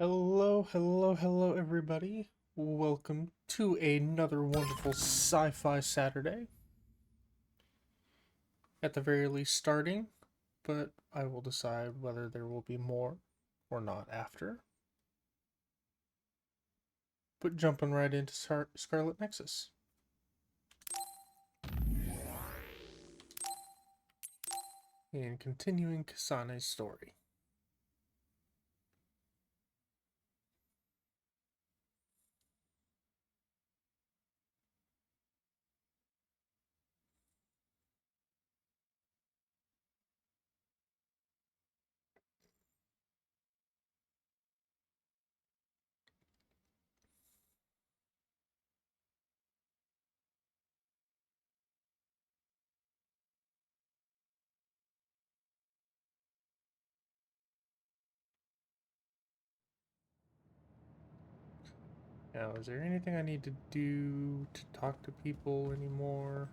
Hello, hello, hello, everybody. Welcome to another wonderful sci-fi Saturday. At the very least starting, but I will decide whether there will be more or not after. But jumping right into Scarlet Nexus. And continuing Kasane's story. Now, is there anything I need to do to talk to people anymore?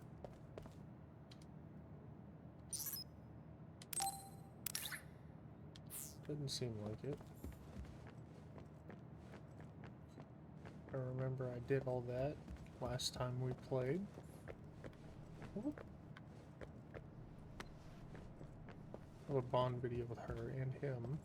Doesn't seem like it. I remember I did all that last time we played. Ooh. I have a Bond video with her and him.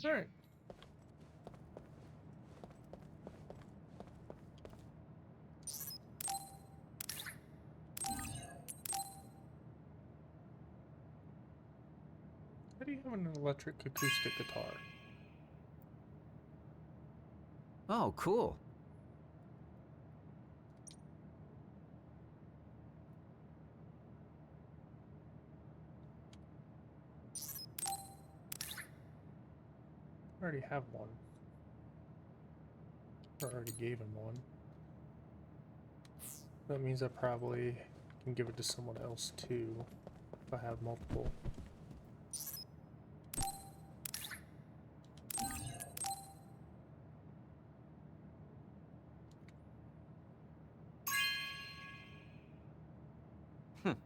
Alright. How do you have an electric acoustic guitar? Oh, cool. I already have one. Or I already gave him one. That means I probably can give it to someone else too, if I have multiple. Hm.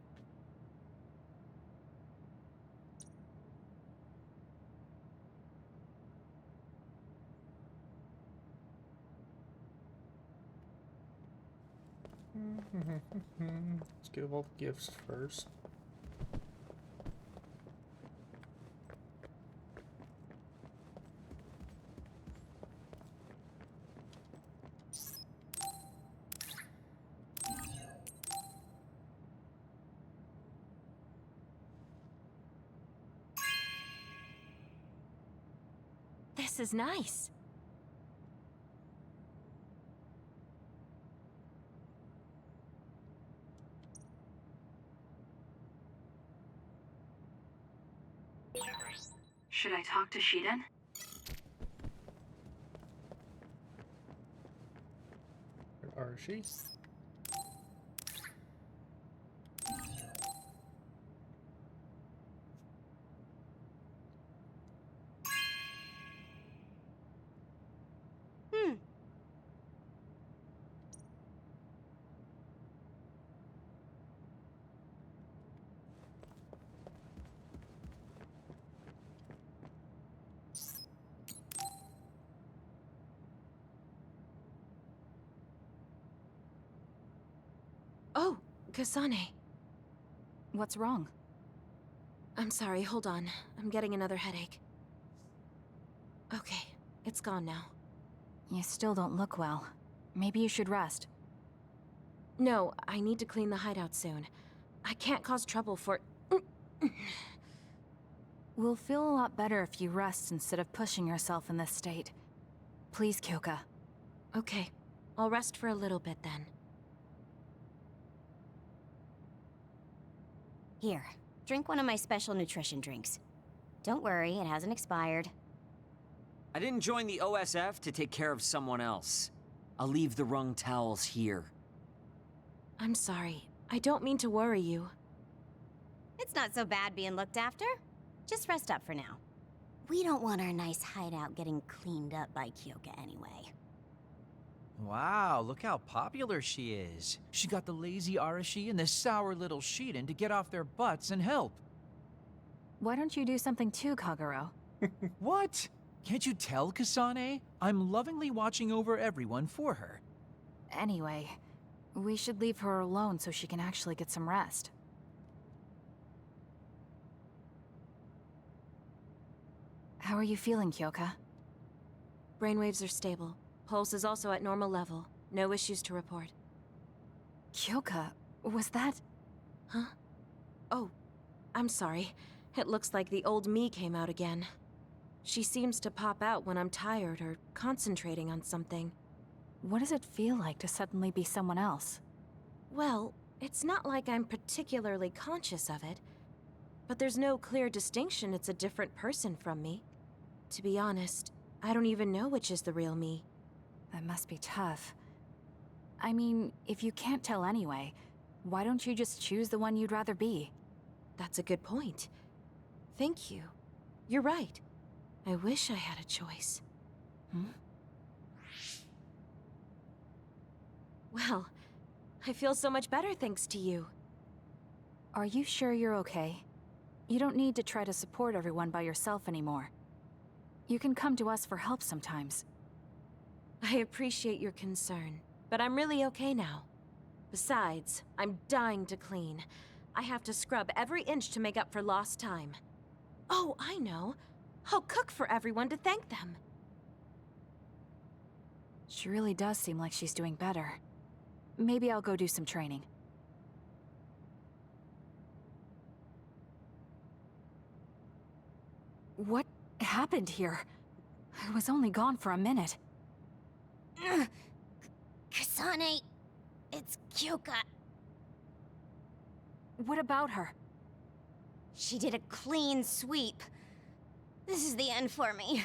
Let's give all the gifts first. This is nice. Should I talk to Shiden? Where are she? Oh, Kasane. What's wrong? I'm sorry, hold on. I'm getting another headache. Okay, it's gone now. You still don't look well. Maybe you should rest. No, I need to clean the hideout soon. I can't cause trouble for... We'll feel a lot better if you rest instead of pushing yourself in this state. Please, Kyoka. Okay, I'll rest for a little bit then. Here, drink one of my special nutrition drinks. Don't worry, it hasn't expired. I didn't join the OSF to take care of someone else. I'll leave the wrung towels here. I'm sorry. I don't mean to worry you. It's not so bad being looked after. Just rest up for now. We don't want our nice hideout getting cleaned up by Kyoka anyway. Wow, look how popular she is. She got the lazy Arashi and the sour little Shiden to get off their butts and help. Why don't you do something too, Kagero? What? Can't you tell, Kasane? I'm lovingly watching over everyone for her. Anyway, we should leave her alone so she can actually get some rest. How are you feeling, Kyoka? Brainwaves are stable. Pulse is also at normal level. No issues to report. Kyoka, was that... Huh? Oh, I'm sorry. It looks like the old me came out again. She seems to pop out when I'm tired or concentrating on something. What does it feel like to suddenly be someone else? Well, it's not like I'm particularly conscious of it, but there's no clear distinction it's a different person from me. To be honest, I don't even know which is the real me. That must be tough. I mean, if you can't tell anyway, why don't you just choose the one you'd rather be? That's a good point. Thank you. You're right. I wish I had a choice. Well, I feel so much better thanks to you. Are you sure you're okay? You don't need to try to support everyone by yourself anymore. You can come to us for help sometimes. I appreciate your concern, but I'm really okay now. Besides, I'm dying to clean. I have to scrub every inch to make up for lost time. Oh, I know. I'll cook for everyone to thank them. She really does seem like she's doing better. Maybe I'll go do some training. What happened here? I was only gone for a minute. Kasane, it's Kyoka. What about her? She did a clean sweep. This is the end for me.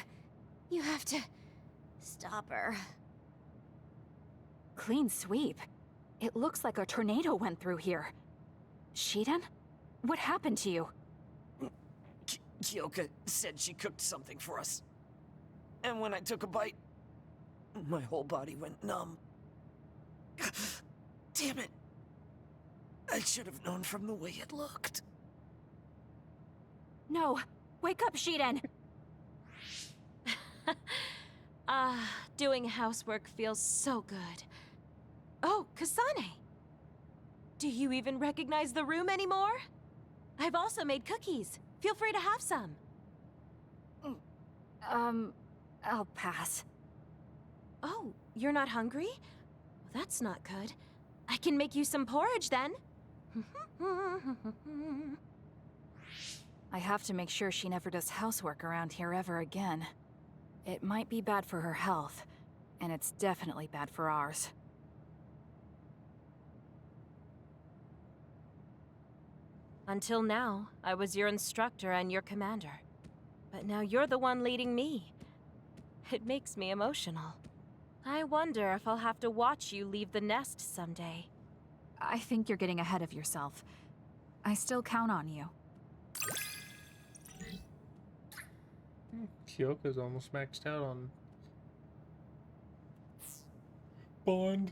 You have to stop her. Clean sweep? It looks like a tornado went through here. Shiden? What happened to you? Kyoka said she cooked something for us. And when I took a bite, my whole body went numb. Damn it. I should have known from the way it looked. No! Wake up, Shiden! Doing housework feels so good. Oh, Kasane! Do you even recognize the room anymore? I've also made cookies. Feel free to have some. I'll pass. Oh, you're not hungry? Well, that's not good. I can make you some porridge then. I have to make sure she never does housework around here ever again. It might be bad for her health, and it's definitely bad for ours. Until now, I was your instructor and your commander. But now you're the one leading me. It makes me emotional. I wonder if I'll have to watch you leave the nest someday. I think you're getting ahead of yourself. I still count on you. Kyoka's almost maxed out on Bond.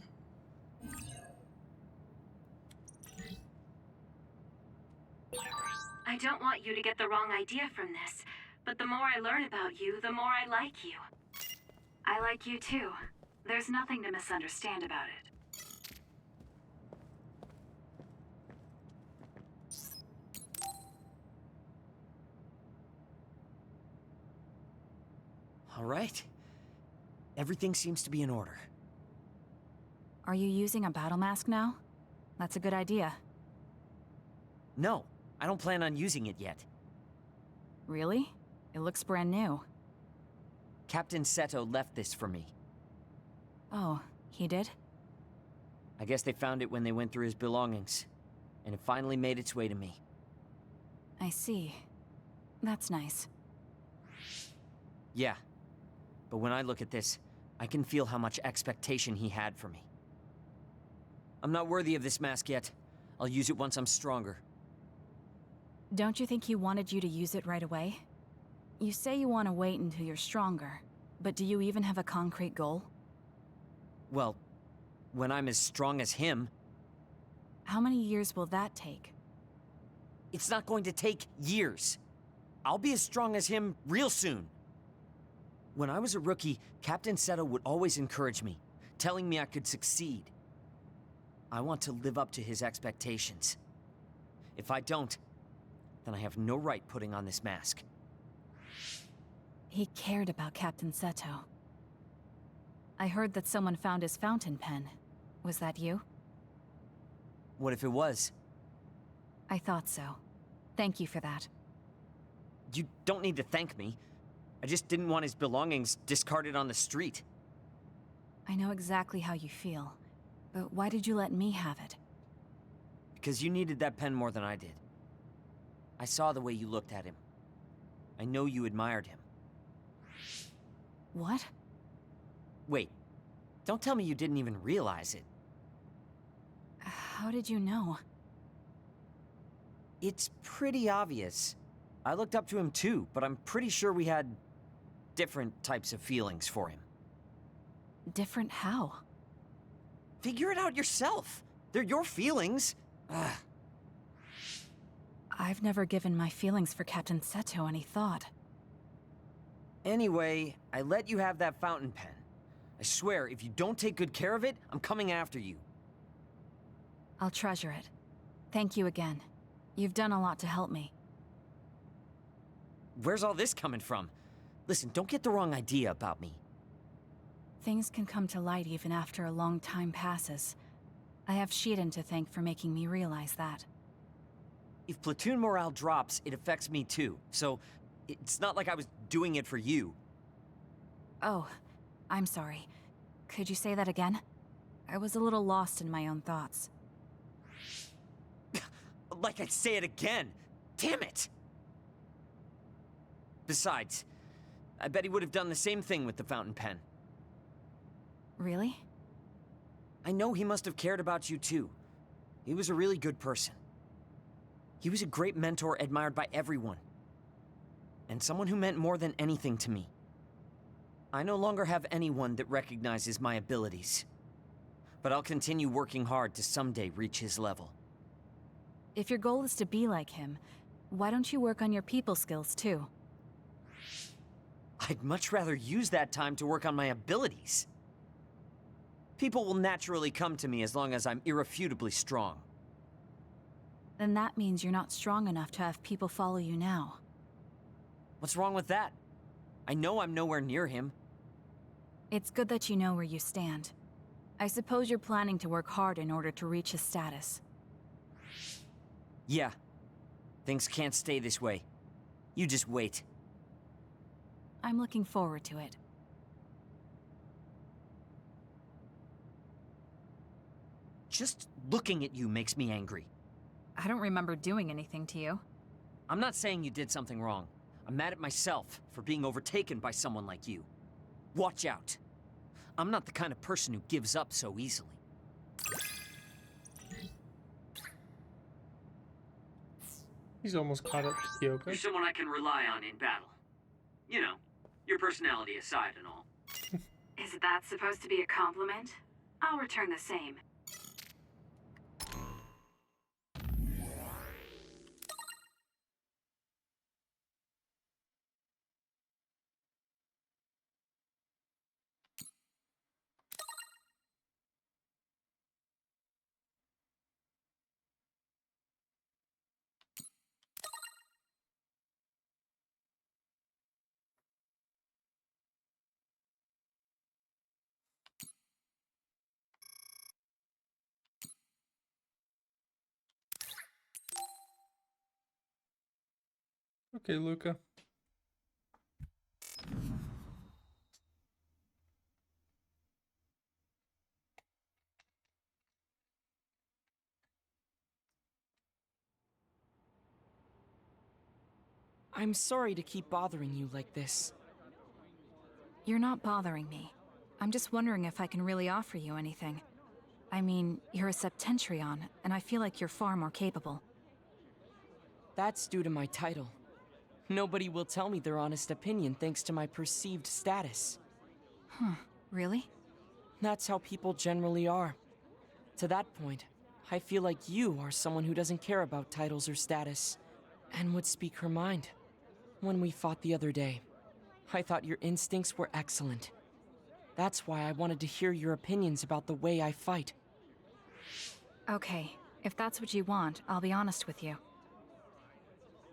I don't want you to get the wrong idea from this, but the more I learn about you, the more I like you. I like you too. There's nothing to misunderstand about it. All right. Everything seems to be in order. Are you using a battle mask now? That's a good idea. No, I don't plan on using it yet. Really? It looks brand new. Captain Seto left this for me. Oh, he did? I guess they found it when they went through his belongings, and it finally made its way to me. I see. That's nice. Yeah. But when I look at this, I can feel how much expectation he had for me. I'm not worthy of this mask yet. I'll use it once I'm stronger. Don't you think he wanted you to use it right away? You say you want to wait until you're stronger, but do you even have a concrete goal? Well, when I'm as strong as him... How many years will that take? It's not going to take years. I'll be as strong as him real soon. When I was a rookie, Captain Seto would always encourage me, telling me I could succeed. I want to live up to his expectations. If I don't, then I have no right putting on this mask. He cared about Captain Seto. I heard that someone found his fountain pen. Was that you? What if it was? I thought so. Thank you for that. You don't need to thank me. I just didn't want his belongings discarded on the street. I know exactly how you feel, but why did you let me have it? Because you needed that pen more than I did. I saw the way you looked at him. I know you admired him. What? Wait, don't tell me you didn't even realize it. How did you know? It's pretty obvious. I looked up to him too, but I'm pretty sure we had different types of feelings for him. Different how? Figure it out yourself. They're your feelings. Ugh. I've never given my feelings for Captain Seto any thought. Anyway, I let you have that fountain pen. I swear, if you don't take good care of it, I'm coming after you. I'll treasure it. Thank you again. You've done a lot to help me. Where's all this coming from? Listen, don't get the wrong idea about me. Things can come to light even after a long time passes. I have Shiden to thank for making me realize that. If platoon morale drops, it affects me too. So, it's not like I was doing it for you. Oh, I'm sorry. Could you say that again? I was a little lost in my own thoughts. Like I'd say it again! Damn it! Besides, I bet he would have done the same thing with the fountain pen. Really? I know he must have cared about you too. He was a really good person. He was a great mentor admired by everyone. And someone who meant more than anything to me. I no longer have anyone that recognizes my abilities. But I'll continue working hard to someday reach his level. If your goal is to be like him, why don't you work on your people skills too? I'd much rather use that time to work on my abilities. People will naturally come to me as long as I'm irrefutably strong. Then that means you're not strong enough to have people follow you now. What's wrong with that? I know I'm nowhere near him. It's good that you know where you stand. I suppose you're planning to work hard in order to reach his status. Yeah. Things can't stay this way. You just wait. I'm looking forward to it. Just looking at you makes me angry. I don't remember doing anything to you. I'm not saying you did something wrong. I'm mad at myself for being overtaken by someone like you. Watch out. I'm not the kind of person who gives up so easily. He's almost caught up to You're Kyoka. someone I can rely on in battle. You know, your personality aside and all. Is that supposed to be a compliment? I'll return the same. Okay, Luca. I'm sorry to keep bothering you like this. You're not bothering me. I'm just wondering if I can really offer you anything. I mean, you're a Septentrion, and I feel like you're far more capable. That's due to my title. Nobody will tell me their honest opinion thanks to my perceived status. Huh, really? That's how people generally are. To that point, I feel like you are someone who doesn't care about titles or status, and would speak her mind. When we fought the other day, I thought your instincts were excellent. That's why I wanted to hear your opinions about the way I fight. Okay, if that's what you want, I'll be honest with you.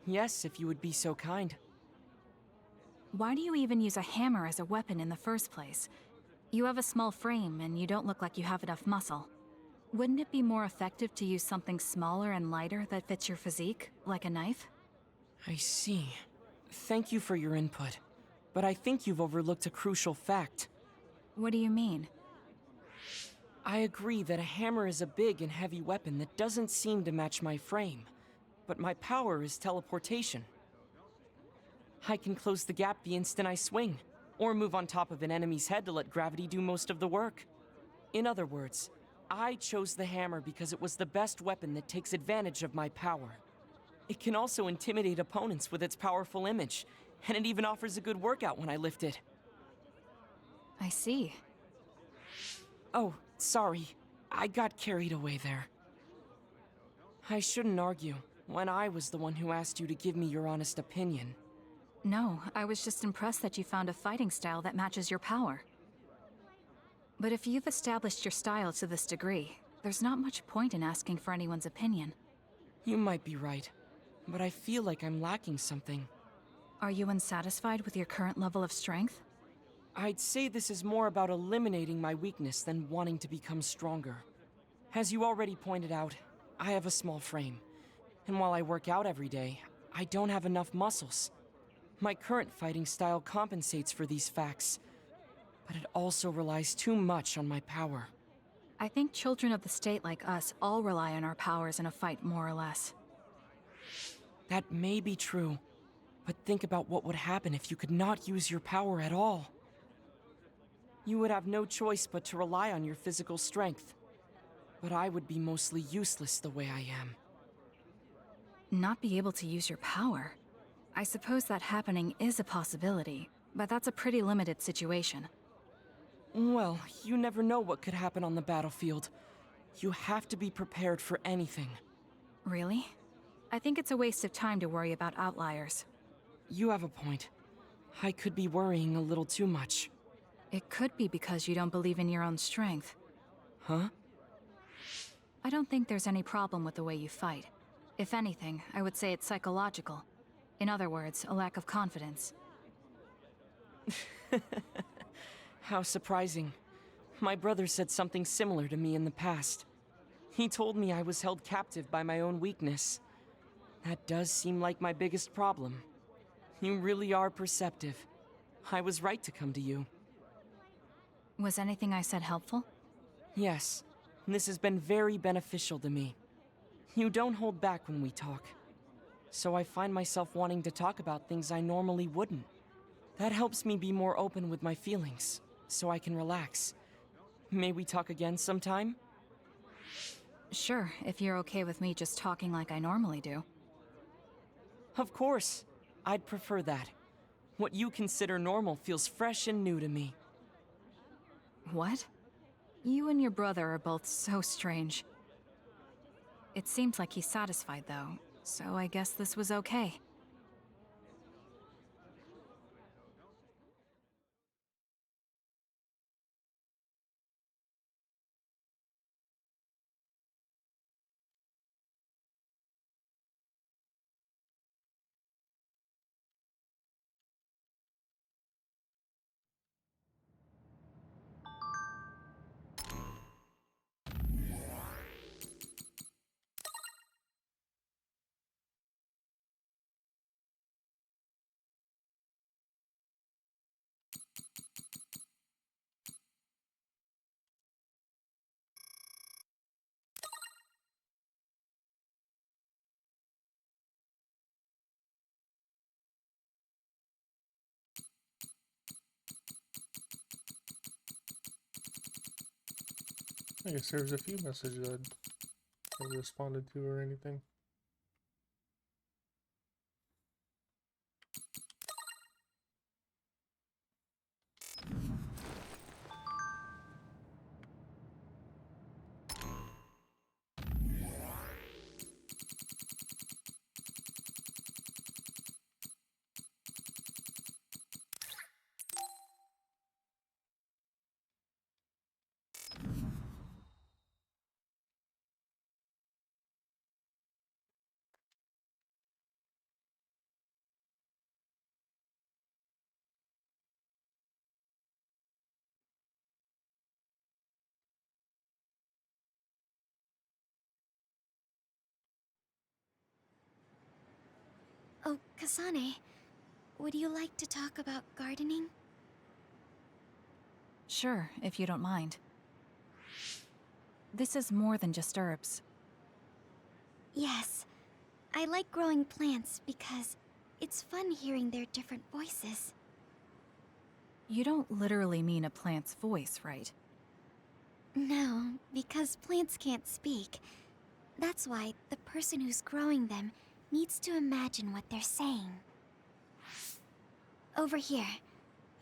Yes, if you would be so kind. Why do you even use a hammer as a weapon in the first place? You have a small frame, and you don't look like you have enough muscle. Wouldn't it be more effective to use something smaller and lighter that fits your physique, like a knife? I see. Thank you for your input, but I think you've overlooked a crucial fact. What do you mean? I agree that a hammer is a big and heavy weapon that doesn't seem to match my frame, but my power is teleportation. I can close the gap the instant I swing, or move on top of an enemy's head to let gravity do most of the work. In other words, I chose the hammer because it was the best weapon that takes advantage of my power. It can also intimidate opponents with its powerful image, and it even offers a good workout when I lift it. I see. Oh, sorry. I got carried away there. I shouldn't argue, when I was the one who asked you to give me your honest opinion. No, I was just impressed that you found a fighting style that matches your power. But if you've established your style to this degree, there's not much point in asking for anyone's opinion. You might be right, but I feel like I'm lacking something. Are you unsatisfied with your current level of strength? I'd say this is more about eliminating my weakness than wanting to become stronger. As you already pointed out, I have a small frame, and while I work out every day, I don't have enough muscles. My current fighting style compensates for these facts, but it also relies too much on my power. I think children of the state like us all rely on our powers in a fight, more or less. That may be true, but think about what would happen if you could not use your power at all. You would have no choice but to rely on your physical strength, but I would be mostly useless the way I am. Not be able to use your power? I suppose that happening is a possibility, but that's a pretty limited situation. Well, you never know what could happen on the battlefield. You have to be prepared for anything. Really? I think it's a waste of time to worry about outliers. You have a point. I could be worrying a little too much. It could be because you don't believe in your own strength. Huh? I don't think there's any problem with the way you fight. If anything, I would say it's psychological. In other words, a lack of confidence. How surprising. My brother said something similar to me in the past. He told me I was held captive by my own weakness. That does seem like my biggest problem. You really are perceptive. I was right to come to you. Was anything I said helpful? Yes, this has been very beneficial to me. You don't hold back when we talk. So I find myself wanting to talk about things I normally wouldn't. That helps me be more open with my feelings, so I can relax. May we talk again sometime? Sure, if you're okay with me just talking like I normally do. Of course. I'd prefer that. What you consider normal feels fresh and new to me. What? You and your brother are both so strange. It seems like he's satisfied, though, so I guess this was okay. I guess there was a few messages I responded to or anything. Oh, Kasane, would you like to talk about gardening? Sure, if you don't mind. This is more than just herbs. Yes. I like growing plants because it's fun hearing their different voices. You don't literally mean a plant's voice, right? No, because plants can't speak. That's why the person who's growing them needs to imagine what they're saying. Over here.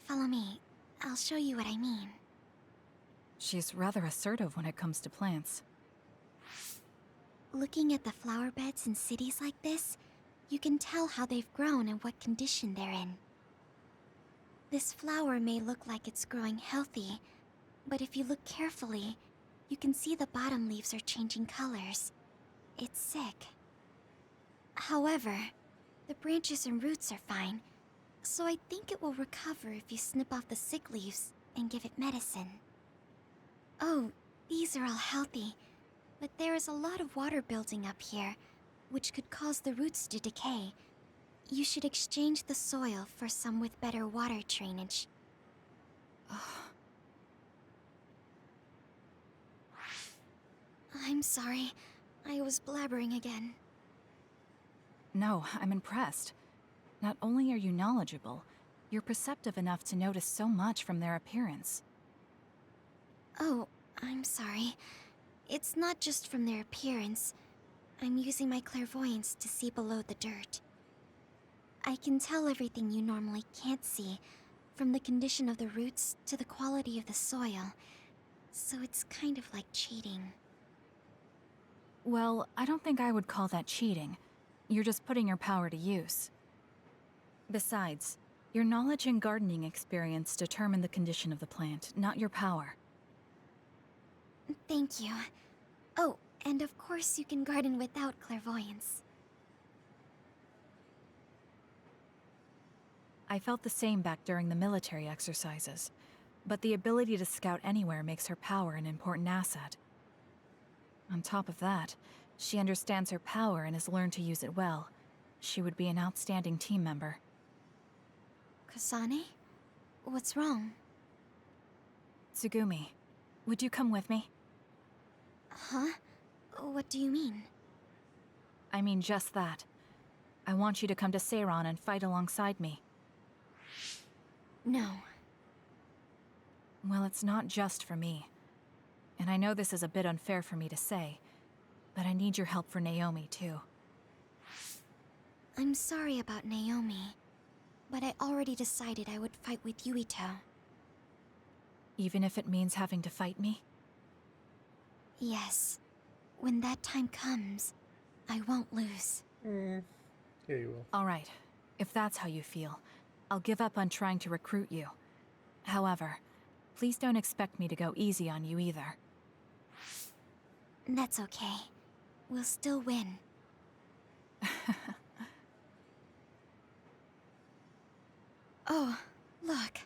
Follow me. I'll show you what I mean. She's rather assertive when it comes to plants. Looking at the flower beds in cities like this, you can tell how they've grown and what condition they're in. This flower may look like it's growing healthy, but if you look carefully, you can see the bottom leaves are changing colors. It's sick. However, the branches and roots are fine, so I think it will recover if you snip off the sick leaves and give it medicine. Oh, these are all healthy, but there is a lot of water building up here, which could cause the roots to decay. You should exchange the soil for some with better water drainage. I'm sorry. I was blabbering again. No, I'm impressed. Not only are you knowledgeable, you're perceptive enough to notice so much from their appearance. Oh, I'm sorry. It's not just from their appearance. I'm using my clairvoyance to see below the dirt. I can tell everything you normally can't see, from the condition of the roots to the quality of the soil. So it's kind of like cheating. Well, I don't think I would call that cheating. You're just putting your power to use. Besides, your knowledge and gardening experience determine the condition of the plant, not your power. Thank you. Oh, and of course you can garden without clairvoyance. I felt the same back during the military exercises, but the ability to scout anywhere makes her power an important asset. On top of that, she understands her power and has learned to use it well. She would be an outstanding team member. Kasane? What's wrong? Tsugumi, would you come with me? Huh? What do you mean? I mean just that. I want you to come to Seiran and fight alongside me. No. Well, it's not just for me. And I know this is a bit unfair for me to say, but I need your help for Naomi, too. I'm sorry about Naomi, but I already decided I would fight with Yuito. Even if it means having to fight me? Yes. When that time comes, I won't lose. Yeah, you will. All right. If that's how you feel, I'll give up on trying to recruit you. However, please don't expect me to go easy on you either. That's okay. We'll still win. Oh, look.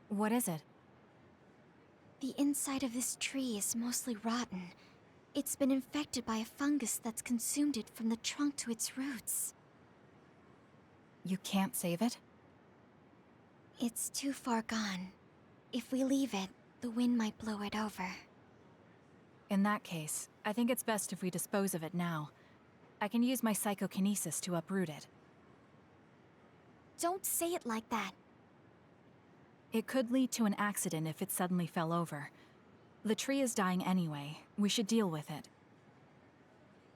What is it? The inside of this tree is mostly rotten. It's been infected by a fungus that's consumed it from the trunk to its roots. You can't save it? It's too far gone. If we leave it, the wind might blow it over. In that case, I think it's best if we dispose of it now. I can use my psychokinesis to uproot it. Don't say it like that. It could lead to an accident if it suddenly fell over. The tree is dying anyway. We should deal with it.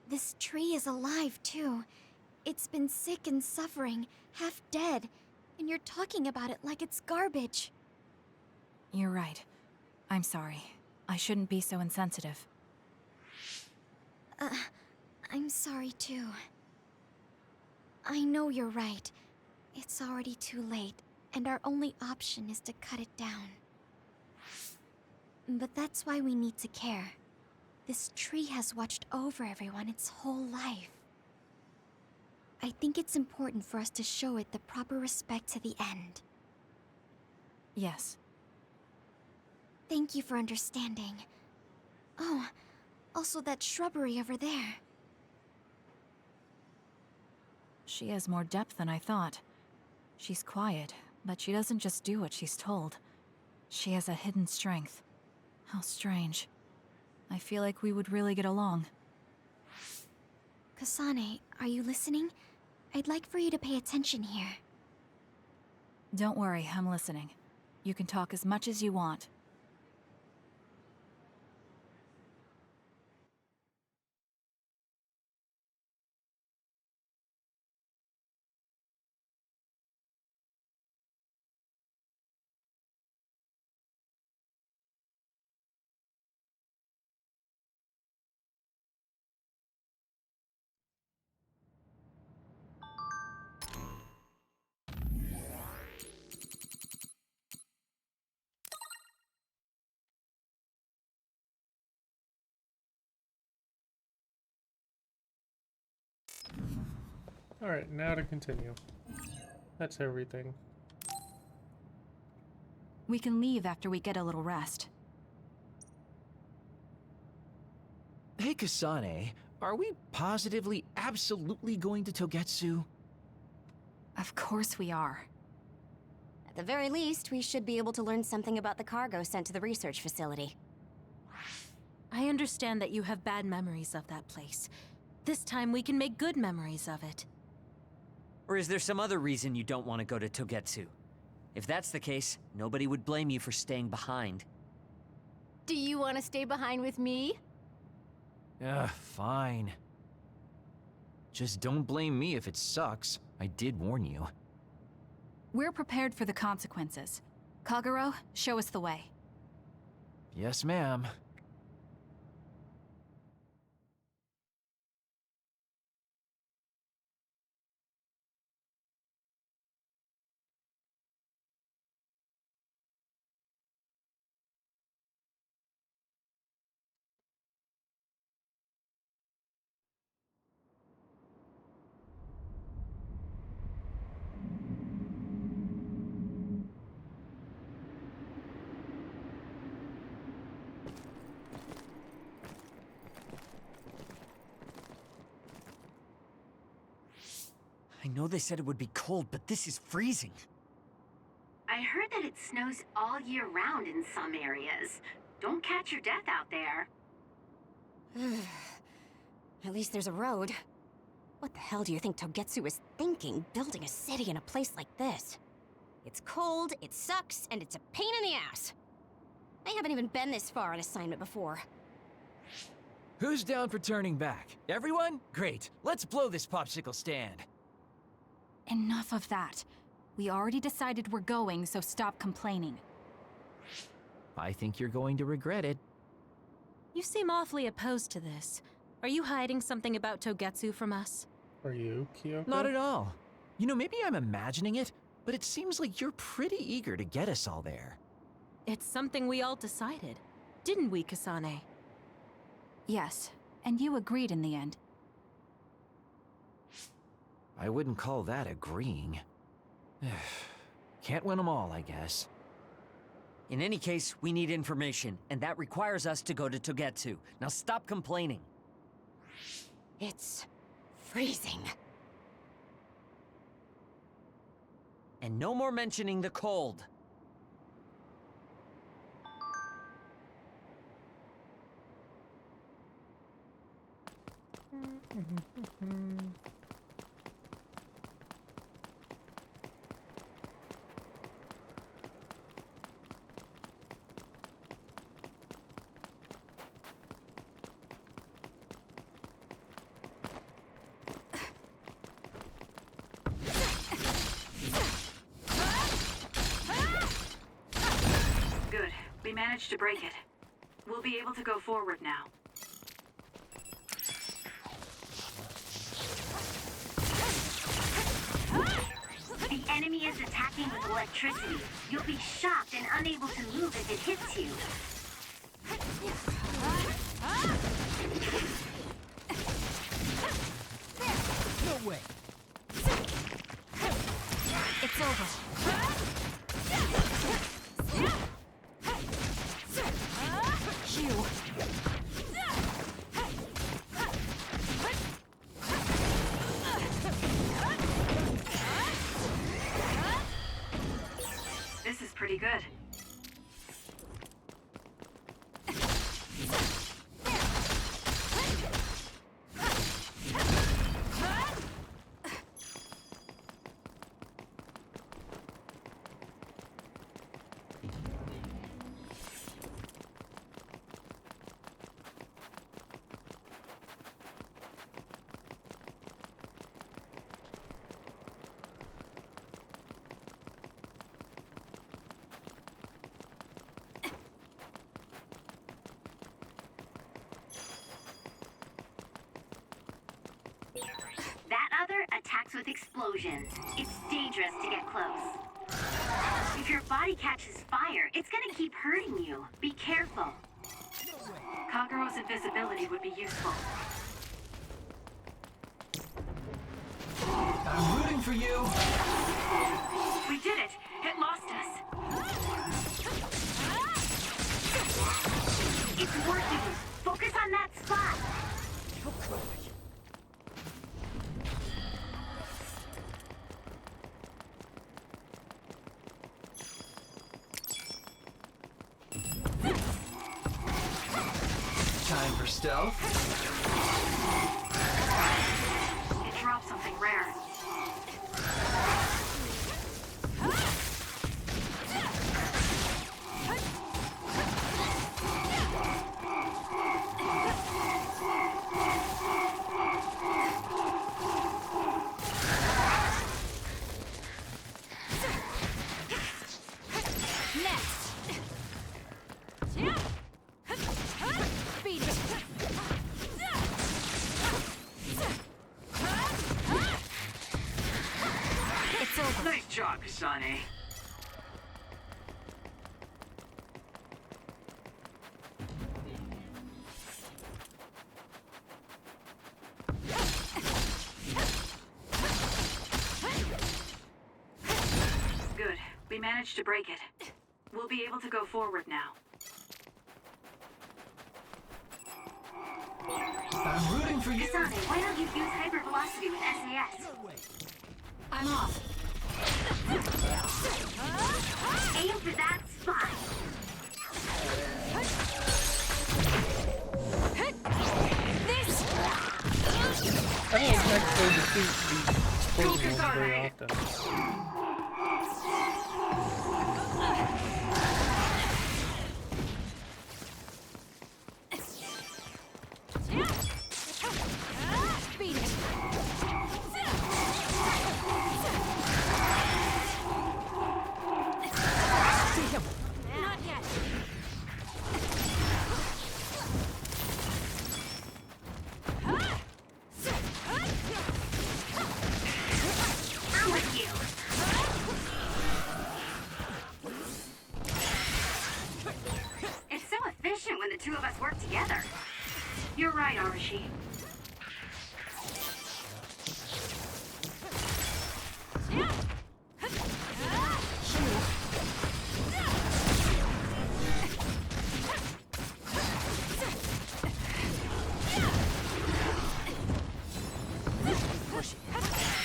This tree is alive, too. It's been sick and suffering, half dead, and you're talking about it like it's garbage. You're right. I'm sorry. I shouldn't be so insensitive. I'm sorry, too. I know you're right. It's already too late, and our only option is to cut it down. But that's why we need to care. This tree has watched over everyone its whole life. I think it's important for us to show it the proper respect to the end. Yes. Thank you for understanding. Oh, also that shrubbery over there. She has more depth than I thought. She's quiet, but she doesn't just do what she's told. She has a hidden strength. How strange. I feel like we would really get along. Kasane, are you listening? I'd like for you to pay attention here. Don't worry, I'm listening. You can talk as much as you want. Alright, now to continue. That's everything. We can leave after we get a little rest. Hey, Kasane, are we positively, absolutely going to Togetsu? Of course we are. At the very least, we should be able to learn something about the cargo sent to the research facility. I understand that you have bad memories of that place. This time we can make good memories of it. Or is there some other reason you don't want to go to Togetsu? If that's the case, nobody would blame you for staying behind. Do you want to stay behind with me? Fine. Just don't blame me if it sucks. I did warn you. We're prepared for the consequences. Kagero, show us the way. Yes, ma'am. I know they said it would be cold, but this is freezing. I heard that it snows all year round in some areas. Don't catch your death out there. At least there's a road. What the hell do you think Togetsu is thinking, building a city in a place like this? It's cold, it sucks, and it's a pain in the ass. I haven't even been this far on assignment before. Who's down for turning back? Everyone? Great. Let's blow this popsicle stand. Enough of that. We already decided we're going, so stop complaining. I think you're going to regret it. You seem awfully opposed to this. Are you hiding something about Togetsu from us? Are you, Kyoko? Not at all. You know, maybe I'm imagining it, but it seems like you're pretty eager to get us all there. It's something we all decided. Didn't we, Kasane? Yes, and you agreed in the end. I wouldn't call that agreeing. Can't win them all, I guess. In any case, we need information, and that requires us to go to Togetsu. Now stop complaining. It's freezing. And no more mentioning the cold. managed to break it. We'll be able to go forward now. The enemy is attacking with electricity. You'll be shocked and unable to move if it hits you. No way. It's over. Phew. This is pretty good. That other attacks with explosions. It's dangerous to get close. If your body catches fire, it's gonna keep hurting you. Be careful. Kagero's invisibility would be useful. I'm rooting for you. We did it! It lost us! It's working. Focus on that spot. Time for stealth. It dropped something rare. Nice job, Kasane. Good. We managed to break it. We'll be able to go forward now. I'm rooting for you. Kasane, why don't you use hypervelocity with SAS? I'm off. Aim for that spot. I don't actually defeat the explosions very often. Beat it. Not yet. I'm with you. It's so efficient when the two of us work together. You're right, Arashi.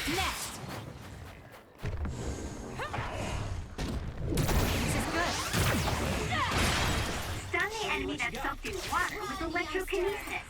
Next. Stun the enemy that's soaked in water with electrokinesis.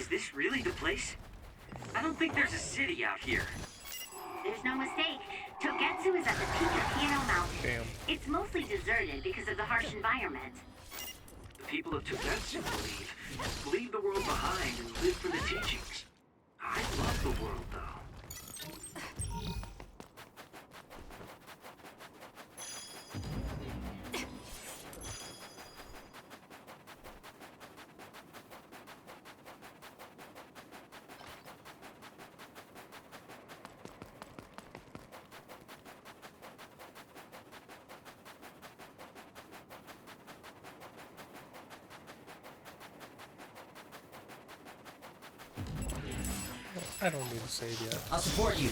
Is this really the place? I don't think there's a city out here. There's no mistake. Togetsu is at the peak of Piano Mountain. Damn. It's mostly deserted because of the harsh environment. The people of Togetsu leave the world behind and live for the teachings. I love the world, though. I don't need to save yet. I'll support you.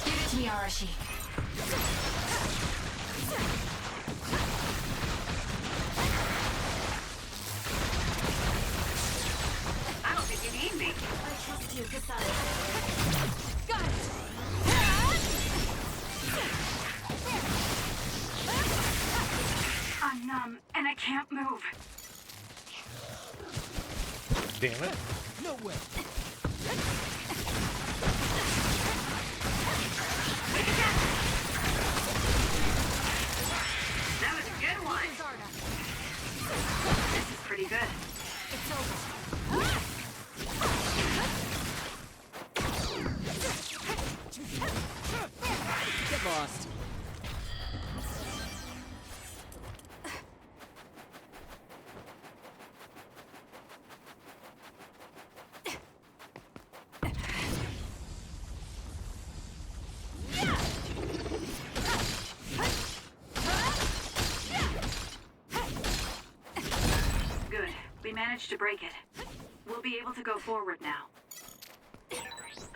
Give it to me, Arashi. I don't think you need me. I trust you, Kasane. Got it! I'm numb, and I can't move. Damn it. No way. That was a good one. This is pretty good. It's over. Get lost. Good. We managed to break it. We'll be able to go forward now.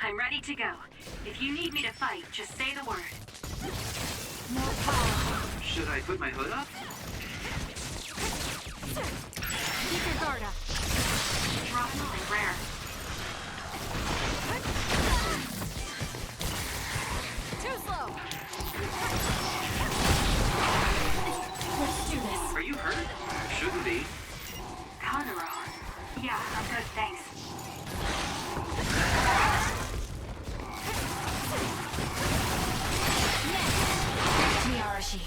I'm ready to go. If you need me to fight, just say the word. More power. Should I put my hood up? Keep your guard up. Drop something rare. Too slow. Let's do this. Are you hurt? Shouldn't be. Conroe. Yeah, I'm good, thanks. Give it to me, Arashi.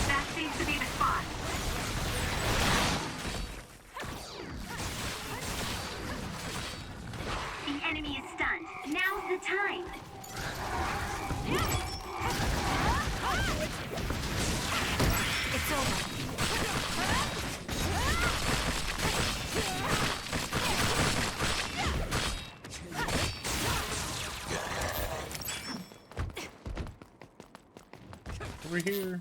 That seems to be the spot. The enemy is stunned. Now's the time. It's over. Over here.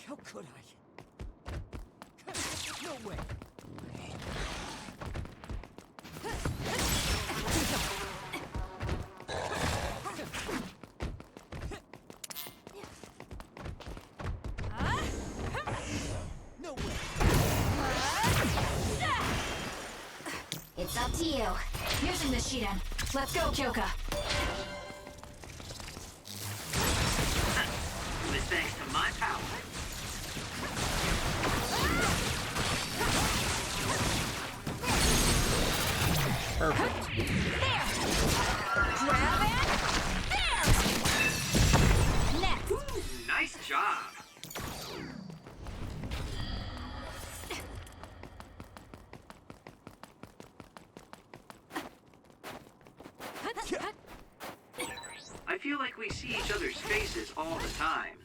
How could I? No way. No way. It's up to you. Using the Shiden. Let's go, Kyoka. It was thanks to my power. Perfect. There! Grab it! There! Next! Nice job. I feel like we see each other's faces all the time.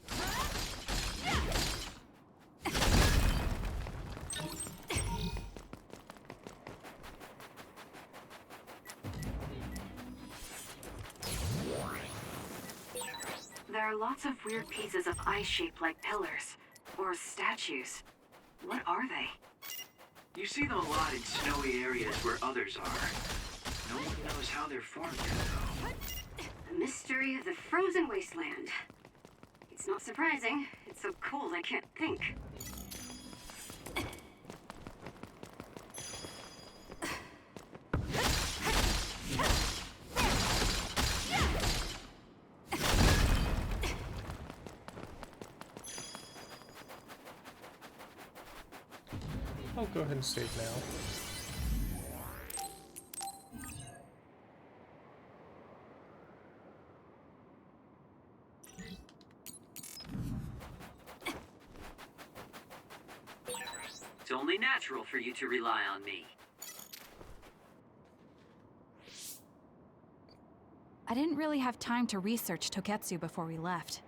There are lots of weird pieces of ice shaped like pillars. Or statues. What are they? You see them a lot in snowy areas where others are. No one knows how they're formed yet, though. The mystery of the frozen wasteland. It's not surprising. It's so cold I can't think. I'll go ahead and save now. It's only natural for you to rely on me. I didn't really have time to research Togetsu before we left.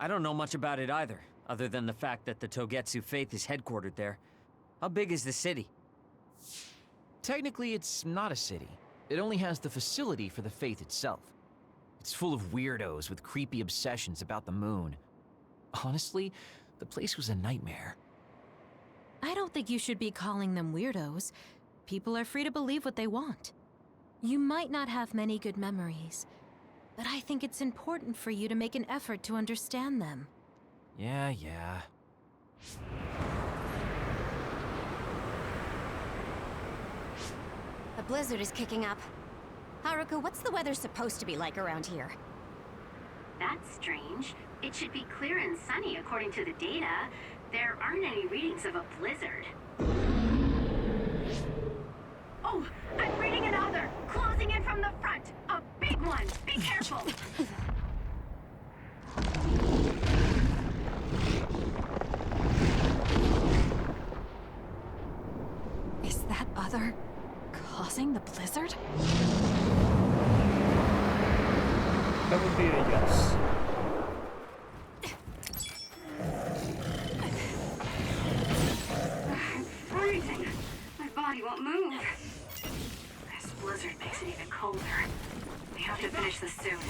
I don't know much about it either, other than the fact that the Togetsu Faith is headquartered there. How big is the city? Technically, it's not a city. It only has the facility for the Faith itself. It's full of weirdos with creepy obsessions about the moon. Honestly, the place was a nightmare. I don't think you should be calling them weirdos. People are free to believe what they want. You might not have many good memories, but I think it's important for you to make an effort to understand them. Yeah. A blizzard is kicking up. Haruka, what's the weather supposed to be like around here? That's strange. It should be clear and sunny according to the data. There aren't any readings of a blizzard. Oh, I'm reading another! Closing in from the front! A big one! Be careful! Is that other causing the blizzard? That would be a yes. I'm freezing. My body won't move. This blizzard makes it even colder. We have to finish this soon.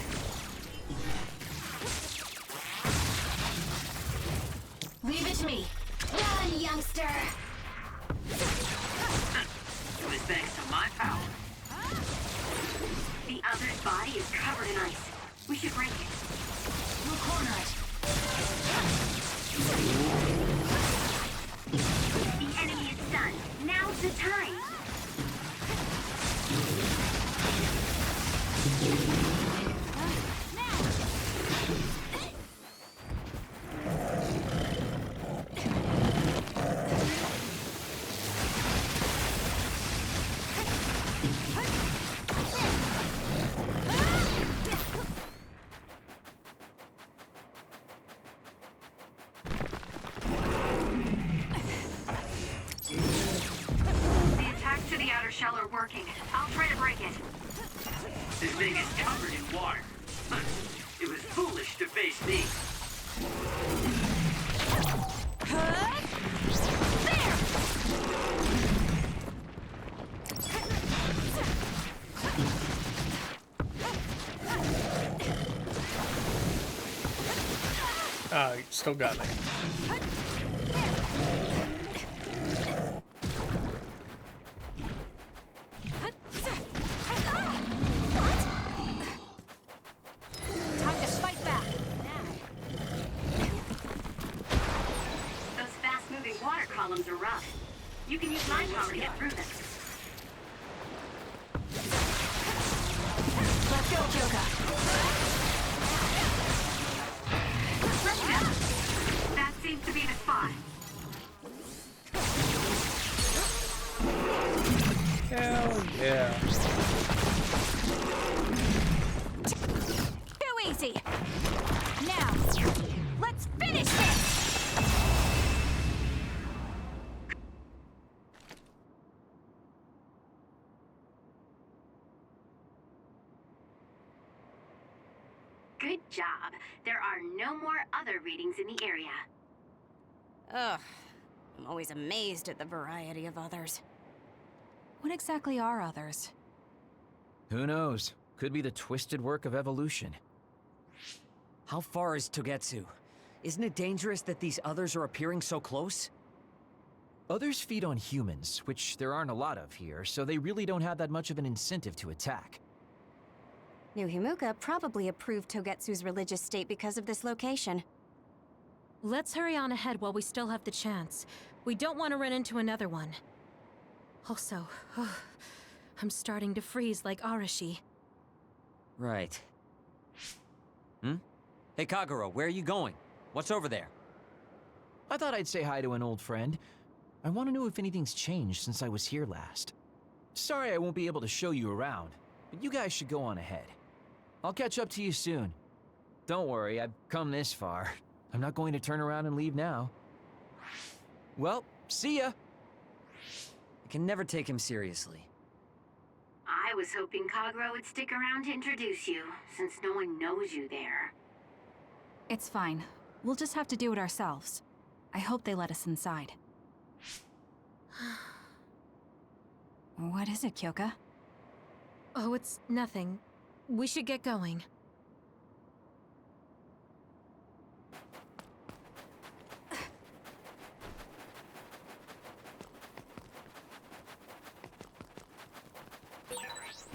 Leave it to me. Run, youngster! It was thanks to my power. The other's body is covered in ice. We should break it. We'll corner it. The enemy is stunned. Now's the time. Shell are working. I'll try to break it. This thing is covered in water. It was foolish to face me. Ah, you still got me. Columns are rough. You can use my power to get through them. Let's go, Kyoka. Let's go. That seems to be the spot. Hell yeah. Too easy. Now, let's finish this. Good job. There are no more other readings in the area. Ugh. I'm always amazed at the variety of others. What exactly are others? Who knows? Could be the twisted work of evolution. How far is Togetsu? Isn't it dangerous that these others are appearing so close? Others feed on humans, which there aren't a lot of here, so they really don't have that much of an incentive to attack. New Himuka probably approved Togetsu's religious state because of this location. Let's hurry on ahead while we still have the chance. We don't want to run into another one. Also, I'm starting to freeze like Arashi. Right. Hey, Kagura, where are you going? What's over there? I thought I'd say hi to an old friend. I want to know if anything's changed since I was here last. Sorry I won't be able to show you around, but you guys should go on ahead. I'll catch up to you soon. Don't worry, I've come this far. I'm not going to turn around and leave now. Well, see ya! I can never take him seriously. I was hoping Kagura would stick around to introduce you, since no one knows you there. It's fine. We'll just have to do it ourselves. I hope they let us inside. What is it, Kyoka? Oh, it's nothing. We should get going.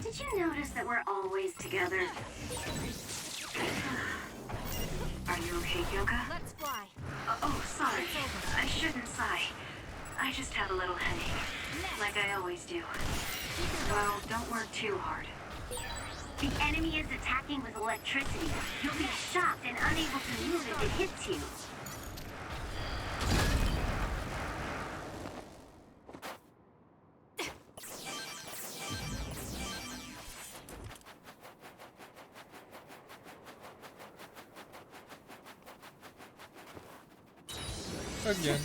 Did you notice that we're always together? Are you okay, Kyoka? Let's fly. Oh, sorry. I shouldn't sigh. I just had a little headache. Like I always do. Well, don't work too hard. The enemy is attacking with electricity. You'll be shocked and unable to move if it hits you. Again.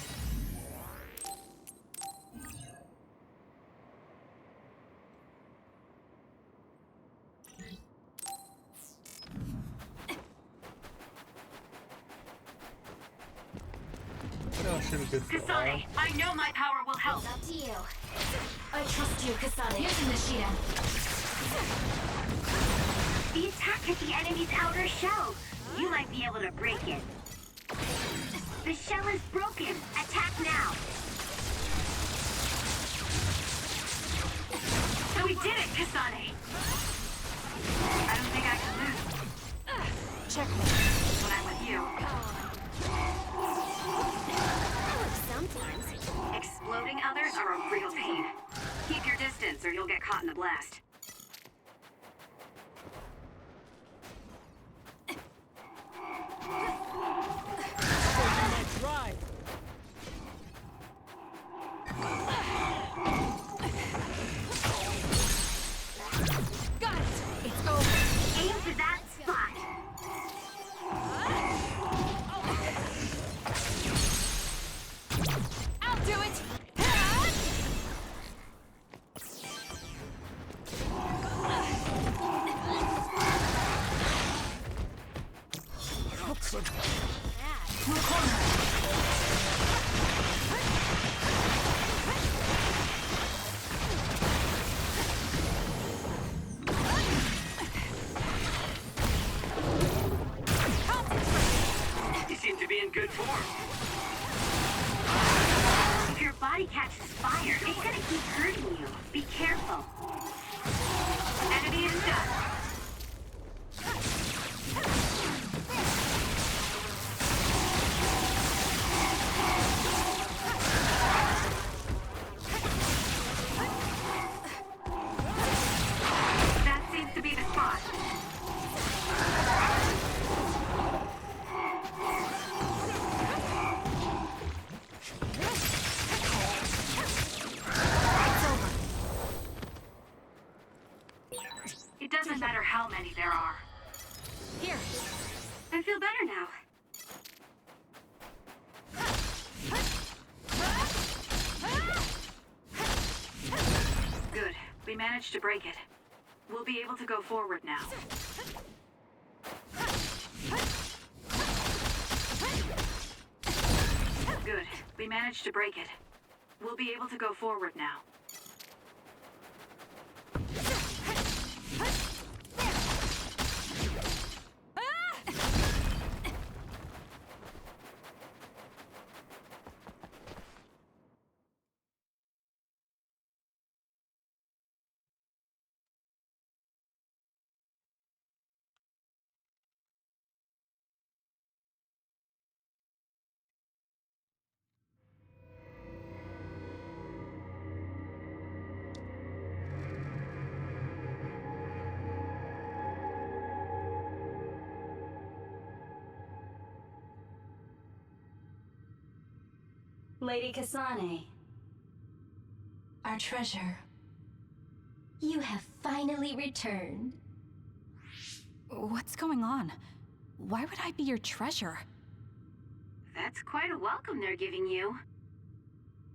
No, should have been for a while. Kasane, I know my power will help. Up to you. I trust you, Kasane. Using the Shida. The attack hit the enemy's outer shell. You might be able to break it. The shell is broken. Attack now. So we did it, Kasane. I don't think I can lose. Checkmate. When I'm with you. Sometimes. Exploding others are a real pain. Keep your distance or you'll get caught in the blast. Got it! It's over! Aim for that spot. I'll do it! You seem to be in good form. If your body catches fire, it's gonna keep hurting you. Be careful. Enemy is done. That seems to be the spot. It doesn't matter how many there are. Here. I feel better now. Good. We managed to break it. We'll be able to go forward now. Good. We managed to break it. We'll be able to go forward now. Lady Kasane, our treasure. You have finally returned. What's going on? Why would I be your treasure? That's quite a welcome they're giving you.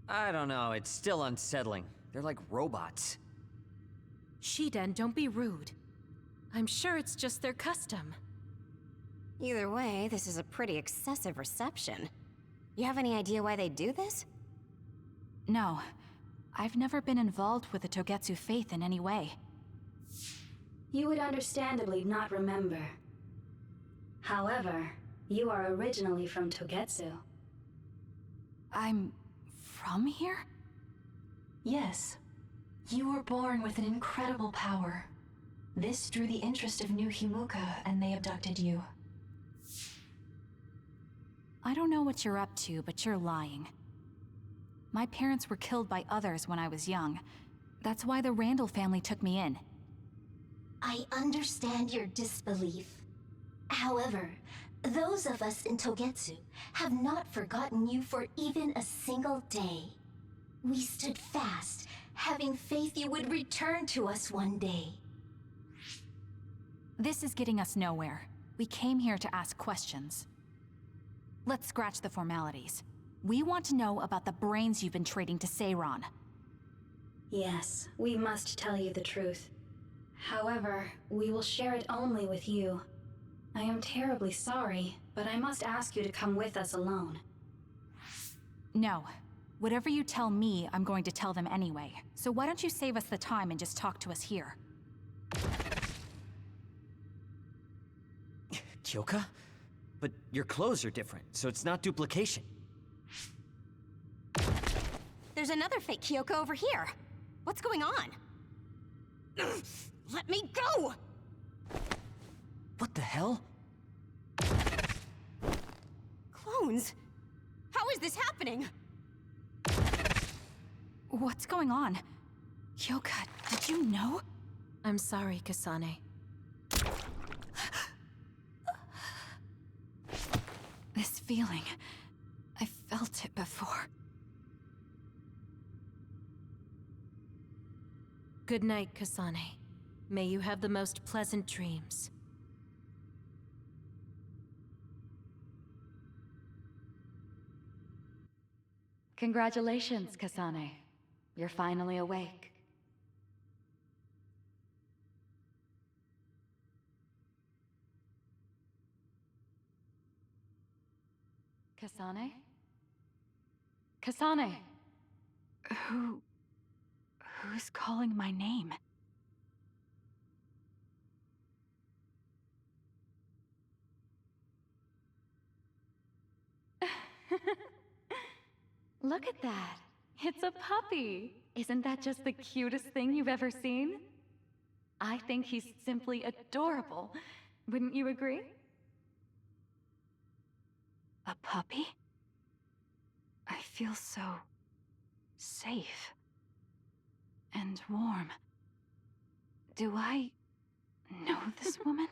I don't know, it's still unsettling. They're like robots. Shiden, don't be rude. I'm sure it's just their custom. Either way, this is a pretty excessive reception. You have any idea why they do this? No. I've never been involved with the Togetsu Faith in any way. You would understandably not remember. However, you are originally from Togetsu. I'm from here? Yes. You were born with an incredible power. This drew the interest of New Himuka, and they abducted you. I don't know what you're up to, but you're lying. My parents were killed by others when I was young. That's why the Randall family took me in. I understand your disbelief. However, those of us in Togetsu have not forgotten you for even a single day. We stood fast, having faith you would return to us one day. This is getting us nowhere. We came here to ask questions. Let's scratch the formalities. We want to know about the brains you've been trading to Seiron. Yes, we must tell you the truth. However, we will share it only with you. I am terribly sorry, but I must ask you to come with us alone. No. Whatever you tell me, I'm going to tell them anyway. So why don't you save us the time and just talk to us here? Kyoka? But your clothes are different, so it's not duplication. There's another fake Kyoko over here. What's going on? Let me go! What the hell? Clones? How is this happening? What's going on? Kyoka, did you know? I'm sorry, Kasane. This feeling, I felt it before. Good night, Kasane. May you have the most pleasant dreams. Congratulations, Kasane. You're finally awake. Kasane? Kasane! Who's calling my name? Look at that! It's a puppy! Isn't that just the cutest thing you've ever seen? I think he's simply adorable. Wouldn't you agree? A puppy? I feel so safe and warm. Do I know this woman?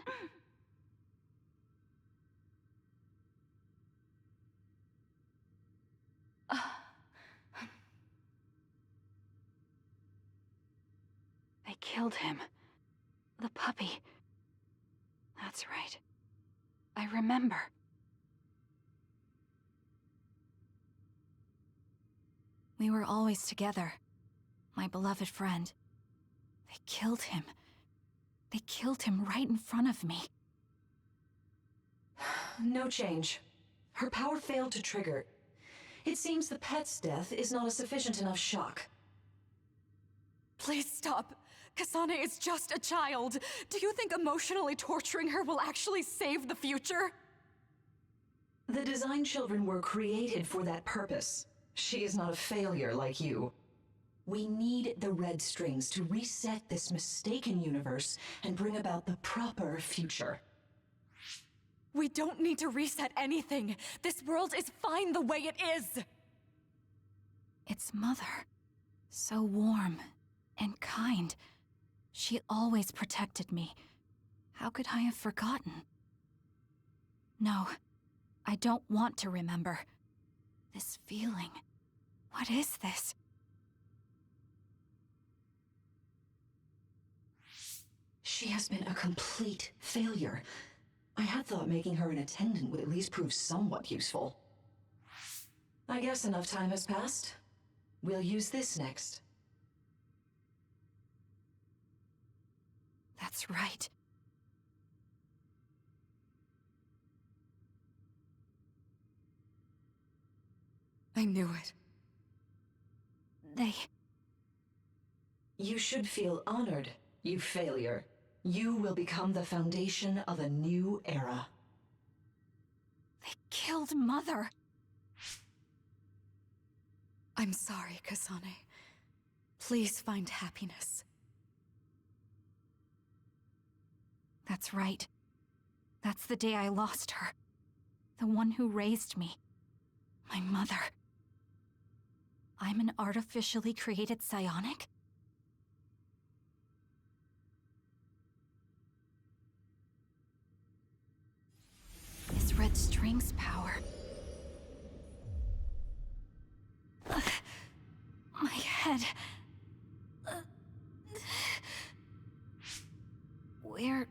They killed him. The puppy. That's right. I remember. We were always together. My beloved friend. They killed him. They killed him right in front of me. No change. Her power failed to trigger. It seems the pet's death is not a sufficient enough shock. Please stop. Kasane is just a child. Do you think emotionally torturing her will actually save the future? The design children were created for that purpose. She is not a failure like you. We need the red strings to reset this mistaken universe and bring about the proper future. We don't need to reset anything. This world is fine the way it is. It's Mother. So warm and kind. She always protected me. How could I have forgotten? No, I don't want to remember. This feeling. What is this? She has been a complete failure. I had thought making her an attendant would at least prove somewhat useful. I guess enough time has passed. We'll use this next. That's right. I knew it. You should feel honored, you failure. You will become the foundation of a new era. They killed Mother. I'm sorry, Kasane. Please find happiness. That's right. That's the day I lost her. The one who raised me. My mother. I'm an artificially created psionic? This red string's power. My head. Where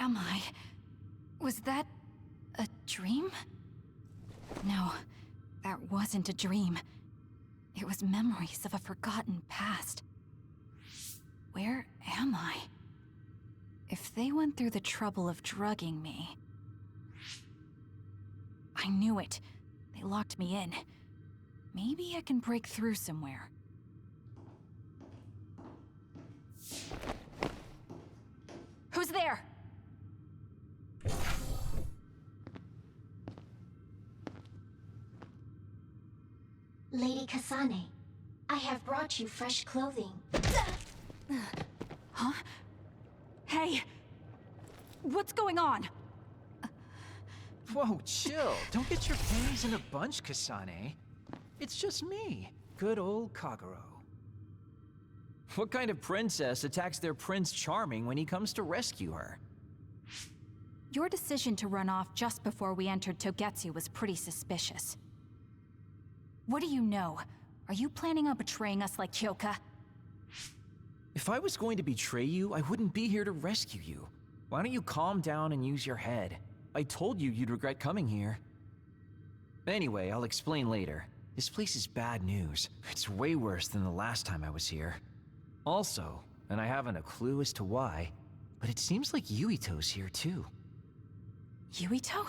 am I? Was that a dream? No, that wasn't a dream. It was memories of a forgotten past. Where am I? If they went through the trouble of drugging me... I knew it. They locked me in. Maybe I can break through somewhere. Who's there? Lady Kasane, I have brought you fresh clothing. Huh? Hey! What's going on? Whoa, chill. Don't get your panties in a bunch, Kasane. It's just me, good old Kagero. What kind of princess attacks their Prince Charming when he comes to rescue her? Your decision to run off just before we entered Togetsu was pretty suspicious. What do you know? Are you planning on betraying us like Kyoka? If I was going to betray you, I wouldn't be here to rescue you. Why don't you calm down and use your head? I told you you'd regret coming here. Anyway, I'll explain later. This place is bad news. It's way worse than the last time I was here. Also, and I haven't a clue as to why, but it seems like Yuito's here too. Yuito?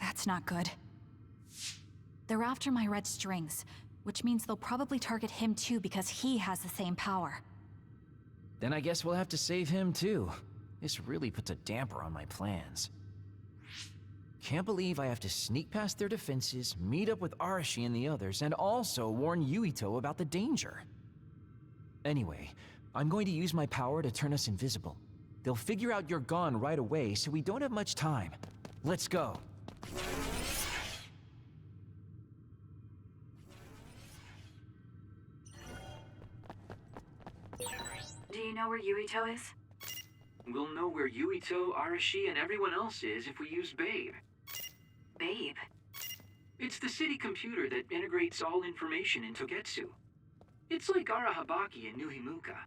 That's not good. They're after my red strings, which means they'll probably target him too because he has the same power. Then I guess we'll have to save him too. This really puts a damper on my plans. Can't believe I have to sneak past their defenses, meet up with Arashi and the others, and also warn Yuito about the danger. Anyway, I'm going to use my power to turn us invisible. They'll figure out you're gone right away, so we don't have much time. Let's go. Do you know where Yuito is? We'll know where Yuito, Arashi, and everyone else is if we use Babe. Babe? It's the city computer that integrates all information in Togetsu. It's like Arahabaki and Nuhimuka.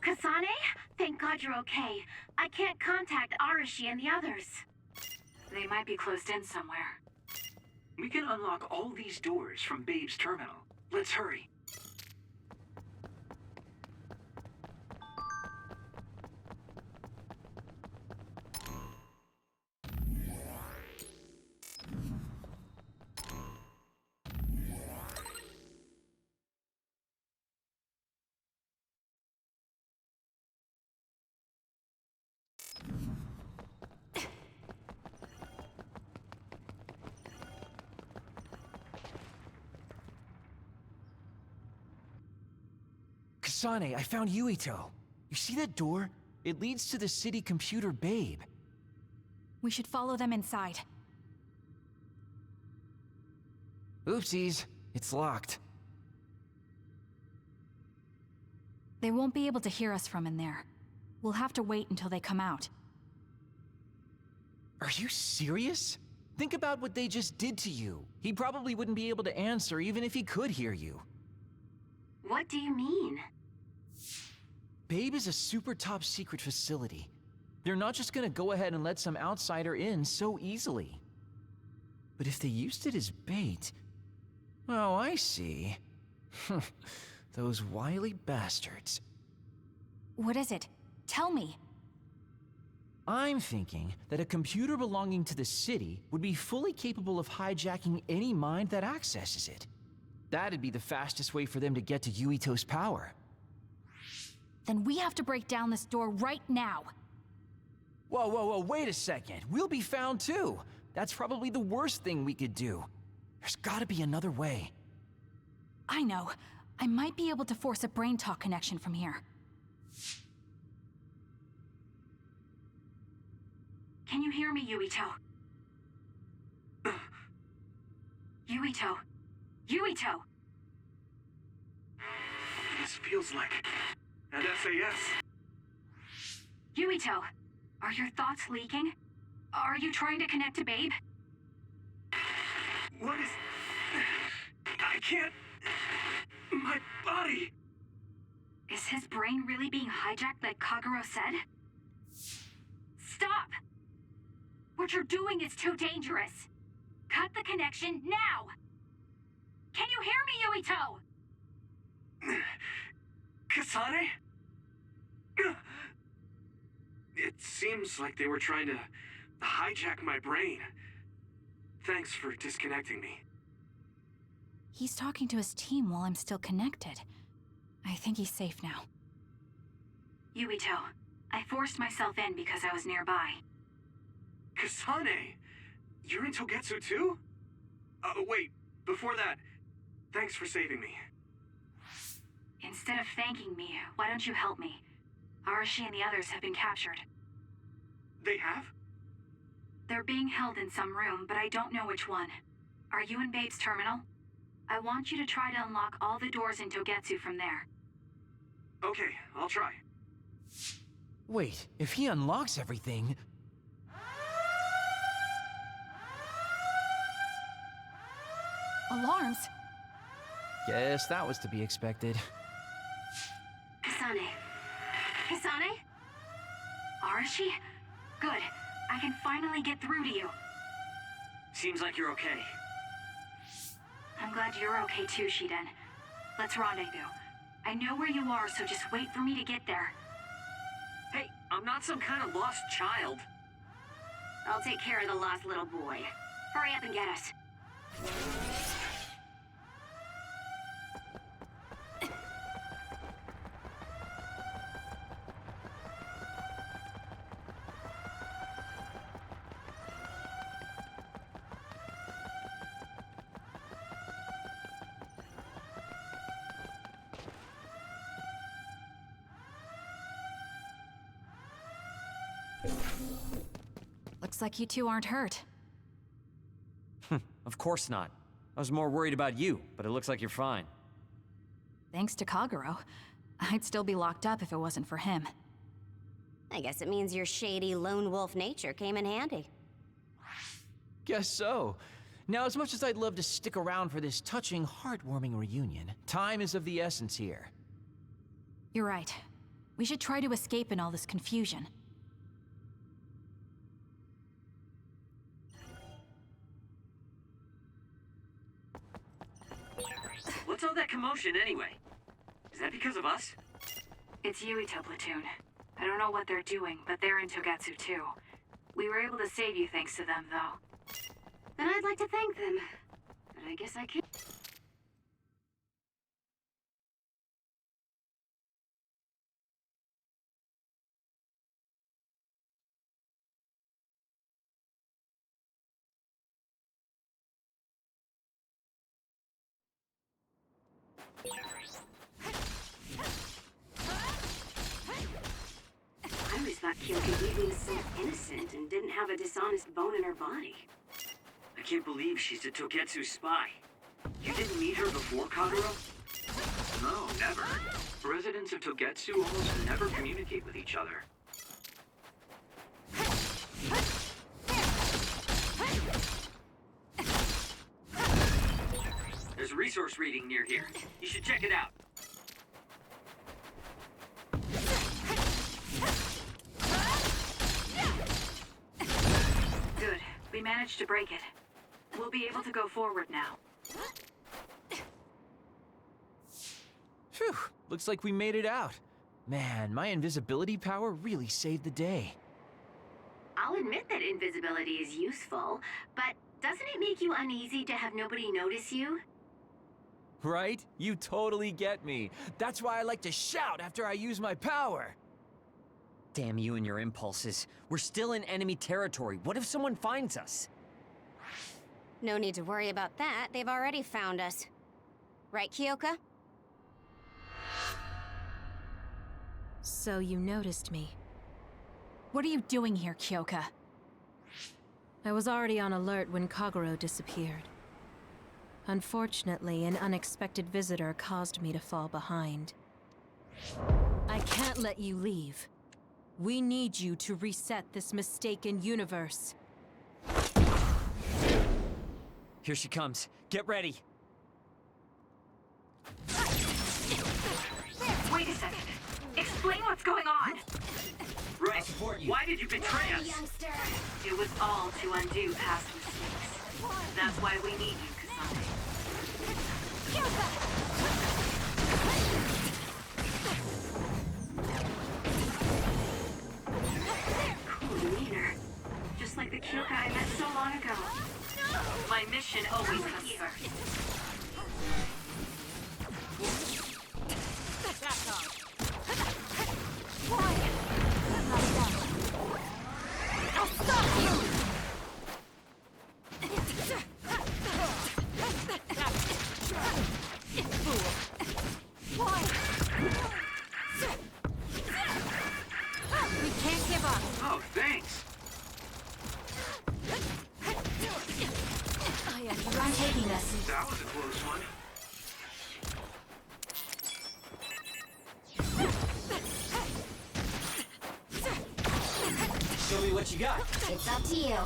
Kasane? Thank God you're okay. I can't contact Arashi and the others. They might be closed in somewhere. We can unlock all these doors from Babe's terminal. Let's hurry. Kasane, I found Yuito. You see that door? It leads to the city computer Babe. We should follow them inside. Oopsies, it's locked. They won't be able to hear us from in there. We'll have to wait until they come out. Are you serious? Think about what they just did to you. He probably wouldn't be able to answer even if he could hear you. What do you mean? Babe is a super top secret facility. They're not just gonna go ahead and let some outsider in so easily. But if they used it as bait... Oh, I see. Those wily bastards. What is it? Tell me. I'm thinking that a computer belonging to the city would be fully capable of hijacking any mind that accesses it. That'd be the fastest way for them to get to Yuito's power. Then we have to break down this door right now. Whoa, wait a second. We'll be found too. That's probably the worst thing we could do. There's gotta be another way. I know. I might be able to force a brain talk connection from here. Can you hear me, Yuito? Yuito! Yuito! This feels like an SAS. Yuito, are your thoughts leaking? Are you trying to connect to Babe? What is... I can't... My body... Is his brain really being hijacked like Kagero said? Stop! What you're doing is too dangerous. Cut the connection now! Can you hear me, Yuito? Kasane? It seems like they were trying to hijack my brain. Thanks for disconnecting me. He's talking to his team while I'm still connected. I think he's safe now. Yuito, I forced myself in because I was nearby. Kasane? You're in Togetsu too? Wait, before that, thanks for saving me. Instead of thanking me, why don't you help me? Arashi and the others have been captured. They have? They're being held in some room, but I don't know which one. Are you in Babe's terminal? I want you to try to unlock all the doors in Togetsu from there. Okay, I'll try. Wait, if he unlocks everything... Alarms? Guess that was to be expected. Kasane. Kasane? Arashi? Good. I can finally get through to you. Seems like you're okay. I'm glad you're okay too, Shiden. Let's rendezvous. I know where you are, so just wait for me to get there. Hey, I'm not some kind of lost child. I'll take care of the lost little boy. Hurry up and get us. Looks like you two aren't hurt. Of course not. I was more worried about you, but it looks like you're fine. Thanks to Kagero. I'd still be locked up if it wasn't for him. I guess it means your shady lone wolf nature came in handy. Guess so. Now, as much as I'd love to stick around for this touching, heartwarming reunion, time is of the essence here. You're right. We should try to escape in all this confusion. What's all that commotion anyway? Is that because of us? It's Yuito Platoon. I don't know what they're doing, but they're in Togetsu too. We were able to save you thanks to them, though. Then I'd like to thank them. But I guess I can't. I always thought Kyoki was so innocent and didn't have a dishonest bone in her body. I can't believe she's a Togetsu spy. You didn't meet her before, Kagero? No, never. Residents of Togetsu almost never communicate with each other. There's a resource reading near here. You should check it out. We managed to break it. We'll be able to go forward now. Phew, looks like we made it out. Man, my invisibility power really saved the day. I'll admit that invisibility is useful, but doesn't it make you uneasy to have nobody notice you? Right? You totally get me. That's why I like to shout after I use my power. Damn you and your impulses. We're still in enemy territory. What if someone finds us? No need to worry about that. They've already found us. Right, Kyoka? So you noticed me. What are you doing here, Kyoka? I was already on alert when Kagero disappeared. Unfortunately, an unexpected visitor caused me to fall behind. I can't let you leave. We need you to reset this mistaken universe. Here she comes. Get ready. Wait a second. Explain what's going on. Right. I'll support you. Why did you betray us? It was all to undo past mistakes. That's why we need you, Kasane. Cool demeanor. Just like the Kyoka I met so long ago. My mission always comes first. I'll stop you! Why? We can't give up. Oh, thanks. I'm taking us. That was a close one. Show me what you got. It's up to you.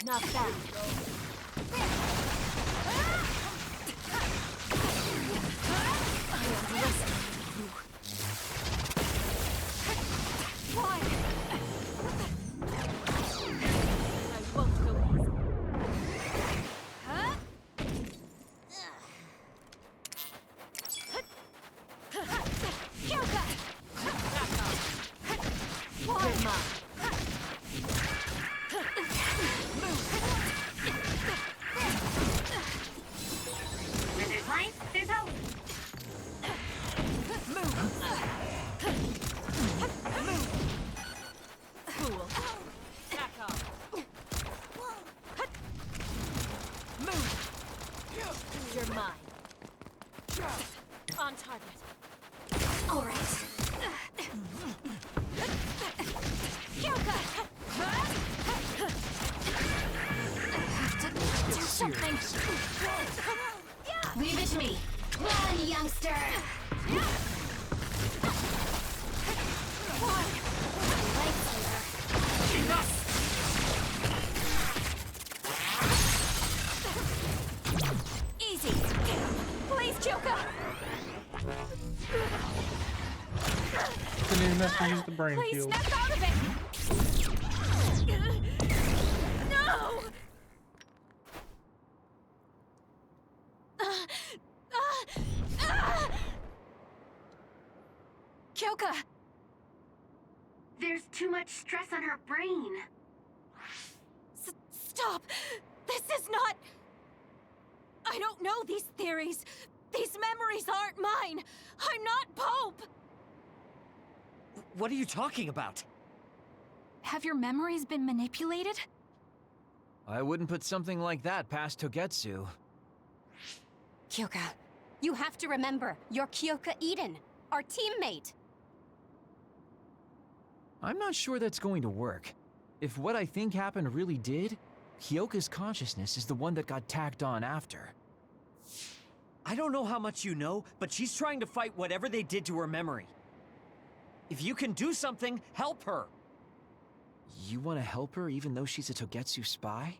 Not that. Why? I won't go easy. Kyoka! Why, Mom? Where there's life, there's hope. Fool. Back off. Move. You're mine. On target. All right. Kyoka! Do something. Leave it to me. Run, youngster. Easy. Please, Kyoka. Didn't even have to use the brain Please field. snap out of it. No. Kyoka. There's too much stress on her brain. Stop. This is not... I don't know these theories. These memories aren't mine. I'm not Pope. What are you talking about? Have your memories been manipulated? I wouldn't put something like that past Togetsu. Kyoka, you have to remember, you're Kyoka Eden, our teammate. I'm not sure that's going to work. If what I think happened really did, Kyoka's consciousness is the one that got tacked on after. I don't know how much you know, but she's trying to fight whatever they did to her memory. If you can do something, help her! You want to help her even though she's a Togetsu spy?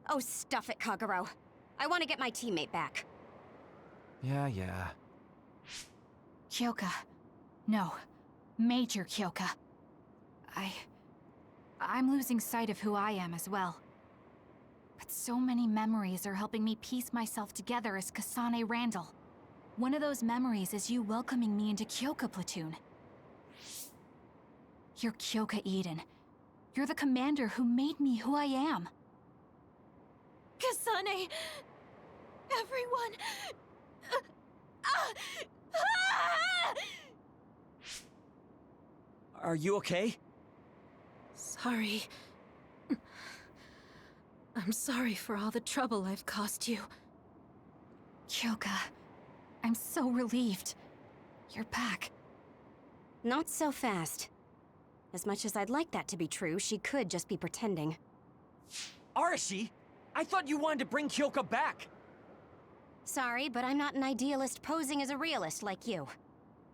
Oh, stuff it, Kagero. I want to get my teammate back. Yeah. Kyoka. No. Major Kyoka. I'm losing sight of who I am as well. But so many memories are helping me piece myself together as Kasane Randall. One of those memories is you welcoming me into Kyoka Platoon. You're Kyoka Eden. You're the commander who made me who I am. Kasane! Everyone! Are you okay? Sorry. I'm sorry for all the trouble I've caused you. Kyoka, I'm so relieved. You're back. Not so fast. As much as I'd like that to be true, she could just be pretending. Arashi! I thought you wanted to bring Kyoka back! Sorry, but I'm not an idealist posing as a realist like you.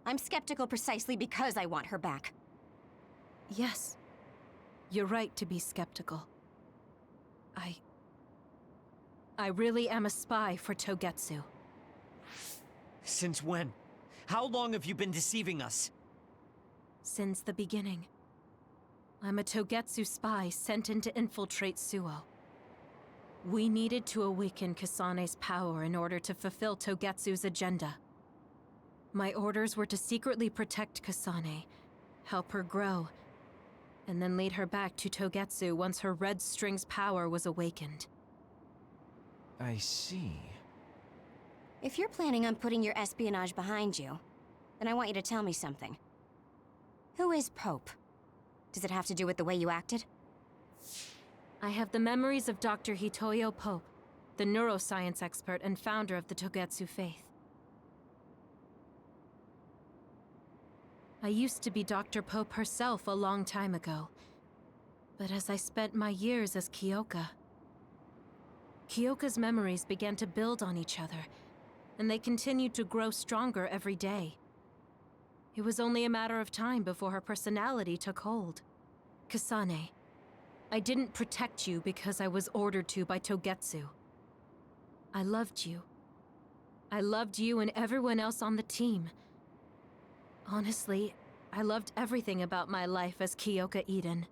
I'm skeptical precisely because I want her back. Yes. You're right to be skeptical. I really am a spy for Togetsu. Since when? How long have you been deceiving us? Since the beginning. I'm a Togetsu spy sent in to infiltrate Suo. We needed to awaken Kasane's power in order to fulfill Togetsu's agenda. My orders were to secretly protect Kasane, help her grow, and then lead her back to Togetsu once her red string's power was awakened. I see. If you're planning on putting your espionage behind you, then I want you to tell me something. Who is Pope? Does it have to do with the way you acted? I have the memories of Dr. Hitoyo Pope, the neuroscience expert and founder of the Togetsu Faith. I used to be Dr. Pope herself a long time ago, but as I spent my years as Kyoka, Kyoka's memories began to build on each other, and they continued to grow stronger every day. It was only a matter of time before her personality took hold. Kasane, I didn't protect you because I was ordered to by Togetsu. I loved you. I loved you and everyone else on the team. Honestly, I loved everything about my life as Kyoka Eden.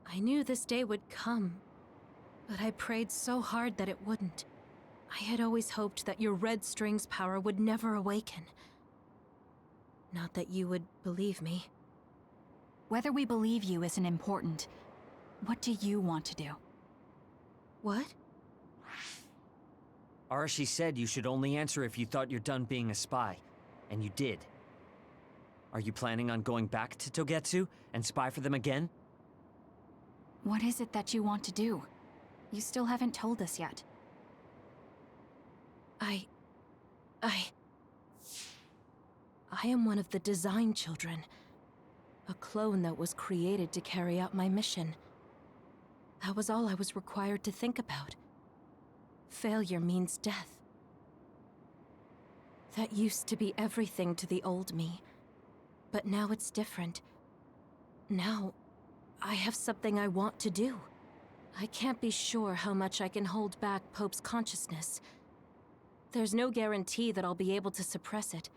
I knew this day would come, but I prayed so hard that it wouldn't. I had always hoped that your red string's power would never awaken. Not that you would believe me. Whether we believe you isn't important. What do you want to do? What? Arashi said you should only answer if you thought you're done being a spy, and you did. Are you planning on going back to Togetsu and spy for them again? What is it that you want to do? You still haven't told us yet. I am one of the design children. A clone that was created to carry out my mission. That was all I was required to think about. Failure means death. That used to be everything to the old me. But now it's different. Now, I have something I want to do. I can't be sure how much I can hold back Pope's consciousness. There's no guarantee that I'll be able to suppress it.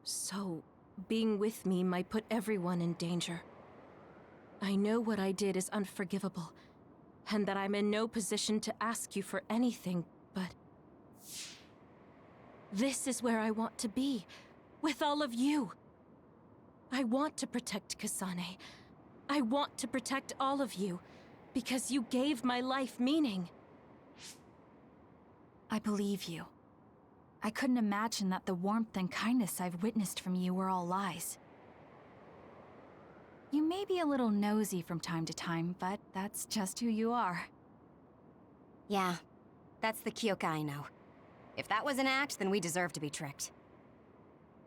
So, being with me might put everyone in danger. I know what I did is unforgivable, and that I'm in no position to ask you for anything, but... this is where I want to be, with all of you. I want to protect Kasane. I want to protect all of you, because you gave my life meaning. I believe you. I couldn't imagine that the warmth and kindness I've witnessed from you were all lies. You may be a little nosy from time to time, but that's just who you are. Yeah, that's the Kyoka I know. If that was an act, then we deserve to be tricked.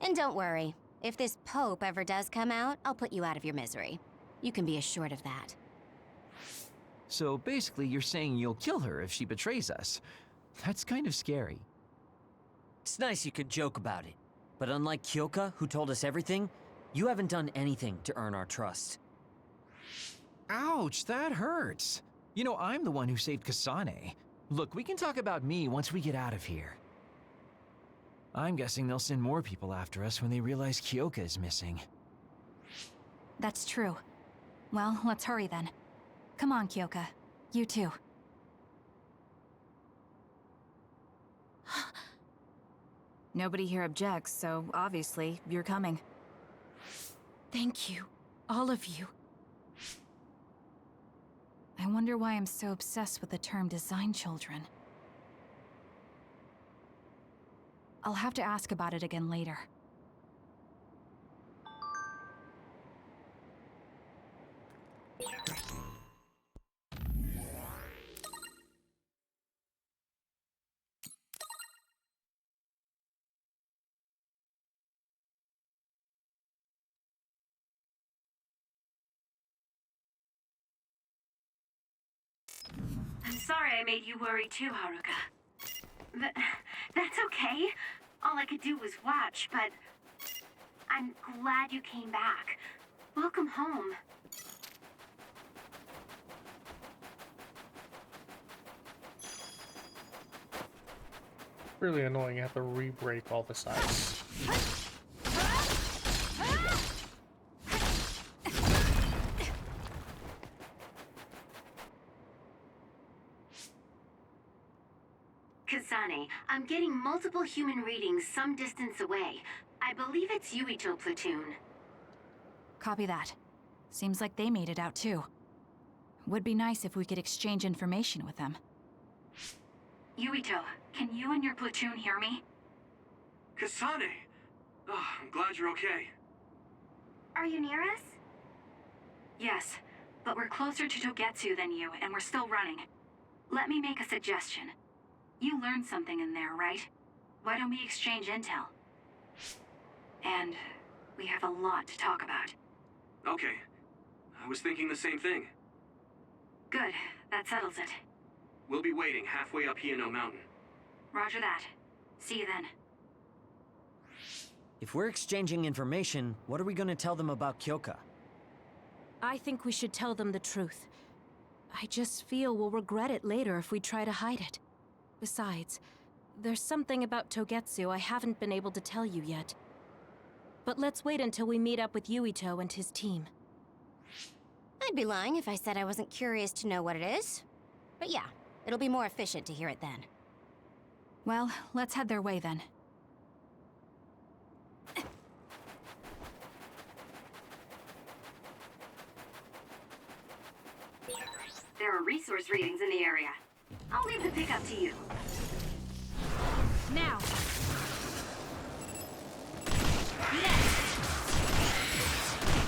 And don't worry, if this Pope ever does come out, I'll put you out of your misery. You can be assured of that. So basically, you're saying you'll kill her if she betrays us. That's kind of scary. It's nice you could joke about it, but unlike Kyoka, who told us everything, you haven't done anything to earn our trust. Ouch, that hurts. You know, I'm the one who saved Kasane. Look, we can talk about me once we get out of here. I'm guessing they'll send more people after us when they realize Kyoka is missing. That's true. Well, let's hurry then. Come on, Kyoka. You too. Nobody here objects, so obviously you're coming. Thank you, all of you. I wonder why I'm so obsessed with the term design children. I'll have to ask about it again later. I'm sorry I made you worry too, Haruka. That's okay. All I could do was watch, but I'm glad you came back. Welcome home. Really annoying, you have to re-break all this ice. Kasane, I'm getting multiple human readings some distance away. I believe it's Yuito platoon. Copy that. Seems like they made it out too. Would be nice if we could exchange information with them. Yuito, can you and your platoon hear me? Kasane! Oh, I'm glad you're okay. Are you near us? Yes, but we're closer to Togetsu than you, and we're still running. Let me make a suggestion. You learned something in there, right? Why don't we exchange intel? And we have a lot to talk about. Okay. I was thinking the same thing. Good, that settles it. We'll be waiting halfway up Hino Mountain. Roger that. See you then. If we're exchanging information, what are we gonna tell them about Kyoka? I think we should tell them the truth. I just feel we'll regret it later if we try to hide it. Besides, there's something about Togetsu I haven't been able to tell you yet. But let's wait until we meet up with Yuito and his team. I'd be lying if I said I wasn't curious to know what it is. But yeah, it'll be more efficient to hear it then. Well, let's head their way then. There are resource readings in the area. I'll leave the pickup to you. Now!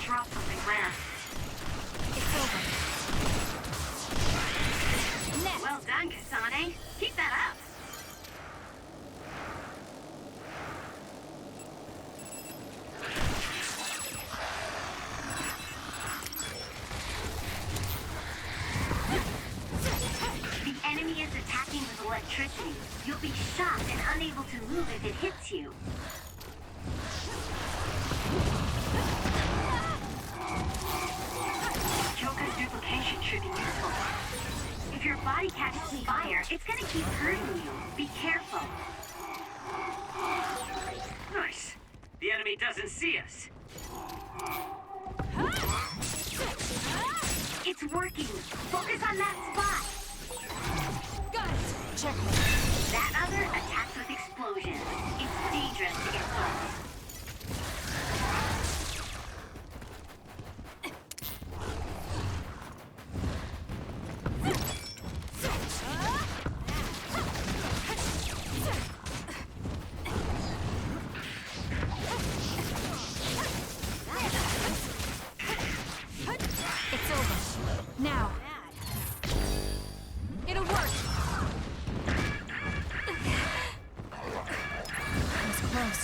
Drop something rare. It's over. Next. Well done, Kasane. Keep that up. The enemy is attacking with electricity. You'll be shocked and unable to move if it hits you. Kyoka's duplication should be useful. If your body catches fire, it's gonna keep hurting you. Be careful. Nice. The enemy doesn't see us. It's working. Focus on that spot. Got it! Check. That other attacks with explosions. It's dangerous to get close. It's over. Now. It'll work. That was close.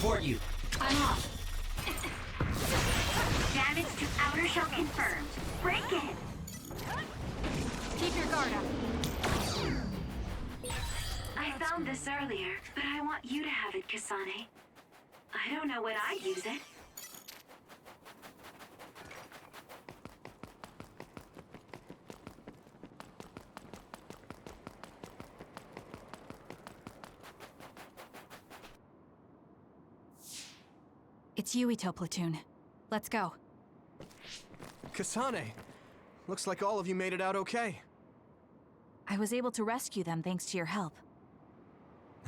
support you. I'm off. Damage to outer shell confirmed. Break it! Keep your guard up. I found this earlier, but I want you to have it, Kasane. I don't know when I'd use it. It's Yuito platoon. Let's go. Kasane! Looks like all of you made it out okay. I was able to rescue them thanks to your help.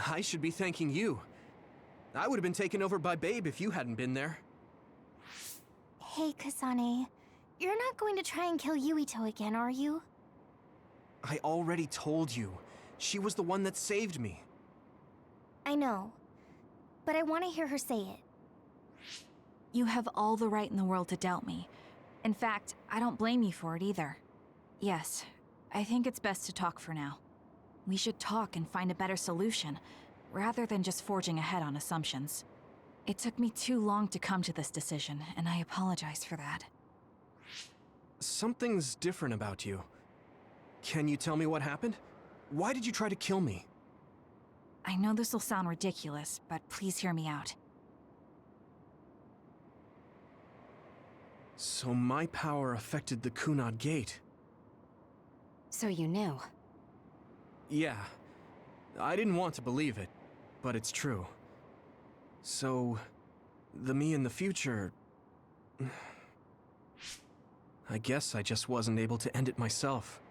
I should be thanking you. I would have been taken over by Babe if you hadn't been there. Hey, Kasane. You're not going to try and kill Yuito again, are you? I already told you. She was the one that saved me. I know. But I want to hear her say it. You have all the right in the world to doubt me. In fact, I don't blame you for it either. Yes, I think it's best to talk for now. We should talk and find a better solution, rather than just forging ahead on assumptions. It took me too long to come to this decision, and I apologize for that. Something's different about you. Can you tell me what happened? Why did you try to kill me? I know this will sound ridiculous, but please hear me out. So my power affected the Kunad Gate. So you knew. Yeah. I didn't want to believe it, but it's true. So, the me in the future... I guess I just wasn't able to end it myself.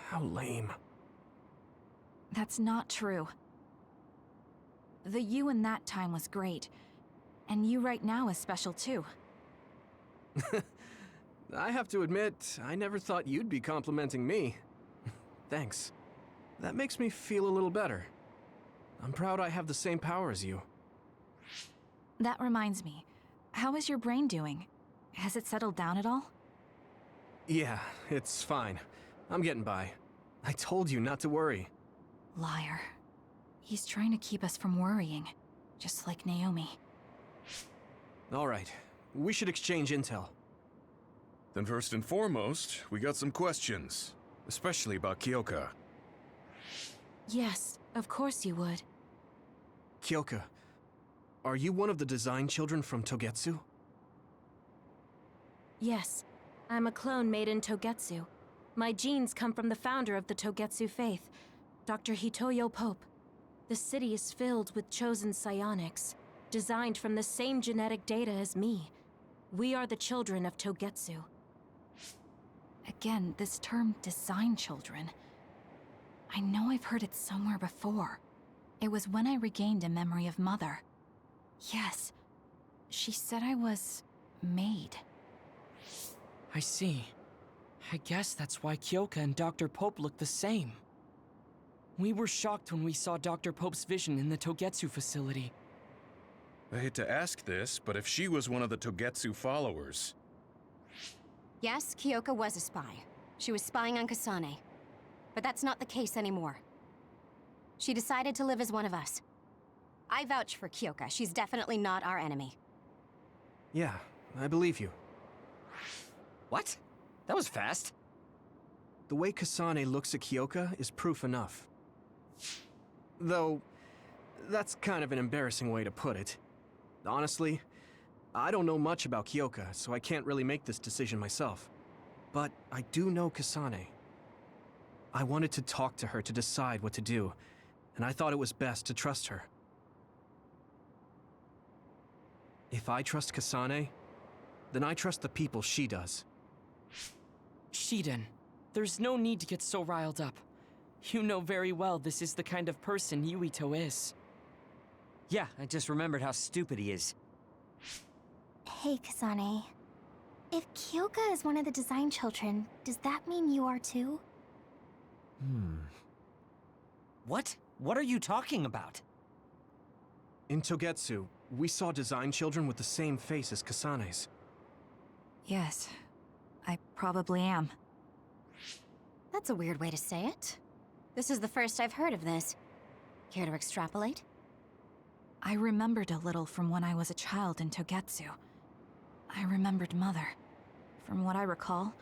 How lame. That's not true. The you in that time was great, and you right now is special too. I have to admit, I never thought you'd be complimenting me. Thanks. That makes me feel a little better. I'm proud I have the same power as you. That reminds me, how is your brain doing? Has it settled down at all? Yeah, it's fine. I'm getting by. I told you not to worry. Liar. He's trying to keep us from worrying, just like Naomi. All right, we should exchange intel. Then first and foremost, we got some questions, especially about Kyoka. Yes, of course you would. Kyoka, are you one of the design children from Togetsu? Yes, I'm a clone made in Togetsu. My genes come from the founder of the Togetsu Faith, Dr. Hitoyo Pope. The city is filled with chosen psionics, designed from the same genetic data as me. We are the children of Togetsu. Again, this term, design children. I know I've heard it somewhere before. It was when I regained a memory of Mother. Yes, she said I was... made. I see. I guess that's why Kyoka and Dr. Pope look the same. We were shocked when we saw Dr. Pope's vision in the Togetsu facility. I hate to ask this, but if she was one of the Togetsu followers... Yes, Kyoka was a spy. She was spying on Kasane. But that's not the case anymore. She decided to live as one of us. I vouch for Kyoka. She's definitely not our enemy. Yeah, I believe you. What? That was fast. The way Kasane looks at Kyoka is proof enough. Though, that's kind of an embarrassing way to put it. Honestly, I don't know much about Kyoka, so I can't really make this decision myself. But I do know Kasane. I wanted to talk to her to decide what to do, and I thought it was best to trust her. If I trust Kasane, then I trust the people she does. Shiden, there's no need to get so riled up. You know very well this is the kind of person Yuito is. Yeah, I just remembered how stupid he is. Hey, Kasane. If Kyoka is one of the design children, does that mean you are too? What? What are you talking about? In Togetsu, we saw design children with the same face as Kasane's. Yes, I probably am. That's a weird way to say it. This is the first I've heard of this. Care to extrapolate? I remembered a little from when I was a child in Togetsu. I remembered Mother. From what I recall,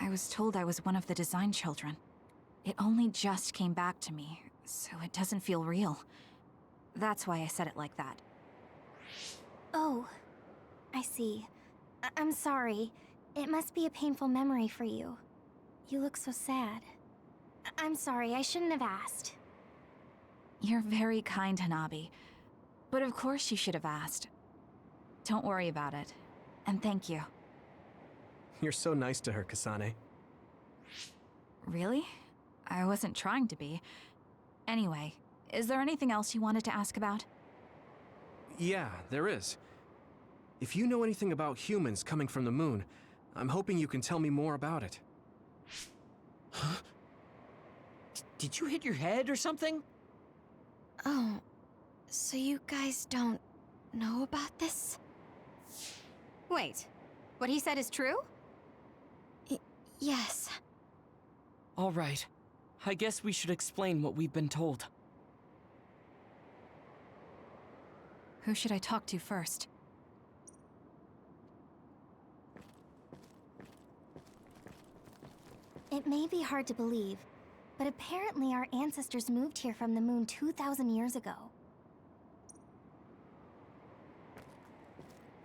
I was told I was one of the design children. It only just came back to me, so it doesn't feel real. That's why I said it like that. Oh, I see. I'm sorry. It must be a painful memory for you. You look so sad. I'm sorry, I shouldn't have asked. You're very kind, Hanabi. But of course you should have asked. Don't worry about it. And thank you. You're so nice to her, Kasane. Really? I wasn't trying to be. Anyway, is there anything else you wanted to ask about? Yeah, there is. If you know anything about humans coming from the moon, I'm hoping you can tell me more about it. Huh? Did you hit your head or something? Oh, so you guys don't know about this? Wait, what he said is true? Yes. All right. I guess we should explain what we've been told. Who should I talk to first? It may be hard to believe, but apparently our ancestors moved here from the moon 2,000 years ago.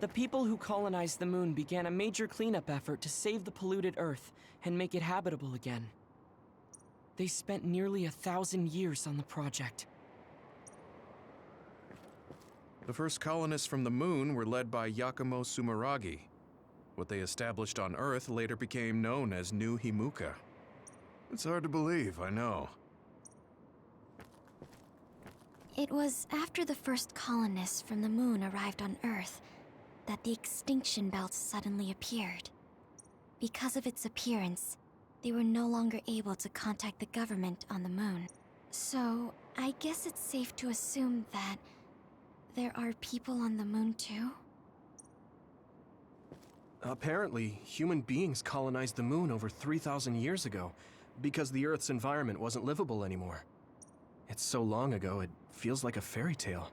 The people who colonized the moon began a major cleanup effort to save the polluted Earth and make it habitable again. They spent nearly 1,000 years on the project. The first colonists from the moon were led by Yakumo Sumeragi. What they established on Earth later became known as New Himuka. It's hard to believe, I know. It was after the first colonists from the moon arrived on Earth that the extinction belt suddenly appeared. Because of its appearance, they were no longer able to contact the government on the moon. So, I guess it's safe to assume that there are people on the moon too? Apparently, human beings colonized the moon over 3,000 years ago because the Earth's environment wasn't livable anymore. It's so long ago, it feels like a fairy tale.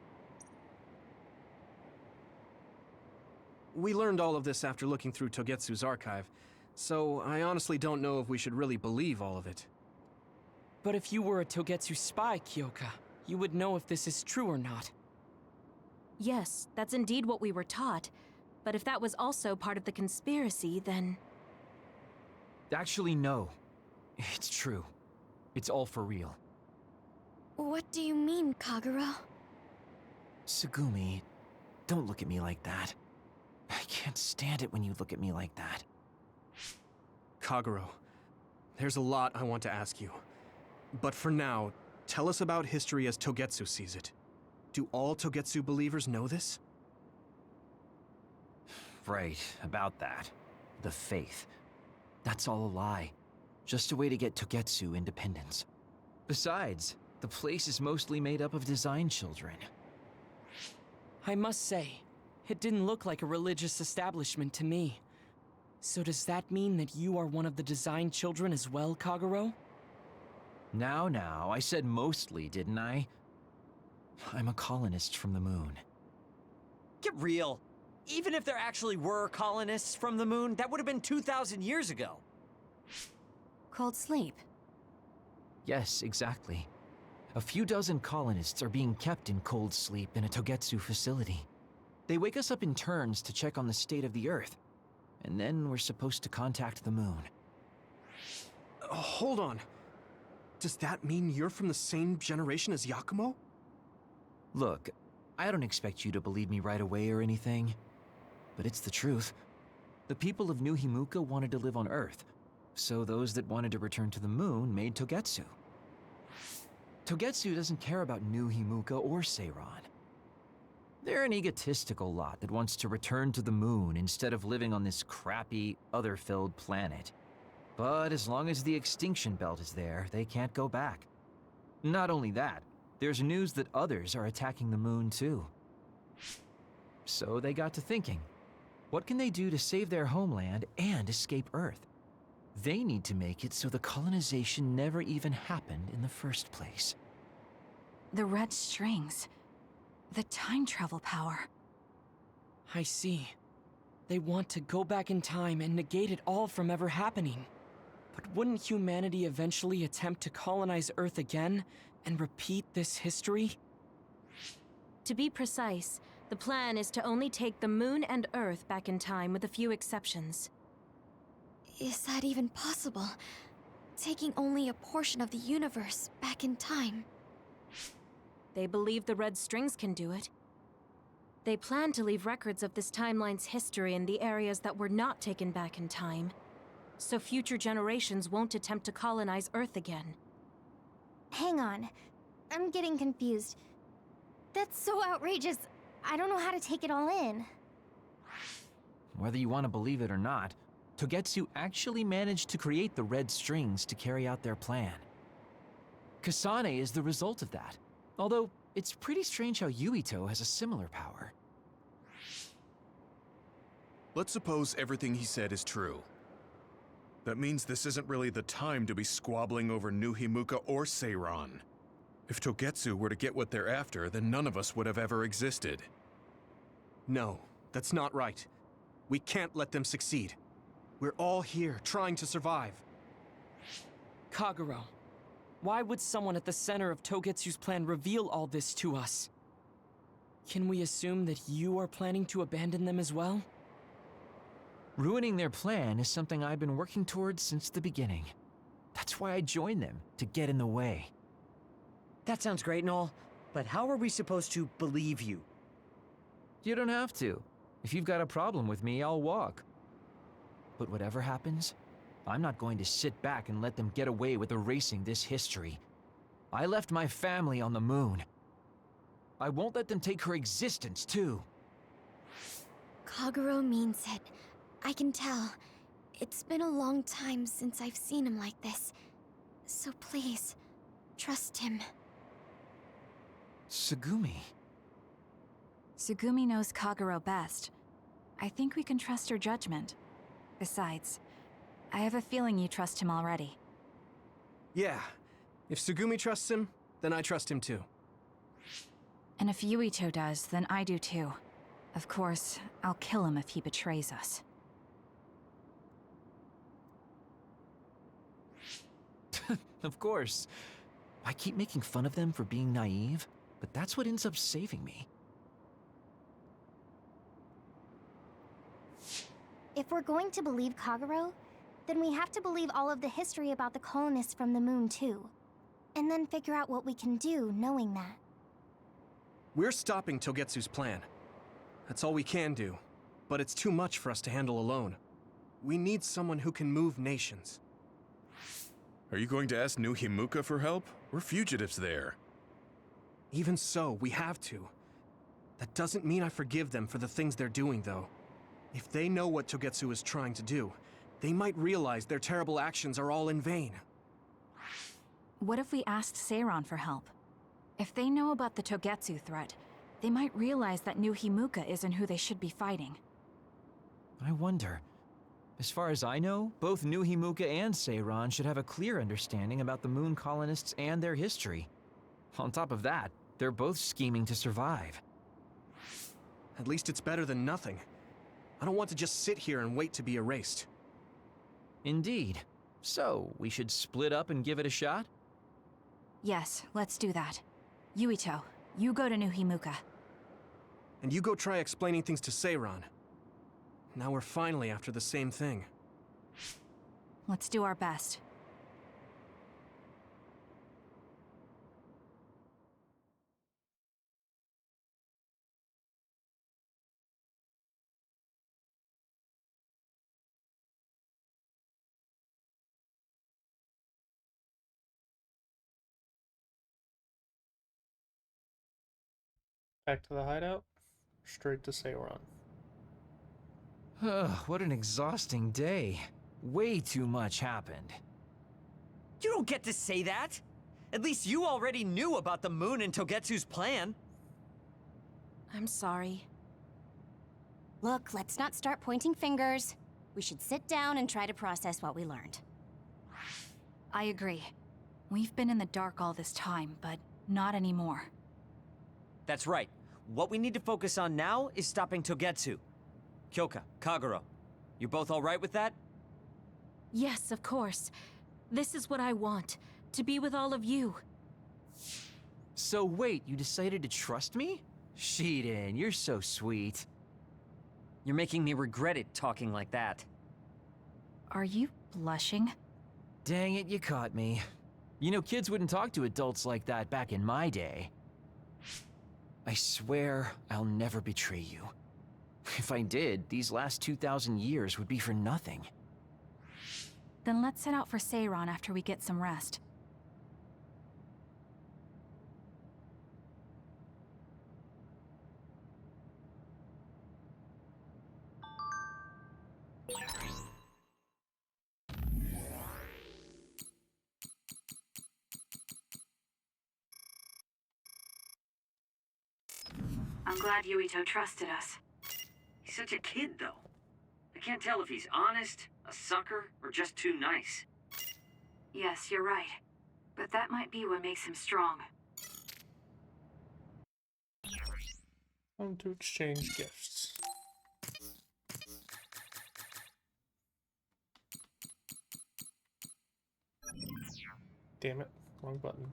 We learned all of this after looking through Togetsu's archive, so I honestly don't know if we should really believe all of it. But if you were a Togetsu spy, Kyoka, you would know if this is true or not. Yes, that's indeed what we were taught. But if that was also part of the conspiracy, then... Actually, no. It's true. It's all for real. What do you mean, Kagero? Tsugumi, don't look at me like that. I can't stand it when you look at me like that. Kagero, there's a lot I want to ask you. But for now, tell us about history as Togetsu sees it. Do all Togetsu believers know this? Right, about that. The faith. That's all a lie. Just a way to get Togetsu independence. Besides, the place is mostly made up of design children. I must say, it didn't look like a religious establishment to me. So does that mean that you are one of the design children as well, Kagero? Now, I said mostly, didn't I? I'm a colonist from the moon. Get real. Even if there actually were colonists from the moon, that would have been 2,000 years ago. Cold sleep. Yes, exactly. A few dozen colonists are being kept in cold sleep in a Togetsu facility. They wake us up in turns to check on the state of the Earth, and then we're supposed to contact the moon. Hold on. Does that mean you're from the same generation as Yakumo? Look, I don't expect you to believe me right away or anything, but it's the truth. The people of New Himuka wanted to live on Earth, so those that wanted to return to the moon made Togetsu. Togetsu doesn't care about New Himuka or Seiran. They're an egotistical lot that wants to return to the moon instead of living on this crappy, other-filled planet. But as long as the extinction belt is there, they can't go back. Not only that, there's news that others are attacking the moon too. So they got to thinking, what can they do to save their homeland and escape Earth? They need to make it so the colonization never even happened in the first place. The red strings. The time travel power. I see. They want to go back in time and negate it all from ever happening. But wouldn't humanity eventually attempt to colonize Earth again and repeat this history? To be precise, the plan is to only take the moon and Earth back in time with a few exceptions. Is that even possible? Taking only a portion of the universe back in time. They believe the red strings can do it. They plan to leave records of this timeline's history in the areas that were not taken back in time, so future generations won't attempt to colonize Earth again. Hang on. I'm getting confused. That's so outrageous. I don't know how to take it all in. Whether you want to believe it or not, Togetsu actually managed to create the red strings to carry out their plan. Kasane is the result of that, although it's pretty strange how Yuito has a similar power. Let's suppose everything he said is true. That means this isn't really the time to be squabbling over New Himuka or Seiran. If Togetsu were to get what they're after, then none of us would have ever existed. No, that's not right. We can't let them succeed. We're all here, trying to survive. Kagero, why would someone at the center of Togetsu's plan reveal all this to us? Can we assume that you are planning to abandon them as well? Ruining their plan is something I've been working towards since the beginning. That's why I joined them, to get in the way. That sounds great and all, but how are we supposed to believe you? You don't have to. If you've got a problem with me, I'll walk. But whatever happens, I'm not going to sit back and let them get away with erasing this history. I left my family on the moon. I won't let them take her existence, too. Kagero means it. I can tell. It's been a long time since I've seen him like this. So please, trust him. Tsugumi. Tsugumi knows Kagero best. I think we can trust her judgment. Besides, I have a feeling you trust him already. Yeah. If Tsugumi trusts him, then I trust him too. And if Yuito does, then I do too. Of course, I'll kill him if he betrays us. Of course. I keep making fun of them for being naive, but that's what ends up saving me. If we're going to believe Kagero, then we have to believe all of the history about the colonists from the moon too. And then figure out what we can do knowing that. We're stopping Togetsu's plan. That's all we can do. But it's too much for us to handle alone. We need someone who can move nations. Are you going to ask New Himuka for help? We're fugitives there. Even so, we have to. That doesn't mean I forgive them for the things they're doing, though. If they know what Togetsu is trying to do, they might realize their terrible actions are all in vain. What if we asked Seiran for help? If they know about the Togetsu threat, they might realize that New Himuka isn't who they should be fighting. I wonder. As far as I know, both New Himuka and Seiran should have a clear understanding about the moon colonists and their history. On top of that, they're both scheming to survive. At least it's better than nothing. I don't want to just sit here and wait to be erased. Indeed. So, we should split up and give it a shot? Yes, let's do that. Yuito, you go to New Himuka. And you go try explaining things to Seiran. Now we're finally after the same thing. Let's do our best. Back to the hideout, straight to Seiran. What an exhausting day. Way too much happened. You don't get to say that! At least you already knew about the moon and Togetsu's plan. I'm sorry. Look, let's not start pointing fingers. We should sit down and try to process what we learned. I agree. We've been in the dark all this time, but not anymore. That's right. What we need to focus on now is stopping Togetsu. Kyoka, Kagero, you both alright with that? Yes, of course. This is what I want, to be with all of you. So wait, you decided to trust me? Shiden, you're so sweet. You're making me regret it talking like that. Are you blushing? Dang it, you caught me. You know, kids wouldn't talk to adults like that back in my day. I swear I'll never betray you. If I did, these last 2,000 years would be for nothing. Then let's set out for Seiran after we get some rest. I'm glad Yuito trusted us. He's such a kid, though. I can't tell if he's honest, a sucker, or just too nice. Yes, you're right. But that might be what makes him strong. Time to exchange gifts. Damn it, wrong button.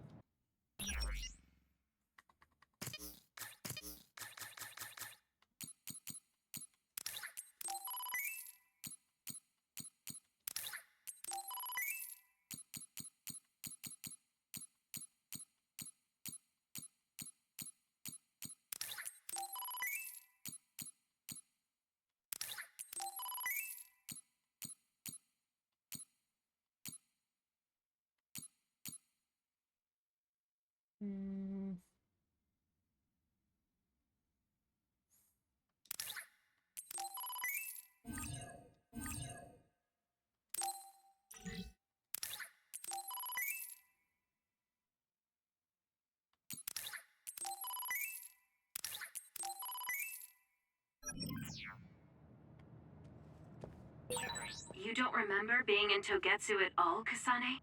You don't remember being in Togetsu at all, Kasane?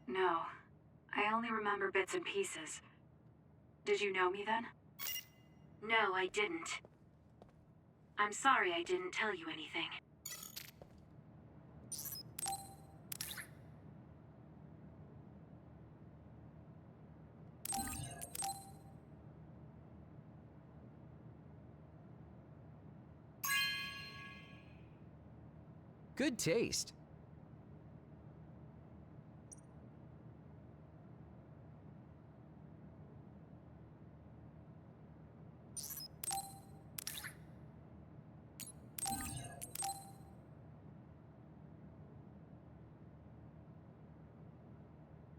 No. I only remember bits and pieces. Did you know me then? No, I didn't. I'm sorry I didn't tell you anything. Good taste.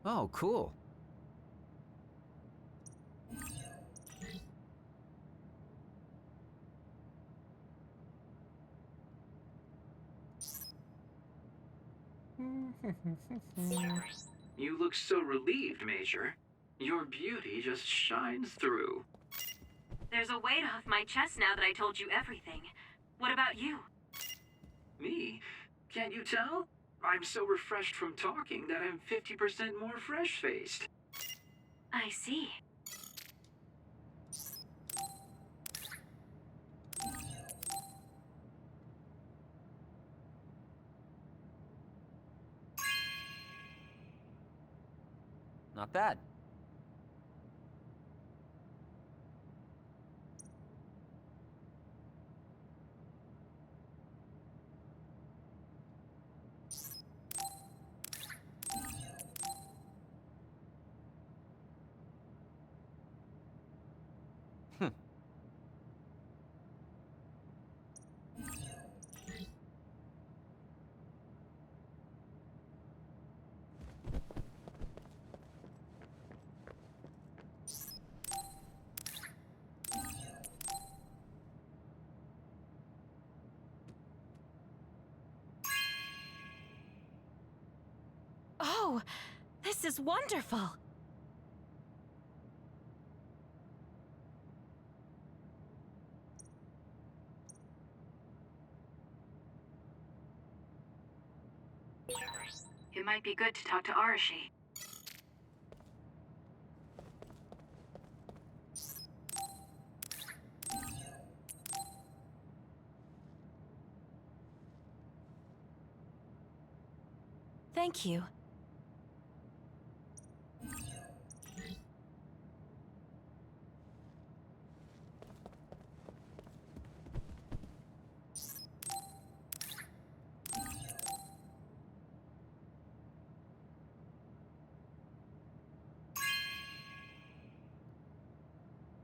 Oh, cool. You look so relieved, Major. Your beauty just shines through. There's a weight off my chest now that I told you everything. What about you? Me? Can't you tell? I'm so refreshed from talking that I'm 50% more fresh-faced. I see. Not bad. Oh, this is wonderful. It might be good to talk to Arashi. Thank you.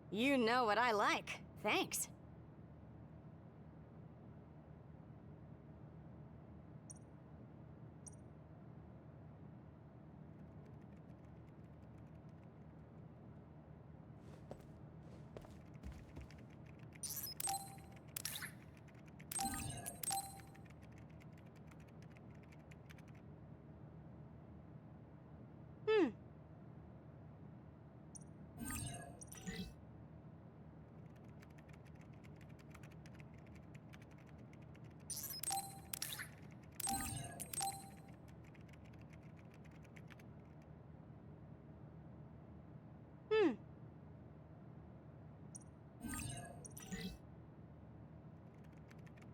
You know what I like. Thanks.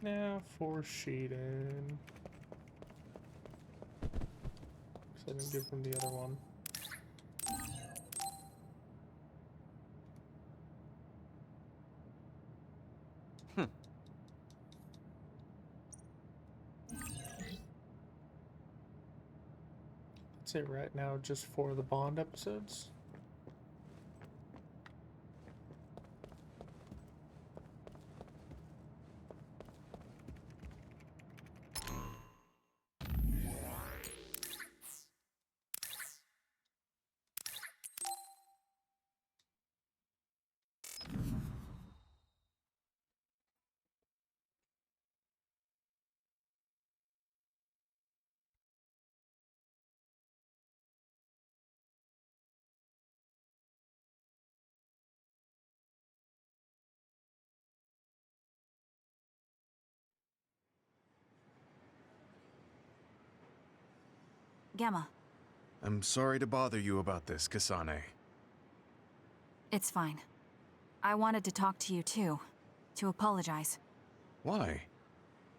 Now for Shaden. Because I didn't give him the other one. That's it right now, just for the Bond episodes. Gamma. I'm sorry to bother you about this, Kasane. It's fine. I wanted to talk to you too. To apologize. Why?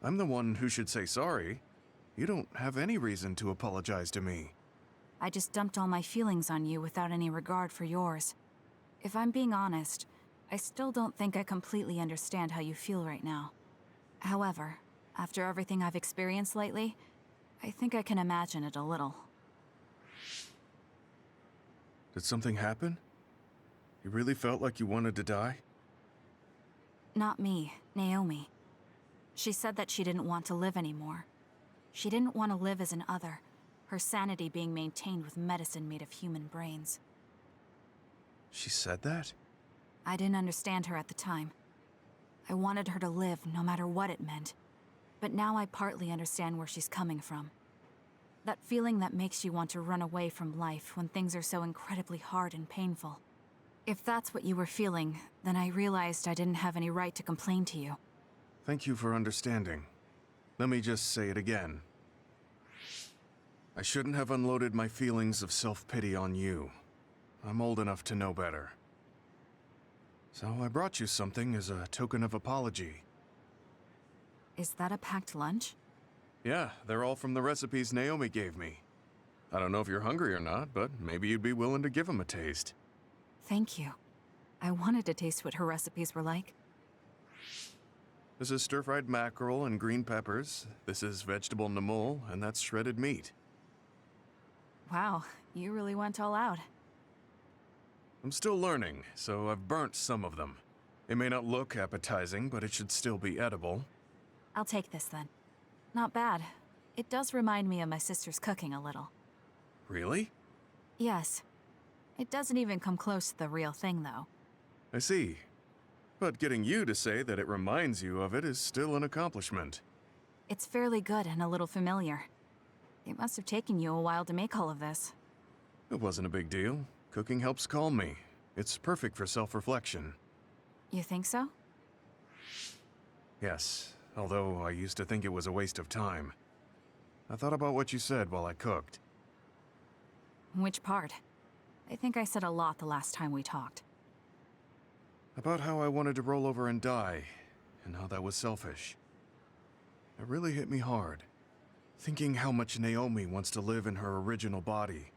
I'm the one who should say sorry. You don't have any reason to apologize to me. I just dumped all my feelings on you without any regard for yours. If I'm being honest, I still don't think I completely understand how you feel right now. However, after everything I've experienced lately, I think I can imagine it a little. Did something happen? You really felt like you wanted to die? Not me, Naomi. She said that she didn't want to live anymore. She didn't want to live as an other, her sanity being maintained with medicine made of human brains. She said that? I didn't understand her at the time. I wanted her to live no matter what it meant. But now I partly understand where she's coming from. That feeling that makes you want to run away from life when things are so incredibly hard and painful. If that's what you were feeling, then I realized I didn't have any right to complain to you. Thank you for understanding. Let me just say it again. I shouldn't have unloaded my feelings of self-pity on you. I'm old enough to know better. So I brought you something as a token of apology. Is that a packed lunch? Yeah, they're all from the recipes Naomi gave me. I don't know if you're hungry or not, but maybe you'd be willing to give them a taste. Thank you. I wanted to taste what her recipes were like. This is stir-fried mackerel and green peppers. This is vegetable namul, and that's shredded meat. Wow, you really went all out. I'm still learning, so I've burnt some of them. It may not look appetizing, but it should still be edible. I'll take this then. Not bad. It does remind me of my sister's cooking a little. Really? Yes. It doesn't even come close to the real thing, though. I see. But getting you to say that it reminds you of it is still an accomplishment. It's fairly good and a little familiar. It must have taken you a while to make all of this. It wasn't a big deal. Cooking helps calm me. It's perfect for self-reflection. You think so? Yes, although I used to think it was a waste of time. I thought about what you said while I cooked. Which part? I think I said a lot the last time we talked. About how I wanted to roll over and die, and how that was selfish. It really hit me hard. Thinking how much Naomi wants to live in her original body.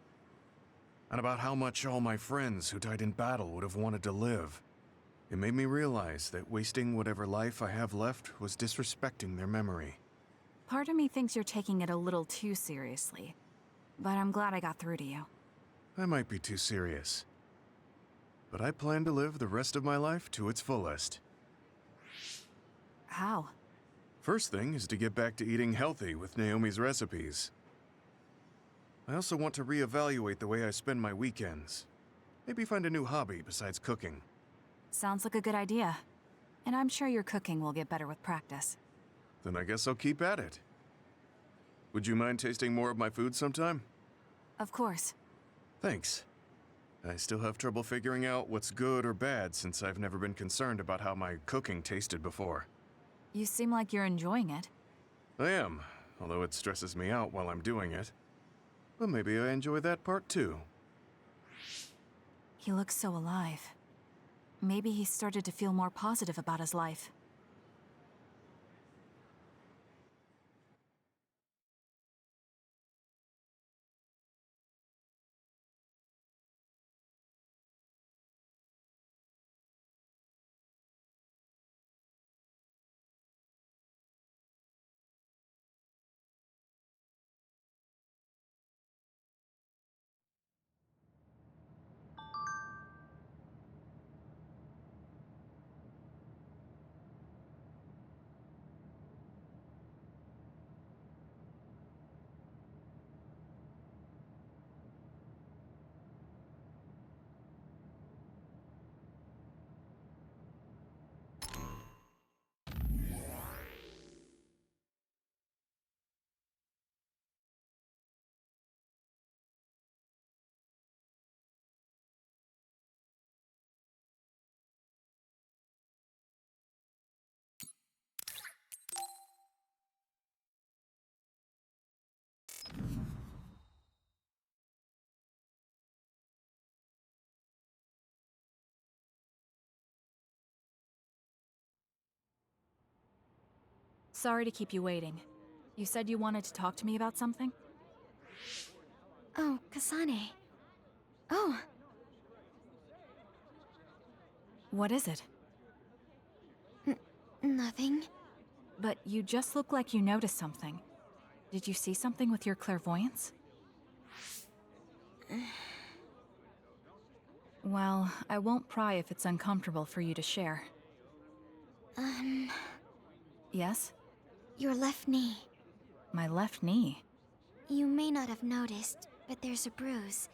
And about how much all my friends who died in battle would have wanted to live. It made me realize that wasting whatever life I have left was disrespecting their memory. Part of me thinks you're taking it a little too seriously, but I'm glad I got through to you. I might be too serious. But I plan to live the rest of my life to its fullest. How? First thing is to get back to eating healthy with Naomi's recipes. I also want to reevaluate the way I spend my weekends. Maybe find a new hobby besides cooking. Sounds like a good idea. And I'm sure your cooking will get better with practice. Then I guess I'll keep at it. Would you mind tasting more of my food sometime? Of course. Thanks. I still have trouble figuring out what's good or bad since I've never been concerned about how my cooking tasted before. You seem like you're enjoying it. I am, although it stresses me out while I'm doing it. But maybe I enjoy that part too. He looks so alive. Maybe he started to feel more positive about his life. Sorry to keep you waiting. You said you wanted to talk to me about something? Oh, Kasane. Oh. What is it? Nothing. But you just look like you noticed something. Did you see something with your clairvoyance? Well, I won't pry if it's uncomfortable for you to share. Yes? Your left knee. My left knee? You may not have noticed, but there's a bruise.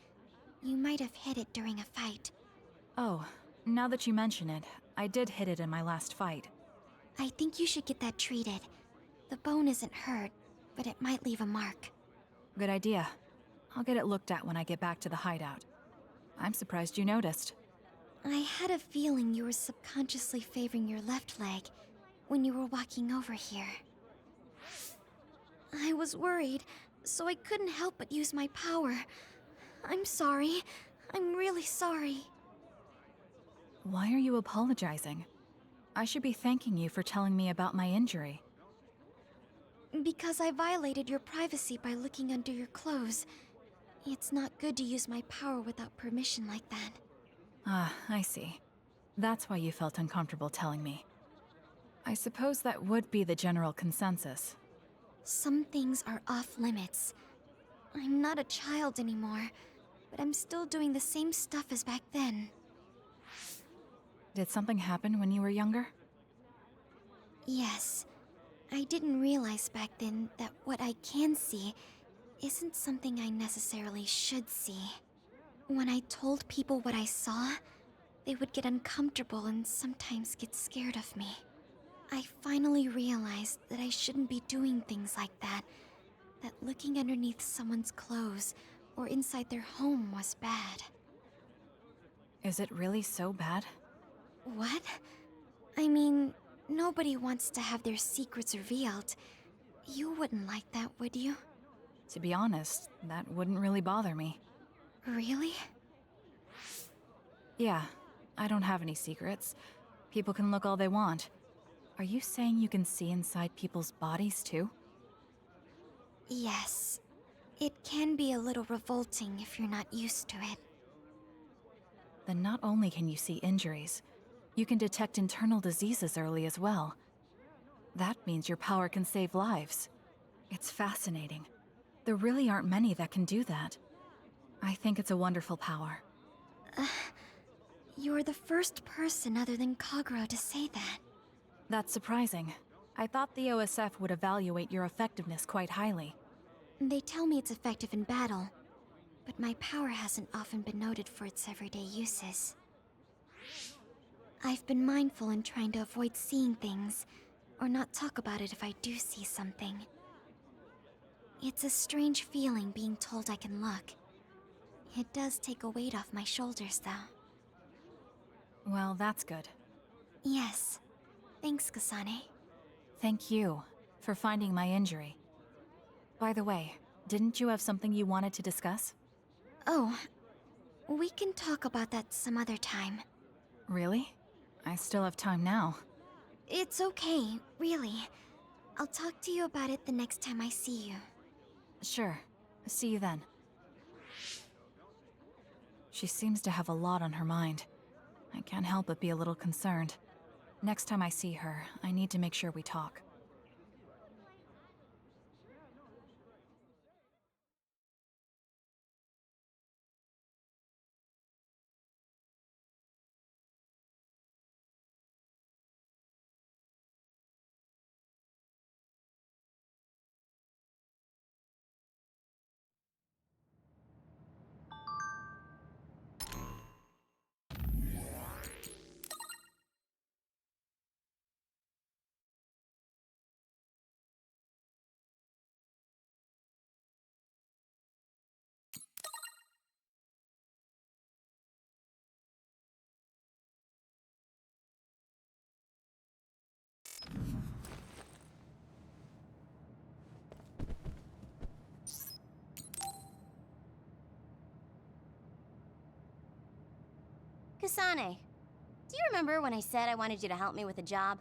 You might have hit it during a fight. Oh, now that you mention it, I did hit it in my last fight. I think you should get that treated. The bone isn't hurt, but it might leave a mark. Good idea. I'll get it looked at when I get back to the hideout. I'm surprised you noticed. I had a feeling you were subconsciously favoring your left leg when you were walking over here. I was worried, so I couldn't help but use my power. I'm sorry. I'm really sorry. Why are you apologizing? I should be thanking you for telling me about my injury. Because I violated your privacy by looking under your clothes. It's not good to use my power without permission like that. Ah, I see. That's why you felt uncomfortable telling me. I suppose that would be the general consensus. Some things are off limits. I'm not a child anymore, but I'm still doing the same stuff as back then. Did something happen when you were younger? Yes. I didn't realize back then that what I can see isn't something I necessarily should see. When I told people what I saw, they would get uncomfortable and sometimes get scared of me. I finally realized that I shouldn't be doing things like that, that looking underneath someone's clothes or inside their home was bad. Is it really so bad? What? I mean, nobody wants to have their secrets revealed. You wouldn't like that, would you? To be honest, that wouldn't really bother me. Really? Yeah, I don't have any secrets. People can look all they want. Are you saying you can see inside people's bodies too? Yes. It can be a little revolting if you're not used to it. Then not only can you see injuries, you can detect internal diseases early as well. That means your power can save lives. It's fascinating. There really aren't many that can do that. I think it's a wonderful power. You're the first person other than Kagero to say that. That's surprising. I thought the OSF would evaluate your effectiveness quite highly. They tell me it's effective in battle, but my power hasn't often been noted for its everyday uses. I've been mindful in trying to avoid seeing things, or not talk about it if I do see something. It's a strange feeling being told I can look. It does take a weight off my shoulders, though. Well, that's good. Yes. Thanks, Kasane. Thank you for finding my injury. By the way, didn't you have something you wanted to discuss? Oh, we can talk about that some other time. Really? I still have time now. It's okay, really. I'll talk to you about it the next time I see you. Sure. See you then. She seems to have a lot on her mind. I can't help but be a little concerned. Next time I see her, I need to make sure we talk. Kasane, do you remember when I said I wanted you to help me with a job?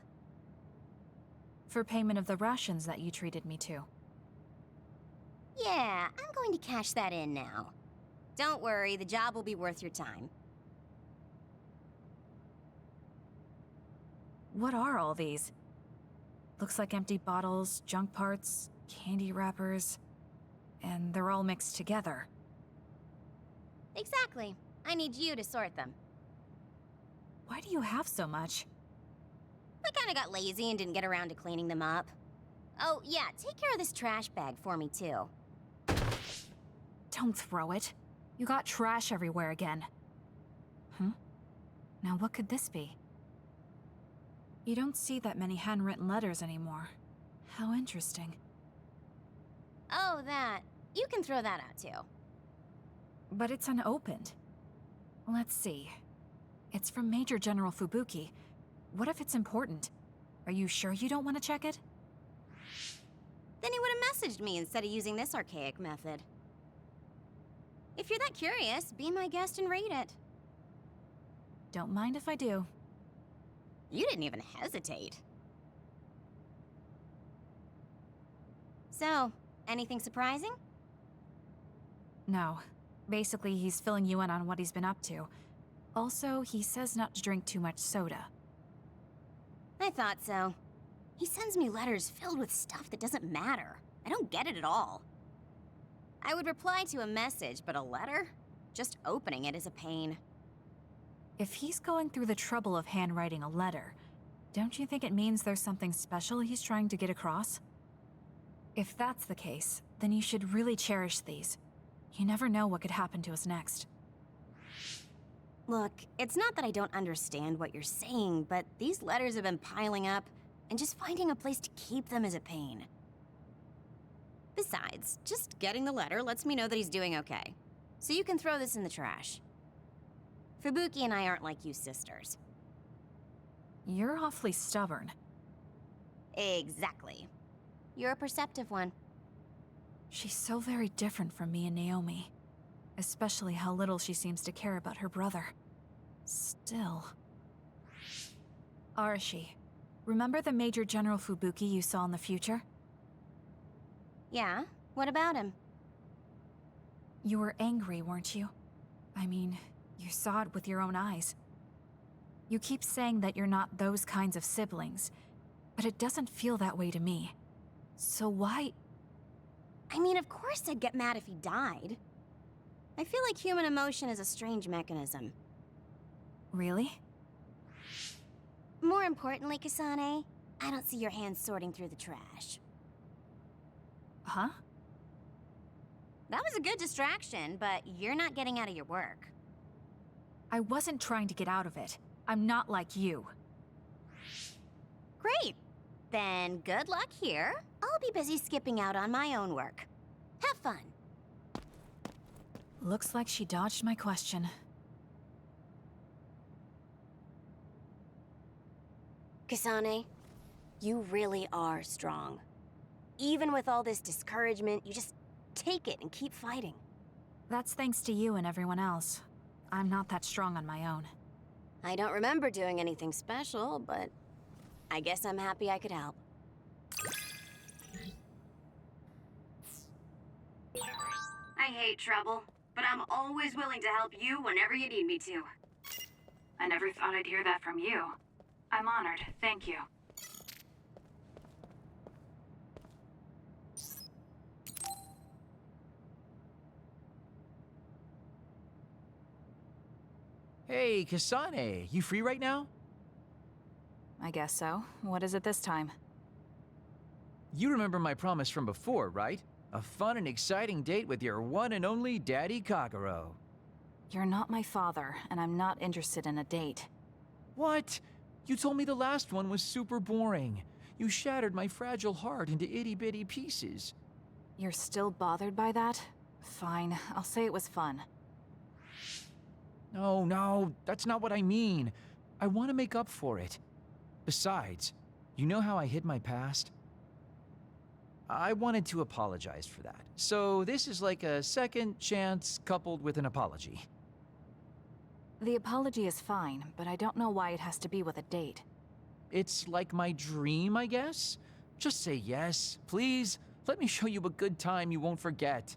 For payment of the rations that you treated me to. Yeah, I'm going to cash that in now. Don't worry, the job will be worth your time. What are all these? Looks like empty bottles, junk parts, candy wrappers, and they're all mixed together. Exactly. I need you to sort them. Why do you have so much? I kinda got lazy and didn't get around to cleaning them up. Oh, yeah, take care of this trash bag for me, too. Don't throw it. You got trash everywhere again. Now what could this be? You don't see that many handwritten letters anymore. How interesting. Oh, that. You can throw that out, too. But it's unopened. Let's see. It's from Major General Fubuki. What if it's important? Are you sure you don't want to check it? Then he would have messaged me instead of using this archaic method. If you're that curious, be my guest and read it. Don't mind if I do. You didn't even hesitate. So, anything surprising? No. Basically, he's filling you in on what he's been up to. Also, he says not to drink too much soda. I thought so. He sends me letters filled with stuff that doesn't matter. I don't get it at all. I would reply to a message, but a letter? Just opening it is a pain. If he's going through the trouble of handwriting a letter, don't you think it means there's something special he's trying to get across? If that's the case, then you should really cherish these. You never know what could happen to us next. Look, it's not that I don't understand what you're saying, but these letters have been piling up, and just finding a place to keep them is a pain. Besides, just getting the letter lets me know that he's doing okay. So you can throw this in the trash. Fubuki and I aren't like you sisters. You're awfully stubborn. Exactly. You're a perceptive one. She's so very different from me and Naomi. Especially how little she seems to care about her brother. Still... Arashi, remember the Major General Fubuki you saw in the future? Yeah? What about him? You were angry, weren't you? I mean, you saw it with your own eyes. You keep saying that you're not those kinds of siblings, but it doesn't feel that way to me. So why? I mean, of course I'd get mad if he died. I feel like human emotion is a strange mechanism. Really? More importantly, Kasane, I don't see your hands sorting through the trash. Huh? That was a good distraction, but you're not getting out of your work. I wasn't trying to get out of it. I'm not like you. Great. Then good luck here. I'll be busy skipping out on my own work. Have fun. Looks like she dodged my question. Kasane, you really are strong. Even with all this discouragement, you just take it and keep fighting. That's thanks to you and everyone else. I'm not that strong on my own. I don't remember doing anything special, but I guess I'm happy I could help. I hate trouble, but I'm always willing to help you whenever you need me to. I never thought I'd hear that from you. I'm honored. Thank you. Hey, Kasane, you free right now? I guess so. What is it this time? You remember my promise from before, right? A fun and exciting date with your one and only Daddy Kagero. You're not my father, and I'm not interested in a date. What? You told me the last one was super boring. You shattered my fragile heart into itty-bitty pieces. You're still bothered by that? Fine, I'll say it was fun. No, that's not what I mean. I want to make up for it. Besides, you know how I hid my past? I wanted to apologize for that. So this is like a second chance coupled with an apology. The apology is fine, but I don't know why it has to be with a date. It's like my dream, I guess? Just say yes, please. Let me show you a good time you won't forget.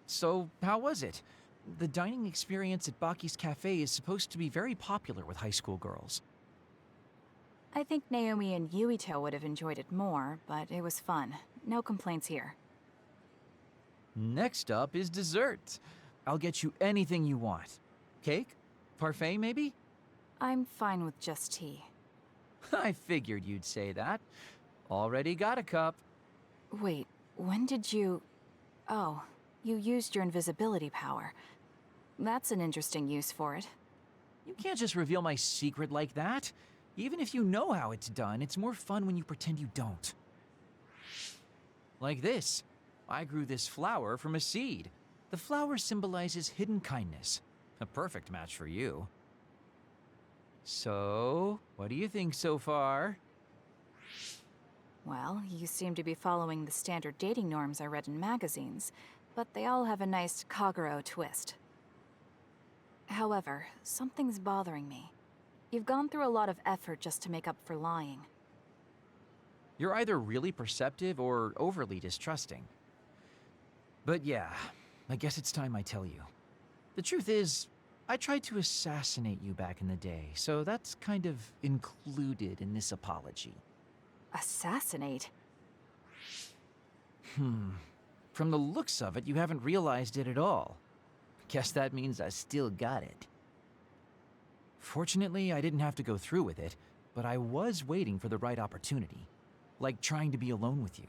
So, how was it? The dining experience at Baki's Cafe is supposed to be very popular with high school girls. I think Naomi and Yuito would have enjoyed it more, but it was fun. No complaints here. Next up is dessert. I'll get you anything you want. Cake? Parfait, maybe? I'm fine with just tea. I figured you'd say that. Already got a cup. Wait, when did you... Oh, you used your invisibility power. That's an interesting use for it. You can't just reveal my secret like that. Even if you know how it's done, it's more fun when you pretend you don't. Like this. I grew this flower from a seed. The flower symbolizes hidden kindness. A perfect match for you. So, what do you think so far? Well, you seem to be following the standard dating norms I read in magazines, but they all have a nice Kagero twist. However, something's bothering me. You've gone through a lot of effort just to make up for lying. You're either really perceptive or overly distrusting. But yeah, I guess it's time I tell you. The truth is, I tried to assassinate you back in the day, so that's kind of included in this apology. Assassinate? From the looks of it, you haven't realized it at all. Guess that means I still got it. Fortunately, I didn't have to go through with it, but I was waiting for the right opportunity. Like trying to be alone with you.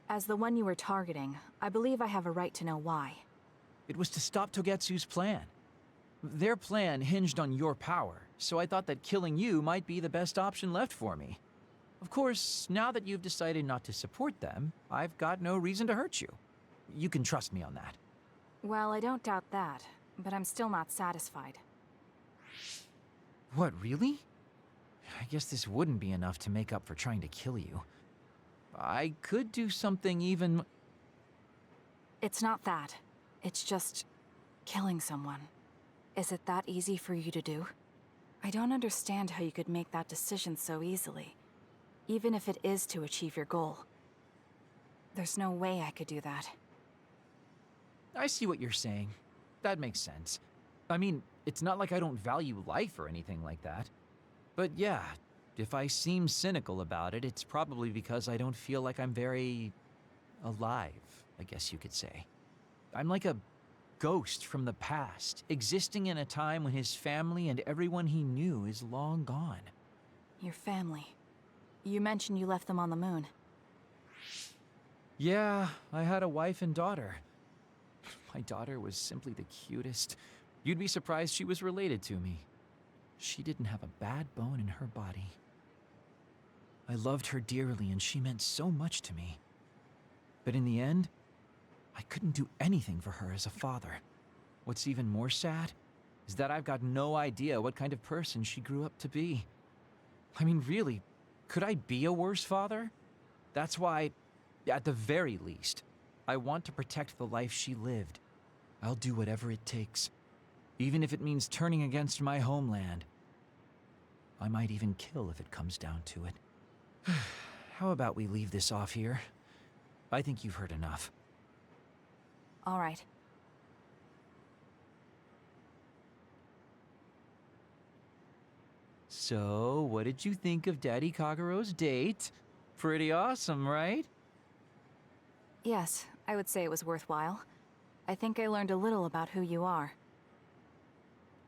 As the one you were targeting, I believe I have a right to know why. It was to stop Togetsu's plan. Their plan hinged on your power, so I thought that killing you might be the best option left for me. Of course, now that you've decided not to support them, I've got no reason to hurt you. You can trust me on that. Well, I don't doubt that. but I'm still not satisfied. What, really? I guess this wouldn't be enough to make up for trying to kill you. I could do something even... It's not that. It's just killing someone. Is it that easy for you to do? I don't understand how you could make that decision so easily, even if it is to achieve your goal. There's no way I could do that. I see what you're saying. That makes sense. I mean, it's not like I don't value life or anything like that. But yeah, if I seem cynical about it, it's probably because I don't feel like I'm very... alive, I guess you could say. I'm like a ghost from the past, existing in a time when his family and everyone he knew is long gone. Your family. You mentioned you left them on the moon. Yeah, I had a wife and daughter. My daughter was simply the cutest. You'd be surprised she was related to me. She didn't have a bad bone in her body. I loved her dearly and she meant so much to me. But in the end, I couldn't do anything for her as a father. What's even more sad is that I've got no idea what kind of person she grew up to be. I mean, really, could I be a worse father? That's why, at the very least, I want to protect the life she lived. I'll do whatever it takes, even if it means turning against my homeland. I might even kill if it comes down to it. How about we leave this off here? I think you've heard enough. All right. So, what did you think of Daddy Kagero's date? Pretty awesome, right? Yes, I would say it was worthwhile. I think I learned a little about who you are.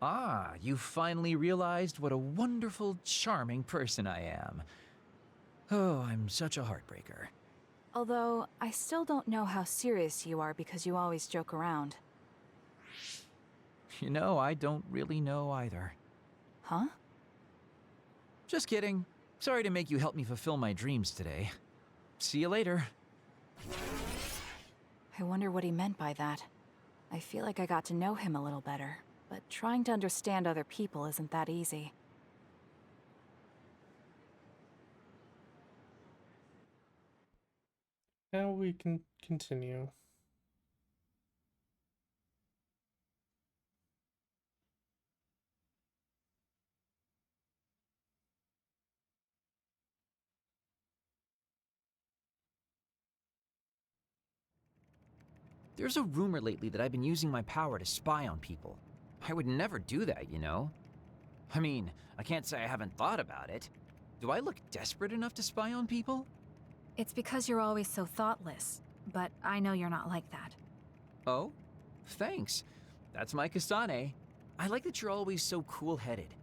Ah, you finally realized what a wonderful, charming person I am. Oh, I'm such a heartbreaker. Although, I still don't know how serious you are because you always joke around. You know, I don't really know either. Huh? Just kidding. Sorry to make you help me fulfill my dreams today. See you later. I wonder what he meant by that. I feel like I got to know him a little better, but trying to understand other people isn't that easy. Now we can continue. There's a rumor lately that I've been using my power to spy on people. I would never do that, you know? I mean, I can't say I haven't thought about it. Do I look desperate enough to spy on people? It's because you're always so thoughtless, but I know you're not like that. Oh? Thanks. That's my Kasane. I like that you're always so cool-headed.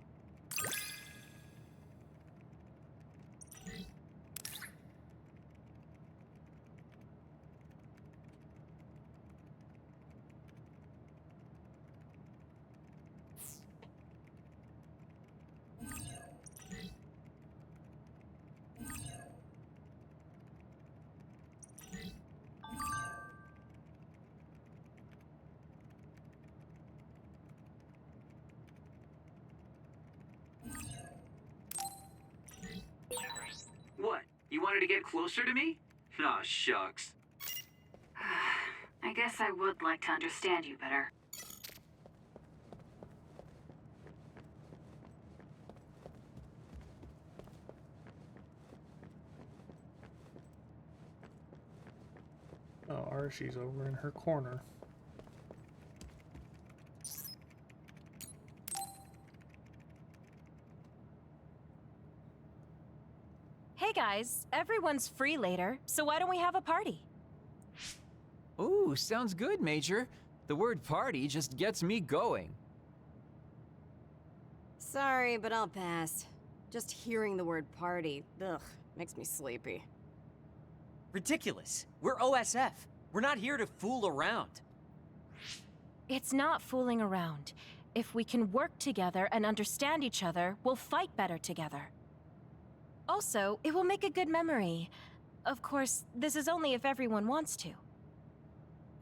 What? You wanted to get closer to me? Aw, shucks. I guess I would like to understand you better. Oh, Arshi's over in her corner. Hey guys, everyone's free later, so why don't we have a party? Ooh, sounds good, Major. The word party just gets me going. Sorry, but I'll pass. Just hearing the word party, ugh, makes me sleepy. Ridiculous. We're OSF. We're not here to fool around. It's not fooling around. If we can work together and understand each other, we'll fight better together. Also, it will make a good memory. Of course, this is only if everyone wants to.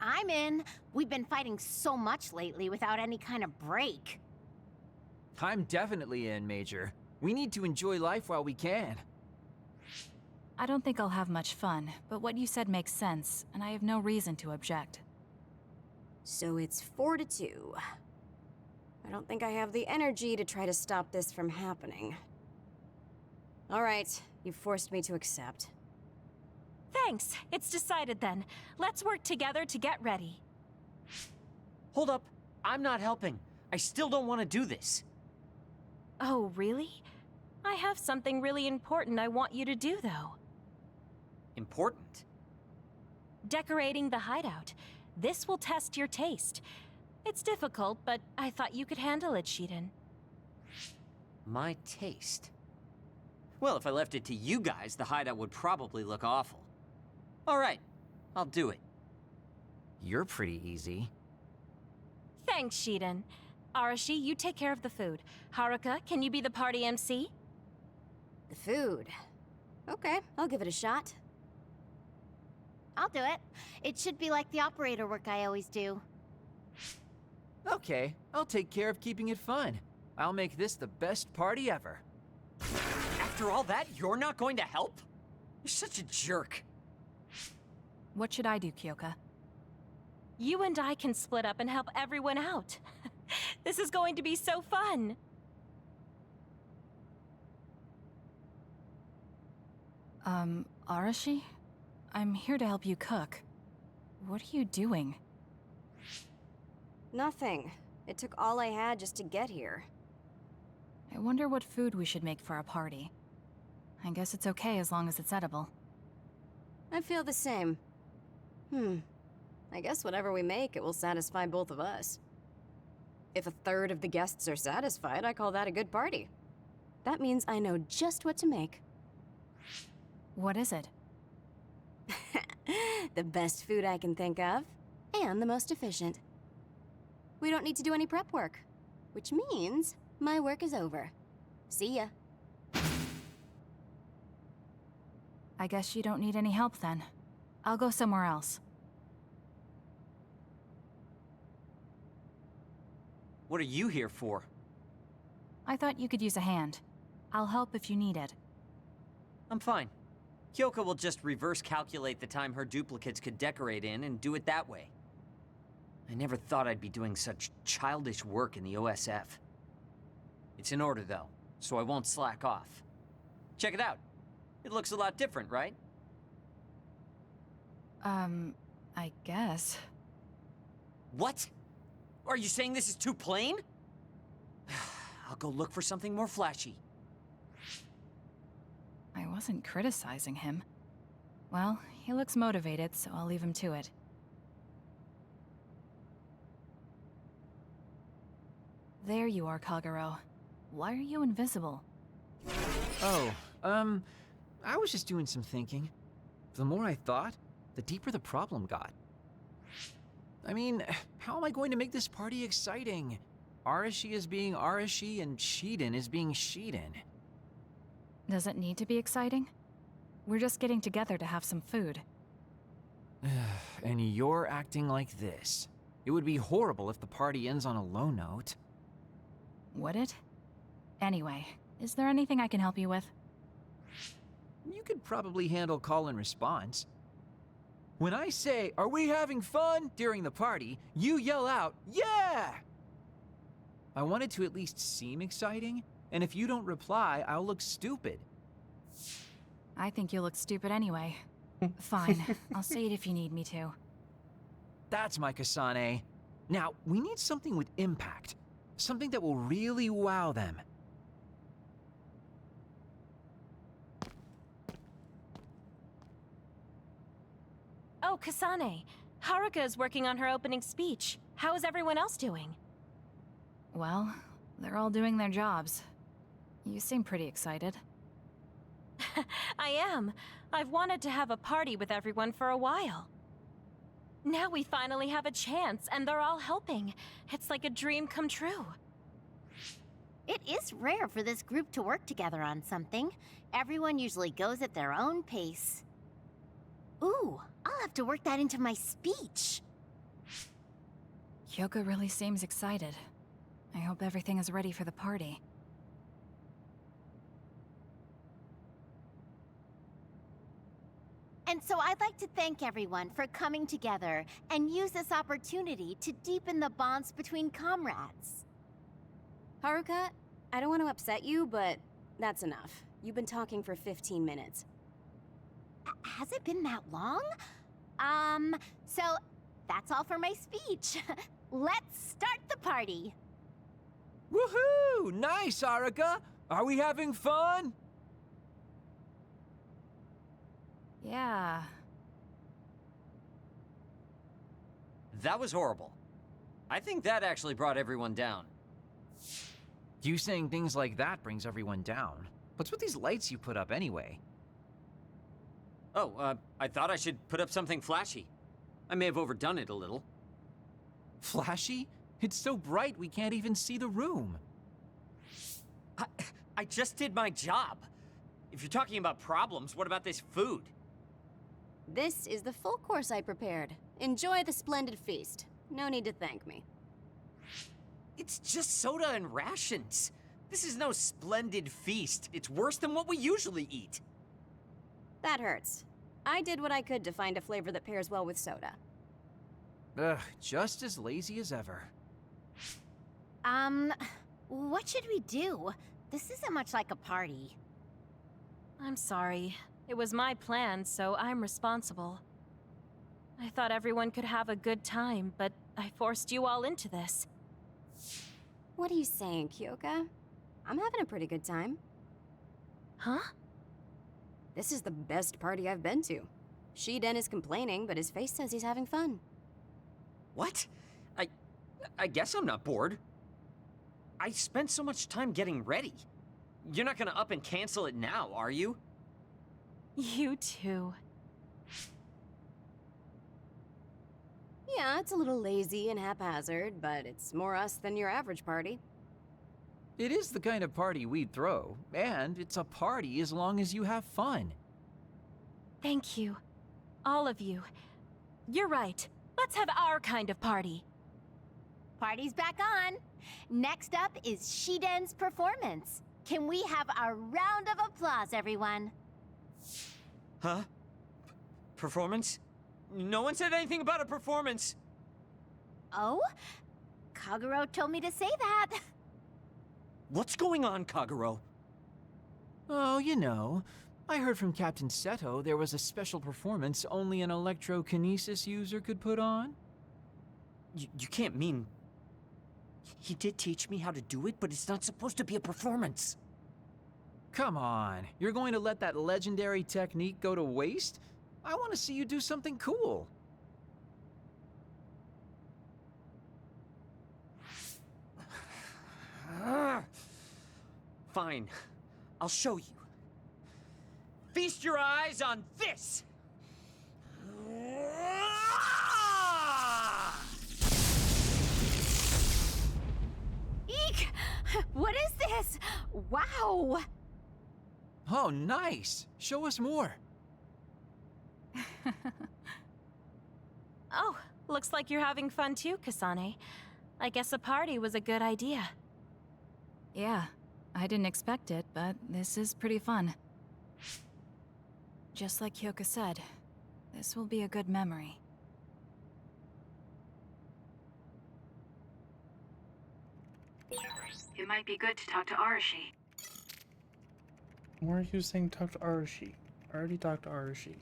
I'm in. We've been fighting so much lately without any kind of break. I'm definitely in, Major. We need to enjoy life while we can. I don't think I'll have much fun, but what you said makes sense, and I have no reason to object. So it's 4-2. I don't think I have the energy to try to stop this from happening. All right, you've forced me to accept. Thanks. It's decided then. Let's work together to get ready. Hold up. I'm not helping. I still don't want to do this. Oh, really? I have something really important I want you to do, though. Important? Decorating the hideout. This will test your taste. It's difficult, but I thought you could handle it, Shiden. My taste? Well, if I left it to you guys, the hideout would probably look awful. All right, I'll do it. You're pretty easy. Thanks, Shiden. Arashi, you take care of the food. Haruka, can you be the party MC? The food. Okay, I'll give it a shot. I'll do it. It should be like the operator work I always do. Okay, I'll take care of keeping it fun. I'll make this the best party ever. After all that, you're not going to help? You're such a jerk. What should I do, Kyoka? You and I can split up and help everyone out. This is going to be so fun. Arashi? I'm here to help you cook. What are you doing? Nothing. It took all I had just to get here. I wonder what food we should make for a party. I guess it's okay as long as it's edible. I feel the same. I guess whatever we make, it will satisfy both of us. If a third of the guests are satisfied, I call that a good party. That means I know just what to make. What is it? The best food I can think of, and the most efficient. We don't need to do any prep work, which means my work is over. See ya. I guess you don't need any help then. I'll go somewhere else. What are you here for? I thought you could use a hand. I'll help if you need it. I'm fine. Kyoka will just reverse calculate the time her duplicates could decorate in and do it that way. I never thought I'd be doing such childish work in the OSF. It's in order, though, so I won't slack off. Check it out. It looks a lot different, right? I guess. What? Are you saying this is too plain? I'll go look for something more flashy. I wasn't criticizing him. Well, he looks motivated, so I'll leave him to it. There you are, Kagero. Why are you invisible? Oh, I was just doing some thinking. The more I thought, the deeper the problem got. I mean, how am I going to make this party exciting? Arashi is being Arashi and Shiden is being Shiden. Does it need to be exciting? We're just getting together to have some food. And you're acting like this. It would be horrible if the party ends on a low note. Would it? Anyway, is there anything I can help you with? You could probably handle call and response. When I say, "Are we having fun?" during the party, you yell out, "Yeah!" I want it to at least seem exciting, and if you don't reply, I'll look stupid. I think you look stupid anyway. Fine, I'll say it if you need me to. That's my Kasane. Now, we need something with impact. Something that will really wow them. Oh, Kasane. Haruka is working on her opening speech. How is everyone else doing? Well, they're all doing their jobs. You seem pretty excited. I am. I've wanted to have a party with everyone for a while. Now we finally have a chance, and they're all helping. It's like a dream come true. It is rare for this group to work together on something. Everyone usually goes at their own pace. Ooh, I'll have to work that into my speech. Kyoka really seems excited. I hope everything is ready for the party. And so I'd like to thank everyone for coming together and use this opportunity to deepen the bonds between comrades. Haruka, I don't want to upset you, but that's enough. You've been talking for 15 minutes. Has it been that long? So that's all for my speech. Let's start the party. Woohoo! Nice, Haruka! Are we having fun? Yeah. That was horrible. I think that actually brought everyone down. You saying things like that brings everyone down. What's with these lights you put up anyway? Oh, I thought I should put up something flashy. I may have overdone it a little. Flashy? It's so bright we can't even see the room. I just did my job. If you're talking about problems, what about this food? This is the full course I prepared. Enjoy the splendid feast. No need to thank me. It's just soda and rations. This is no splendid feast. It's worse than what we usually eat. That hurts. I did what I could to find a flavor that pairs well with soda. Ugh, just as lazy as ever. What should we do? This isn't much like a party. I'm sorry. It was my plan, so I'm responsible. I thought everyone could have a good time, but I forced you all into this. What are you saying, Kyoka? I'm having a pretty good time. Huh? This is the best party I've been to. Shiden is complaining, but his face says he's having fun. What? I guess I'm not bored. I spent so much time getting ready. You're not gonna up and cancel it now, are you? You too. Yeah, it's a little lazy and haphazard, but it's more us than your average party. It is the kind of party we'd throw, and it's a party as long as you have fun. Thank you. All of you. You're right. Let's have our kind of party. Party's back on. Next up is Shiden's performance. Can we have a round of applause, everyone? Huh? Performance? No one said anything about a performance. Oh? Kaguro told me to say that. What's going on, Kaguro? Oh, you know, I heard from Captain Seto there was a special performance only an electrokinesis user could put on. You can't mean... He did teach me how to do it, but it's not supposed to be a performance. Come on, you're going to let that legendary technique go to waste? I want to see you do something cool. Fine, I'll show you. Feast your eyes on this! Eek! What is this? Wow! Oh, nice! Show us more. Oh, looks like you're having fun too, Kasane. I guess a party was a good idea. Yeah, I didn't expect it, but this is pretty fun. Just like Kyoka said, this will be a good memory. It might be good to talk to Arashi. Why are you saying talk to Arashi? I already talked to Arashi.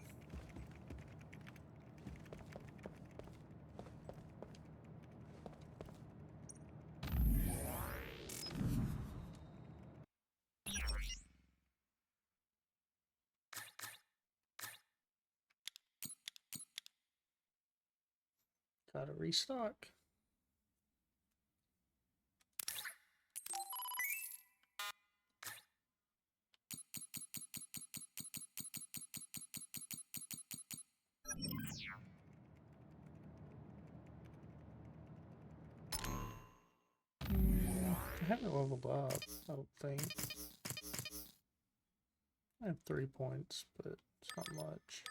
Gotta restock. I haven't leveled up, I don't think. I have 3 points, but it's not much.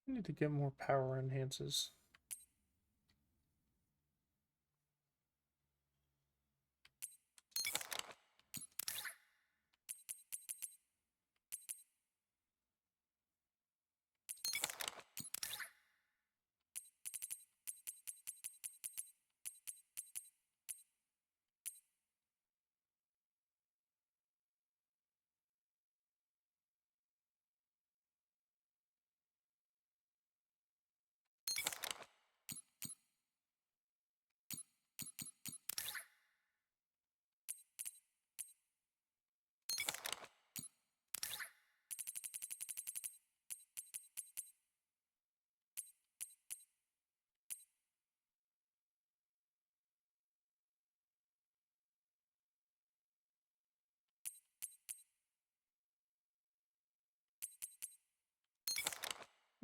I need to get more power enhances.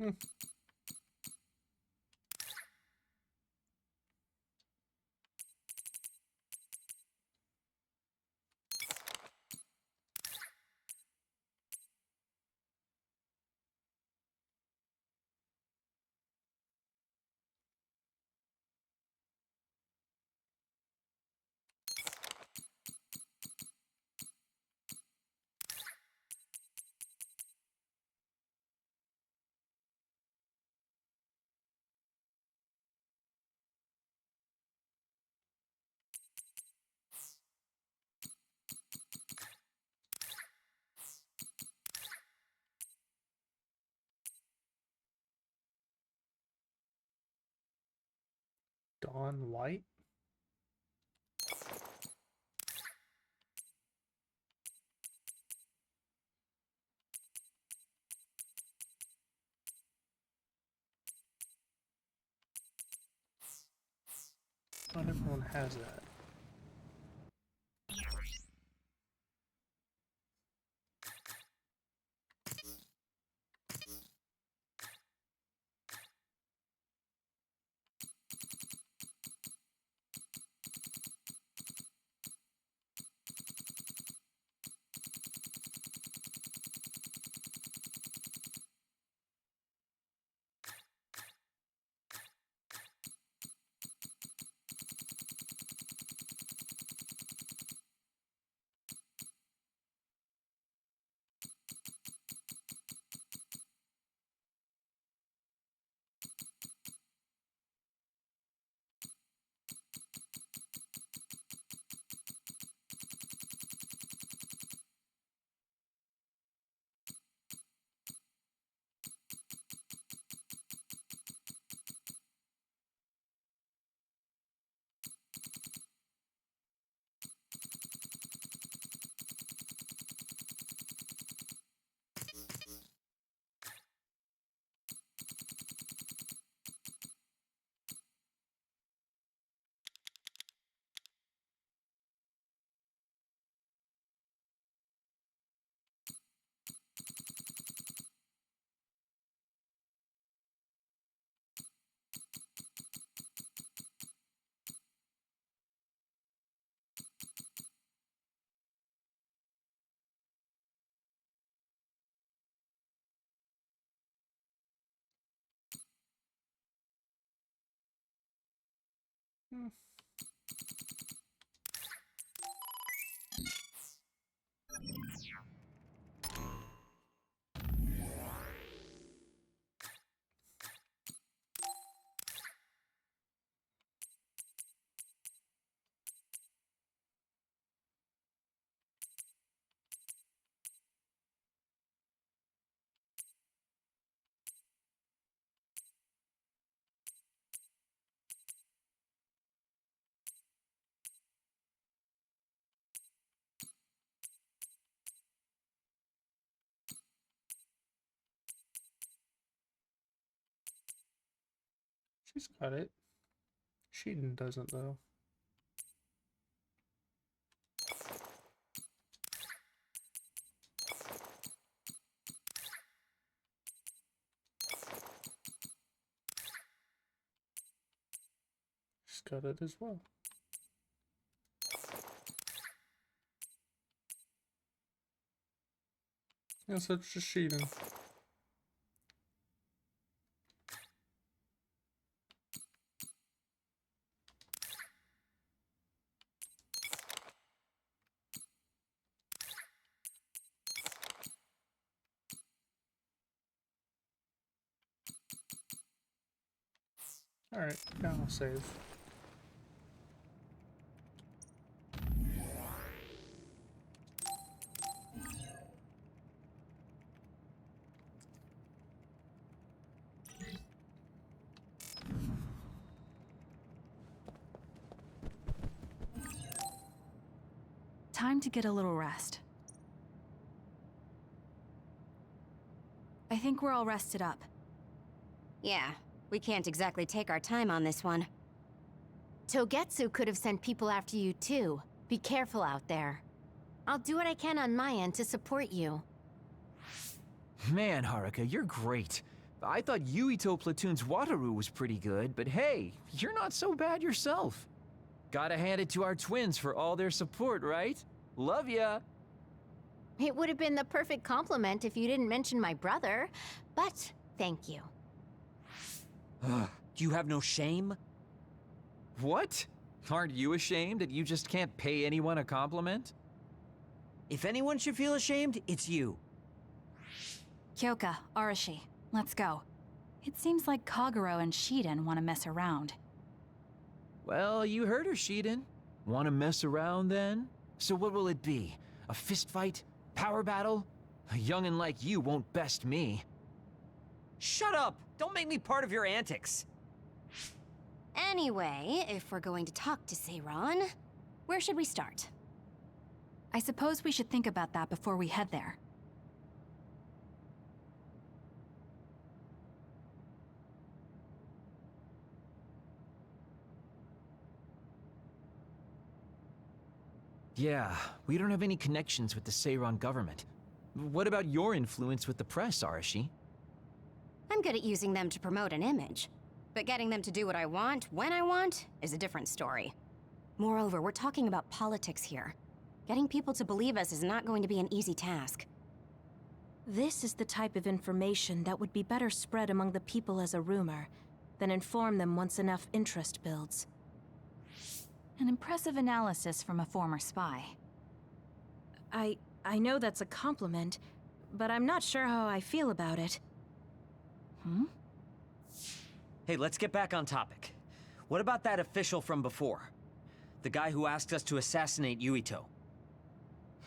Hmm. Dawn Light? Not everyone has that. Hmm. She's got it. Sheeden doesn't, though. She's got it as well. Yeah, so it's just Sheeden. Alright, now I'll save. Time to get a little rest. I think we're all rested up. Yeah, we can't exactly take our time on this one. Togetsu could have sent people after you too. Be careful out there. I'll do what I can on my end to support you. Man, Haruka, you're great. I thought Yuito Platoon's Wataru was pretty good, but hey, you're not so bad yourself. Gotta hand it to our twins for all their support, right? Love ya! It would have been the perfect compliment if you didn't mention my brother, but thank you. Do you have no shame? What? Aren't you ashamed that you just can't pay anyone a compliment? If anyone should feel ashamed, it's you. Kyoka, Arashi, let's go. It seems like Kagero and Shiden want to mess around. Well, you heard her, Shiden. Want to mess around then? So what will it be? A fist fight? Power battle? A youngin' like you won't best me. Shut up! Don't make me part of your antics. Anyway, if we're going to talk to Seiran, where should we start? I suppose we should think about that before we head there. Yeah, we don't have any connections with the Seiran government. What about your influence with the press, Arashi? I'm good at using them to promote an image. But getting them to do what I want, when I want, is a different story. Moreover, we're talking about politics here. Getting people to believe us is not going to be an easy task. This is the type of information that would be better spread among the people as a rumor, than inform them once enough interest builds. An impressive analysis from a former spy. I know that's a compliment, but I'm not sure how I feel about it. Hmm? Hey, let's get back on topic. What about that official from before? The guy who asked us to assassinate Yuito.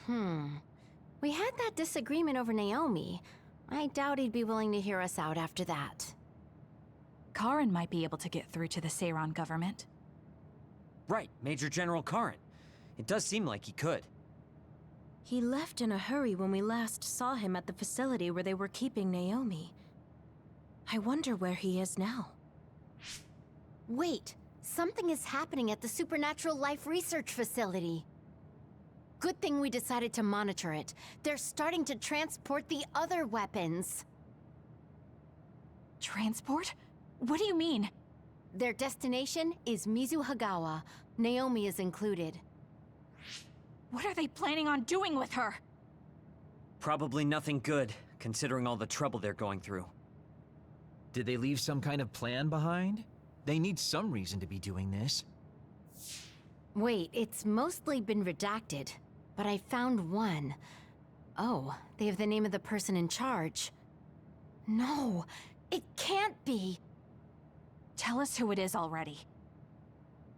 We had that disagreement over Naomi. I doubt he'd be willing to hear us out after that. Karin might be able to get through to the Seiran government. Right, Major General Karin. It does seem like he could. He left in a hurry when we last saw him at the facility where they were keeping Naomi. I wonder where he is now. Wait, something is happening at the Supernatural Life Research Facility. Good thing we decided to monitor it. They're starting to transport the other weapons. Transport? What do you mean? Their destination is Mizuhagawa. Naomi is included. What are they planning on doing with her? Probably nothing good, considering all the trouble they're going through. Did they leave some kind of plan behind? They need some reason to be doing this. Wait, it's mostly been redacted, but I found one. Oh, they have the name of the person in charge. No, it can't be. Tell us who it is already.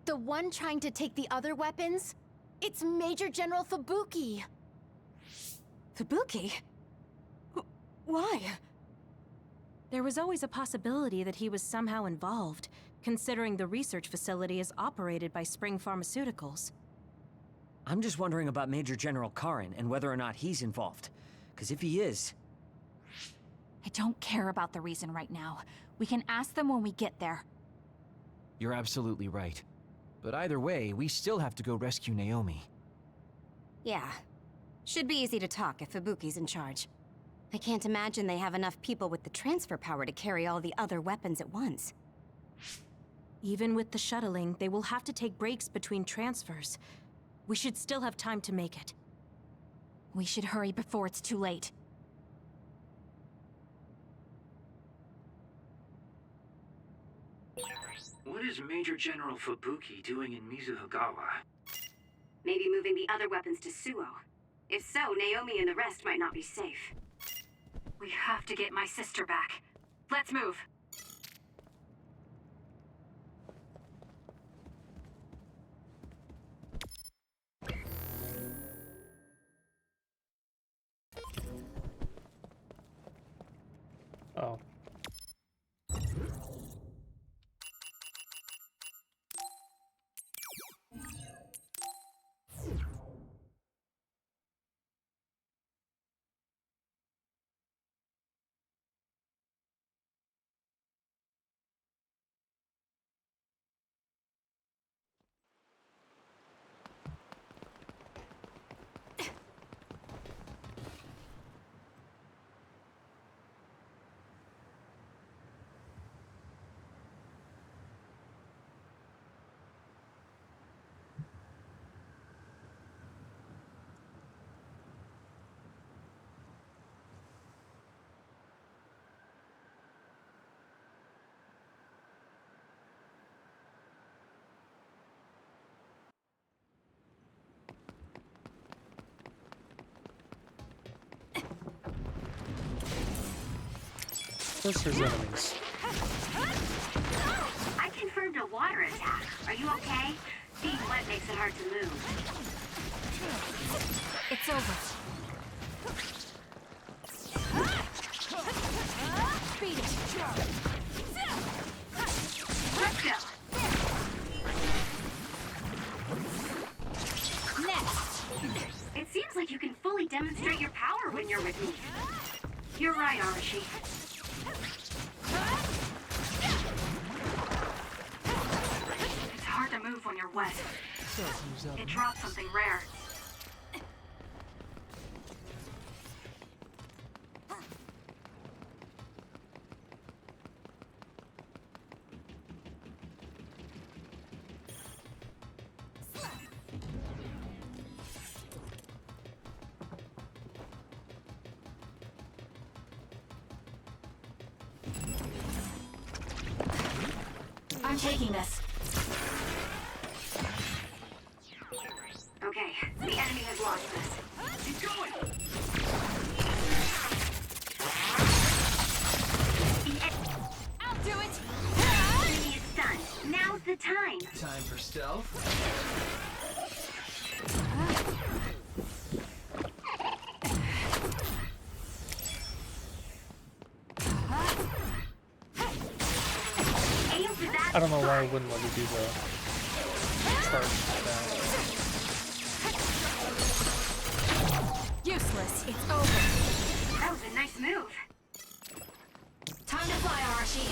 The one trying to take the other weapons? It's Major General Fubuki. Fubuki? Why? There was always a possibility that he was somehow involved, considering the research facility is operated by Spring Pharmaceuticals. I'm just wondering about Major General Karin and whether or not he's involved. Because if he is... I don't care about the reason right now. We can ask them when we get there. You're absolutely right. But either way, we still have to go rescue Naomi. Yeah. Should be easy to talk if Fubuki's in charge. I can't imagine they have enough people with the transfer power to carry all the other weapons at once. Even with the shuttling, they will have to take breaks between transfers. We should still have time to make it. We should hurry before it's too late. What is Major General Fubuki doing in Mizuhagawa? Maybe moving the other weapons to Suo. If so, Naomi and the rest might not be safe. We have to get my sister back. Let's move. Oh. Of course there's enemies. I confirmed a water attack. Are you okay? Being wet makes it hard to move. It's over. Beat it. Let's go. Next. It seems like you can fully demonstrate your power when you're with me. You're right, Arashi. It's hard to move when you're wet. It dropped something rare. I'm taking this. Okay, the enemy has lost this. Keep going! I'll do it. The enemy is stunned. Now's the time. Time for stealth. Aim for that. I don't know why I wouldn't let me do the charge down. Useless. It's over. That was a nice move. Time to fly, Arashi.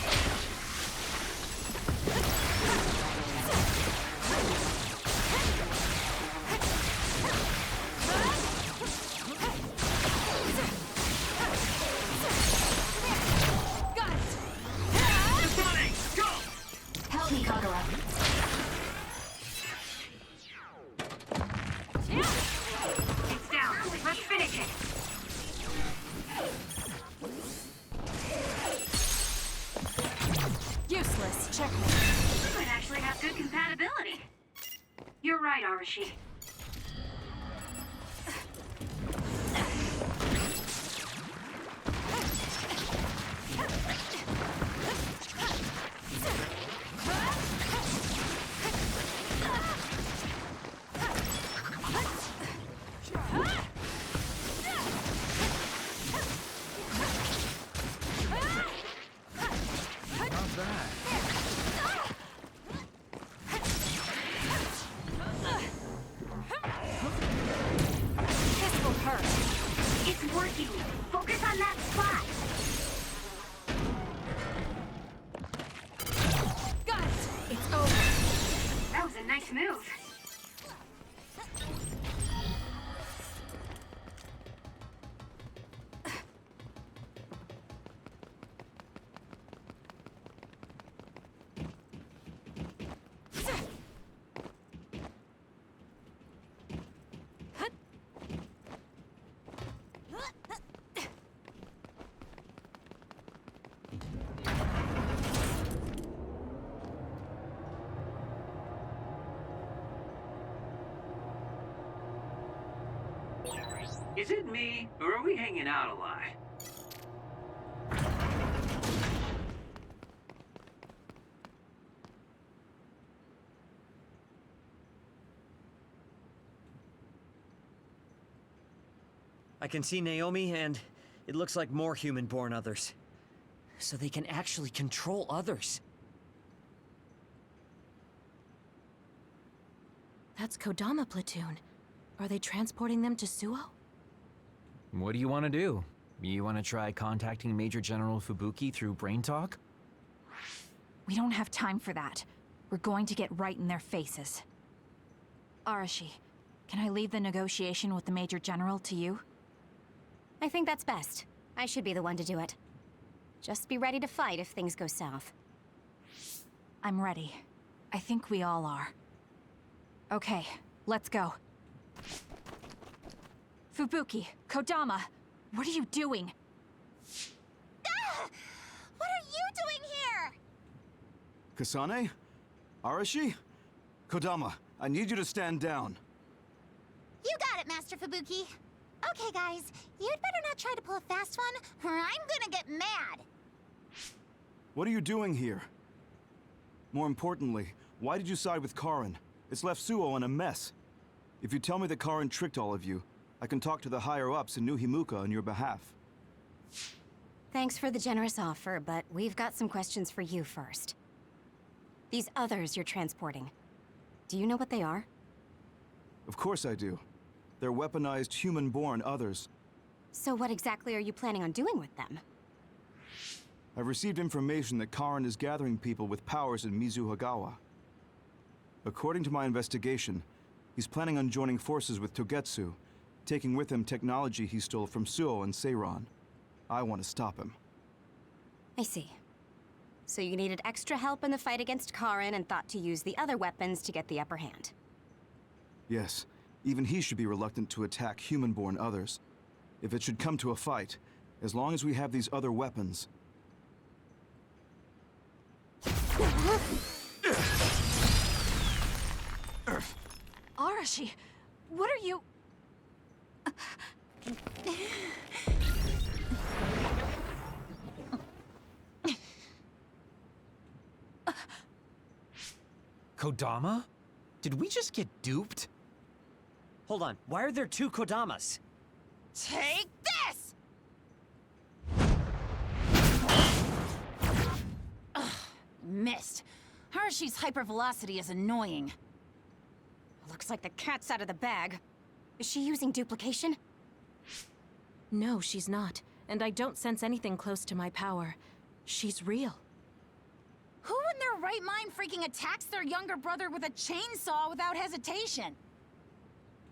Got it. Go! Help me, Kagura. It's down. Let's finish it. Useless. Checkmate. We might actually have good compatibility. You're right, Arashi. Not bad. This will hurt. It's working. Focus on that spot. Got it. It's over. That was a nice move. Is it me, or are we hanging out a lot? I can see Naomi, and it looks like more human-born others. So they can actually control others. That's Kodama platoon. Are they transporting them to Suo? What do you want to do? You want to try contacting Major General Fubuki through Brain Talk? We don't have time for that. We're going to get right in their faces. Arashi, can I leave the negotiation with the Major General to you? I think that's best. I should be the one to do it. Just be ready to fight if things go south. I'm ready. I think we all are. Okay, let's go. Fubuki, Kodama, what are you doing? Ah! What are you doing here? Kasane? Arashi? Kodama, I need you to stand down. You got it, Master Fubuki. Okay, guys, you'd better not try to pull a fast one, or I'm gonna get mad. What are you doing here? More importantly, why did you side with Karin? It's left Suo in a mess. If you tell me that Karin tricked all of you, I can talk to the higher-ups in New Himuka on your behalf. Thanks for the generous offer, but we've got some questions for you first. These others you're transporting, do you know what they are? Of course I do. They're weaponized human-born others. So what exactly are you planning on doing with them? I've received information that Karin is gathering people with powers in Mizuhagawa. According to my investigation, he's planning on joining forces with Togetsu, taking with him technology he stole from Suo and Seiran. I want to stop him. I see. So you needed extra help in the fight against Karin and thought to use the other weapons to get the upper hand. Yes, even he should be reluctant to attack human-born others. If it should come to a fight, as long as we have these other weapons... Arashi, what are you... Kodama? Did we just get duped? Hold on, why are there two Kodamas? Take this! Ugh, missed. Hershey's hypervelocity is annoying. Looks like the cat's out of the bag. Is she using duplication? No, she's not. And I don't sense anything close to my power. She's real. Who in their right mind freaking attacks their younger brother with a chainsaw without hesitation?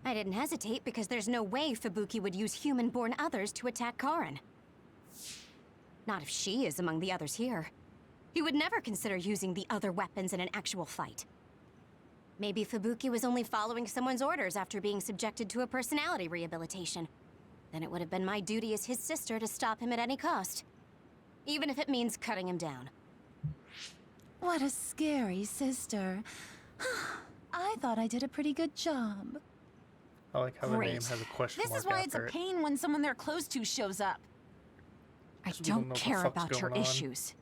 I didn't hesitate because there's no way Fubuki would use human-born others to attack Karin. Not if she is among the others here. He would never consider using the other weapons in an actual fight. Maybe Fubuki was only following someone's orders after being subjected to a personality rehabilitation. Then it would have been my duty as his sister to stop him at any cost. Even if it means cutting him down. What a scary sister. I thought I did a pretty good job. I like how the name has a question This mark is why it's a after it. pain when someone they're close to shows up. I So we don't know don't what the care fuck's about your going on. issues.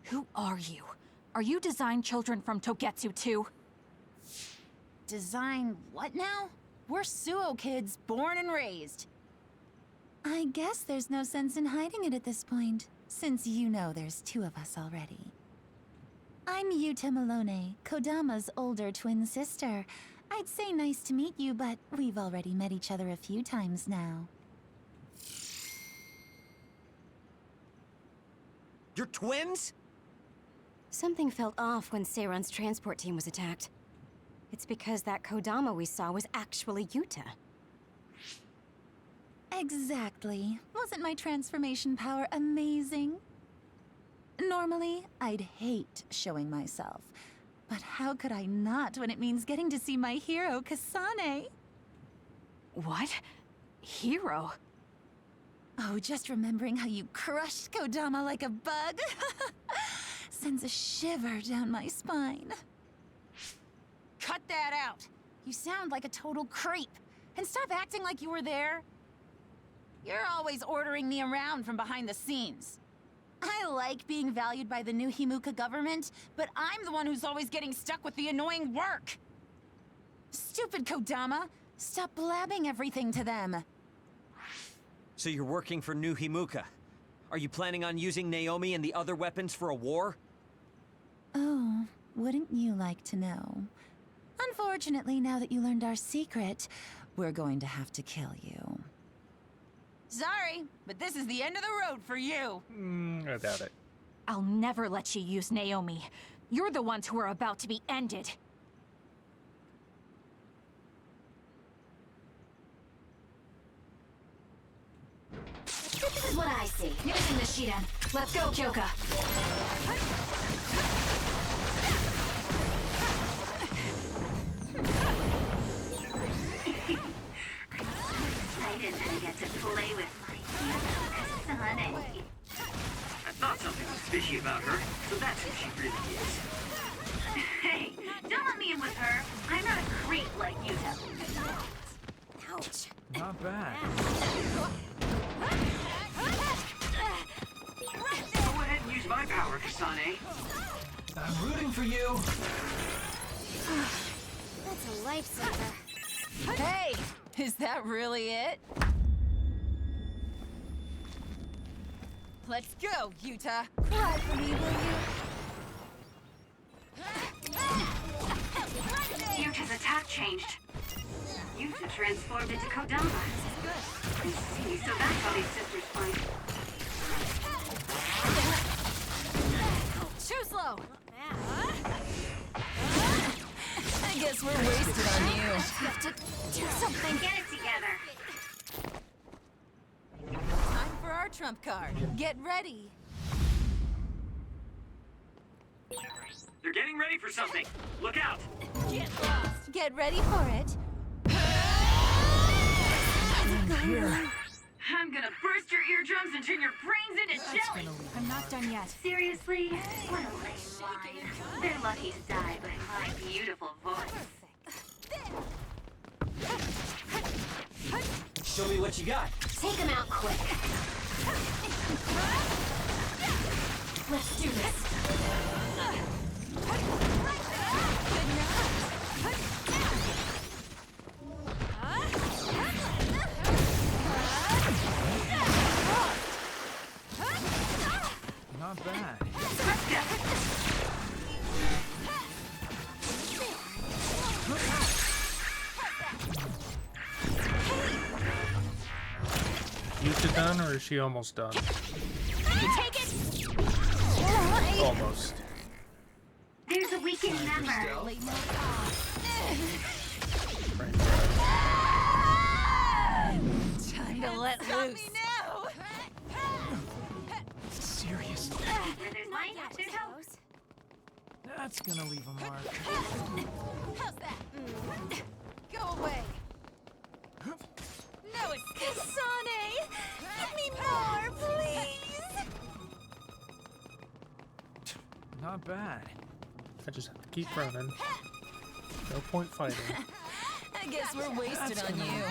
Who are you? Are you design children from Togetsu too? Design what now? We're Suo kids, born and raised. I guess there's no sense in hiding it at this point, since you know there's two of us already. I'm Yuta Malone, Kodama's older twin sister. I'd say nice to meet you, but we've already met each other a few times now. You're twins? Something felt off when Seiran's transport team was attacked. It's because that Kodama we saw was actually Yuta. Exactly. Wasn't my transformation power amazing? Normally, I'd hate showing myself. But how could I not when it means getting to see my hero, Kasane? What? Hero? Oh, just remembering how you crushed Kodama like a bug sends a shiver down my spine. Cut that out. You sound like a total creep. And stop acting like you were there. You're always ordering me around from behind the scenes. I like being valued by the New Himuka government, but I'm the one who's always getting stuck with the annoying work. Stupid Kodama! Stop blabbing everything to them. So you're working for New Himuka. Are you planning on using Naomi and the other weapons for a war? Oh, wouldn't you like to know? Unfortunately, now that you learned our secret, we're going to have to kill you. Sorry, but this is the end of the road for you. I doubt it. I'll never let you use Naomi. You're the ones who are about to be ended. This is what I see. Using the Shidan. Let's go, Kyoka. Excited that I get to play with my Kasane. I thought something was fishy about her, so that's who she really is. Hey, don't let me in with her. I'm not a creep like you have. Ouch. Not bad. Go ahead and use my power, Kasane. I'm rooting for you. That's a lifesaver. Hey, is that really it? Let's go, Yuta. Cry for me, will you? Yuta's attack changed. Yuta transformed into Kodama. I see, so that's how these sisters fight. Too slow. I guess we're wasted on you. Have to do something. Get it together. Time for our trump card. Get ready. They're getting ready for something. Look out. Get lost. Get ready for it. I'm gonna burst your eardrums and turn your brains into jelly. I'm not done yet. Seriously? What a lame line. They're lucky to die by my beautiful voice. Show me what you got. Take him out quick. Let's do this. Not bad. Yuta done, or is she almost done? Take it! Almost. There's a weakened member. Time to let loose. Seriously. Where there's light, there's hope. That's gonna leave a mark. How's that? Go away. No escape. Kasane! Give me more, please! Not bad. I just have to keep running. No point fighting. I guess we're wasted on you.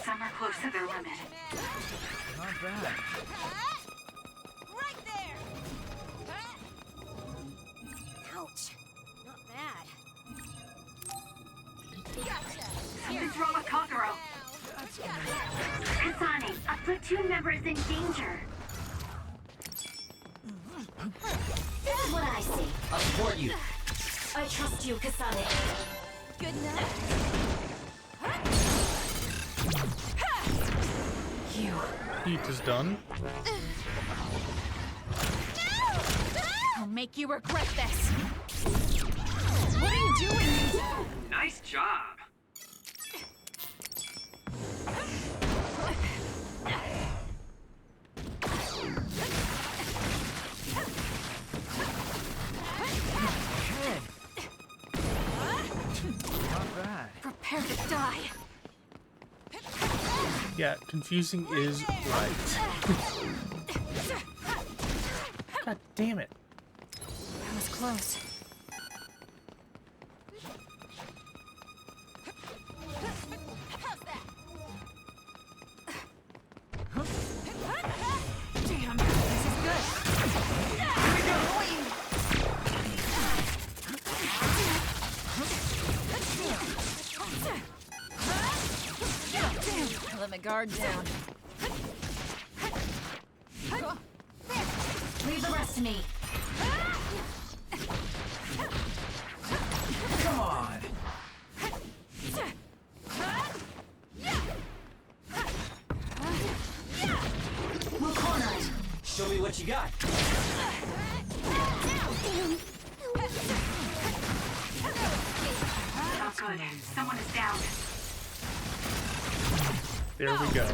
Some are close to their limit. Not bad. Right there. Ouch. Not bad. Something's wrong with Kokoro. Kasane, a platoon member is in danger. This is what I see. I'll support you. I trust you, Kasane. Good enough. Yuta's done. I'll make you regret this. What are you doing, Yuta? Nice job. Not bad. Prepare to die. Yeah, confusing is right. God damn it. That was close. Damn, this is good. Here we go. Damn, I let my guard down. impress me. Come on! We'll corner it. Show me what you got. Oh, good. Someone is down. There we go.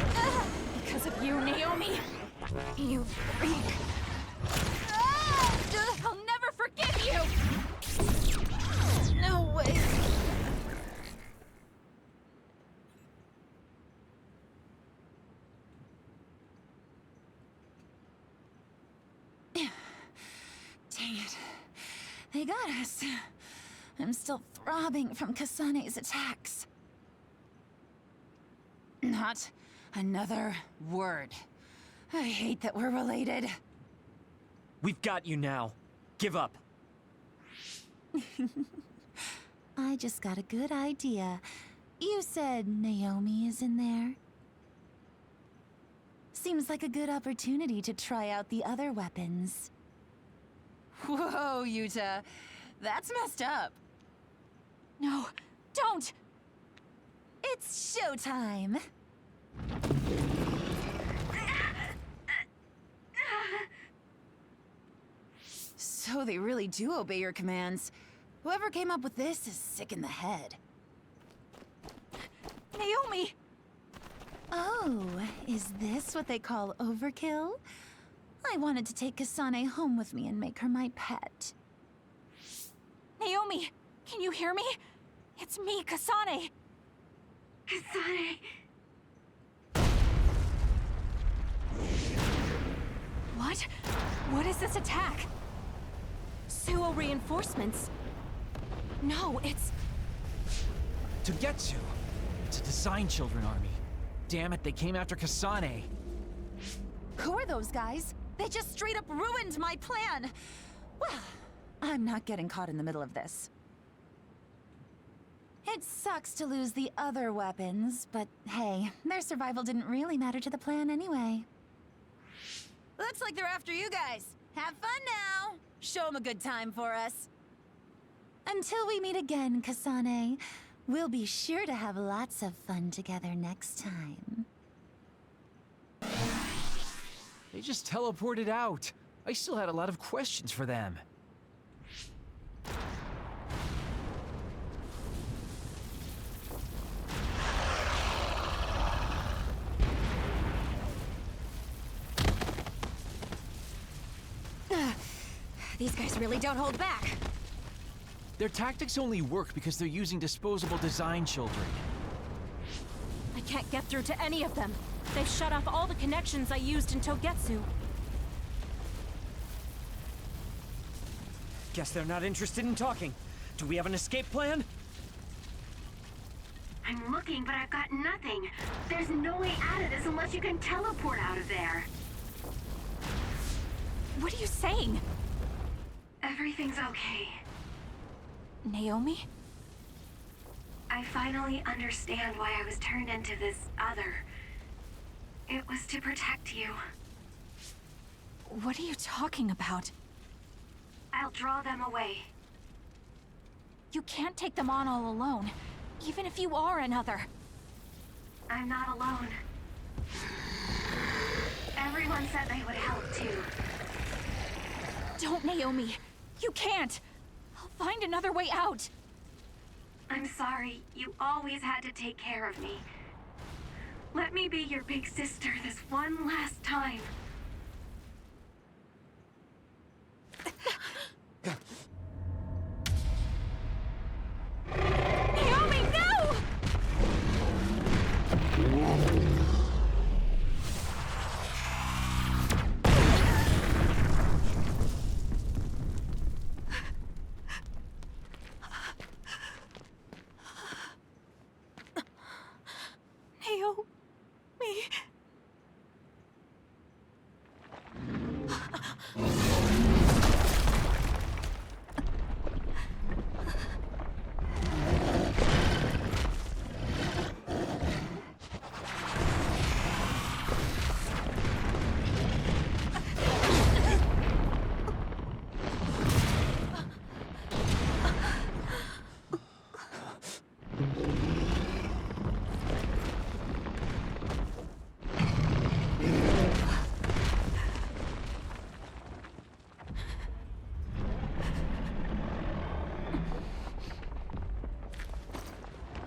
Because of you, Naomi. You freak. I'll never forgive you! No way. Dang it. They got us. I'm still throbbing from Kasane's attacks. Not another word. I hate that we're related. We've got you now. Give up. I just got a good idea. You said Naomi is in there? Seems like a good opportunity to try out the other weapons. Whoa, Yuta. That's messed up. No, don't! It's showtime! So they really do obey your commands. Whoever came up with this is sick in the head. Naomi! Oh, is this what they call overkill? I wanted to take Kasane home with me and make her my pet. Naomi, can you hear me? It's me, Kasane. Kasane. What? What is this attack? Suo reinforcements? No, it's... Togetsu! It's a Design Children army. Damn it, they came after Kasane. Who are those guys? They just straight up ruined my plan! Well, I'm not getting caught in the middle of this. It sucks to lose the other weapons, but hey, their survival didn't really matter to the plan anyway. Looks like they're after you guys. Have fun now. Show them a good time for us. Until we meet again, Kasane, we'll be sure to have lots of fun together next time. They just teleported out. I still had a lot of questions for them. These guys really don't hold back. Their tactics only work because they're using disposable Design Children. I can't get through to any of them. They've shut off all the connections I used in Togetsu. Guess they're not interested in talking. Do we have an escape plan? I'm looking, but I've got nothing. There's no way out of this unless you can teleport out of there. What are you saying? Everything's okay. Naomi? I finally understand why I was turned into this other. It was to protect you. What are you talking about? I'll draw them away. You can't take them on all alone, even if you are another. I'm not alone. Everyone said they would help too. Don't, Naomi. You can't. I'll find another way out. I'm sorry. You always had to take care of me. Let me be your big sister this one last time. Naomi, no! Naomi.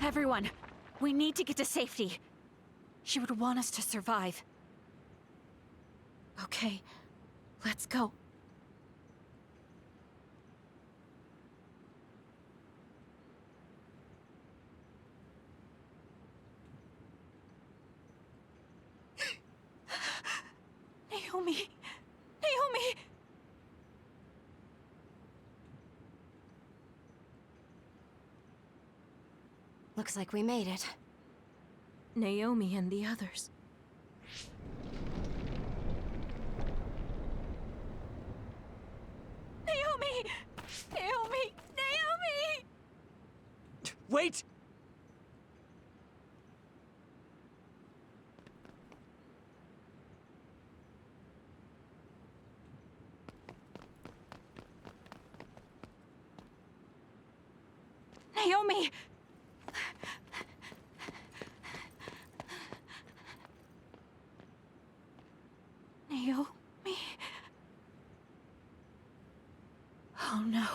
Everyone, we need to get to safety. She would want us to survive. Okay, let's go. Naomi! Naomi! Looks like we made it. Naomi and the others. Naomi! Naomi! Naomi! Wait! Naomi! Naomi? Oh no.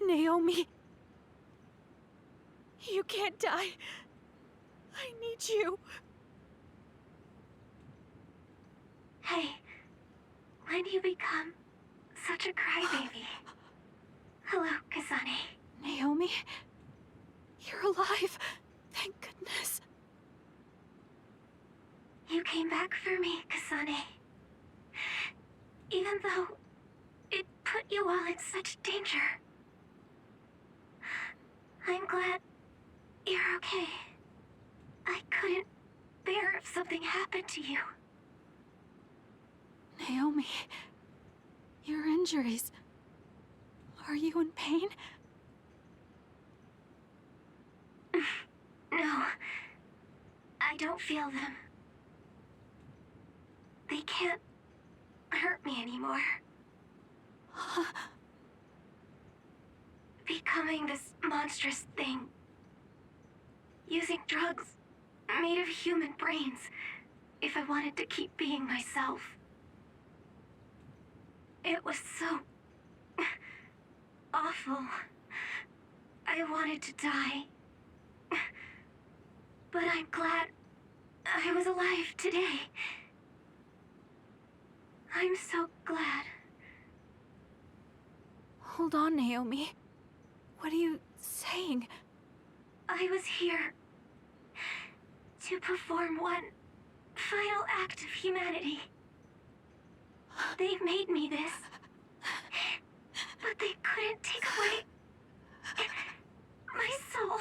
Naomi! You can't die. I need you. Hey, when do you become such a crybaby? Hello, Kasane. Naomi? You're alive. Thank goodness. You came back for me, Kasane. Even though it put you all in such danger. I'm glad you're okay. I couldn't bear if something happened to you. Naomi, your injuries. Are you in pain? No, I don't feel them. They can't hurt me anymore. Becoming this monstrous thing. Using drugs made of human brains if I wanted to keep being myself. It was so awful. I wanted to die. But I'm glad I was alive today. I'm so glad. Hold on, Naomi. What are you saying? I was here to perform one final act of humanity. They made me this, but they couldn't take away my soul.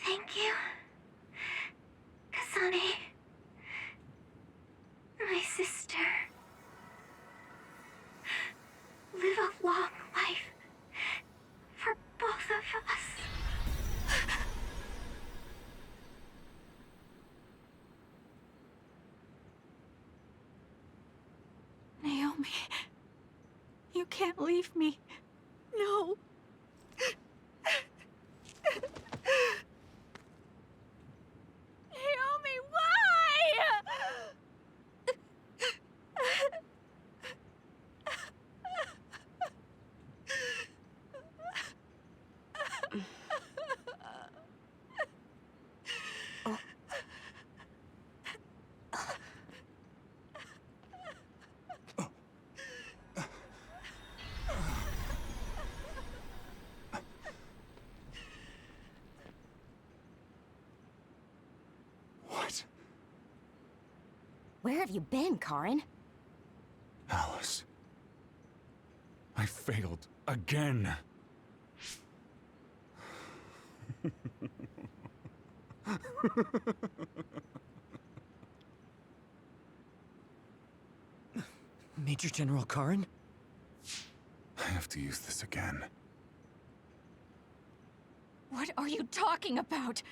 Thank you, Kasane, my sister. Live a long life for both of us. Naomi, you can't leave me. No. Naomi, why? What? Where have you been, Karin? Alice. I failed again. Major General Karin? I have to use this again. What are you talking about?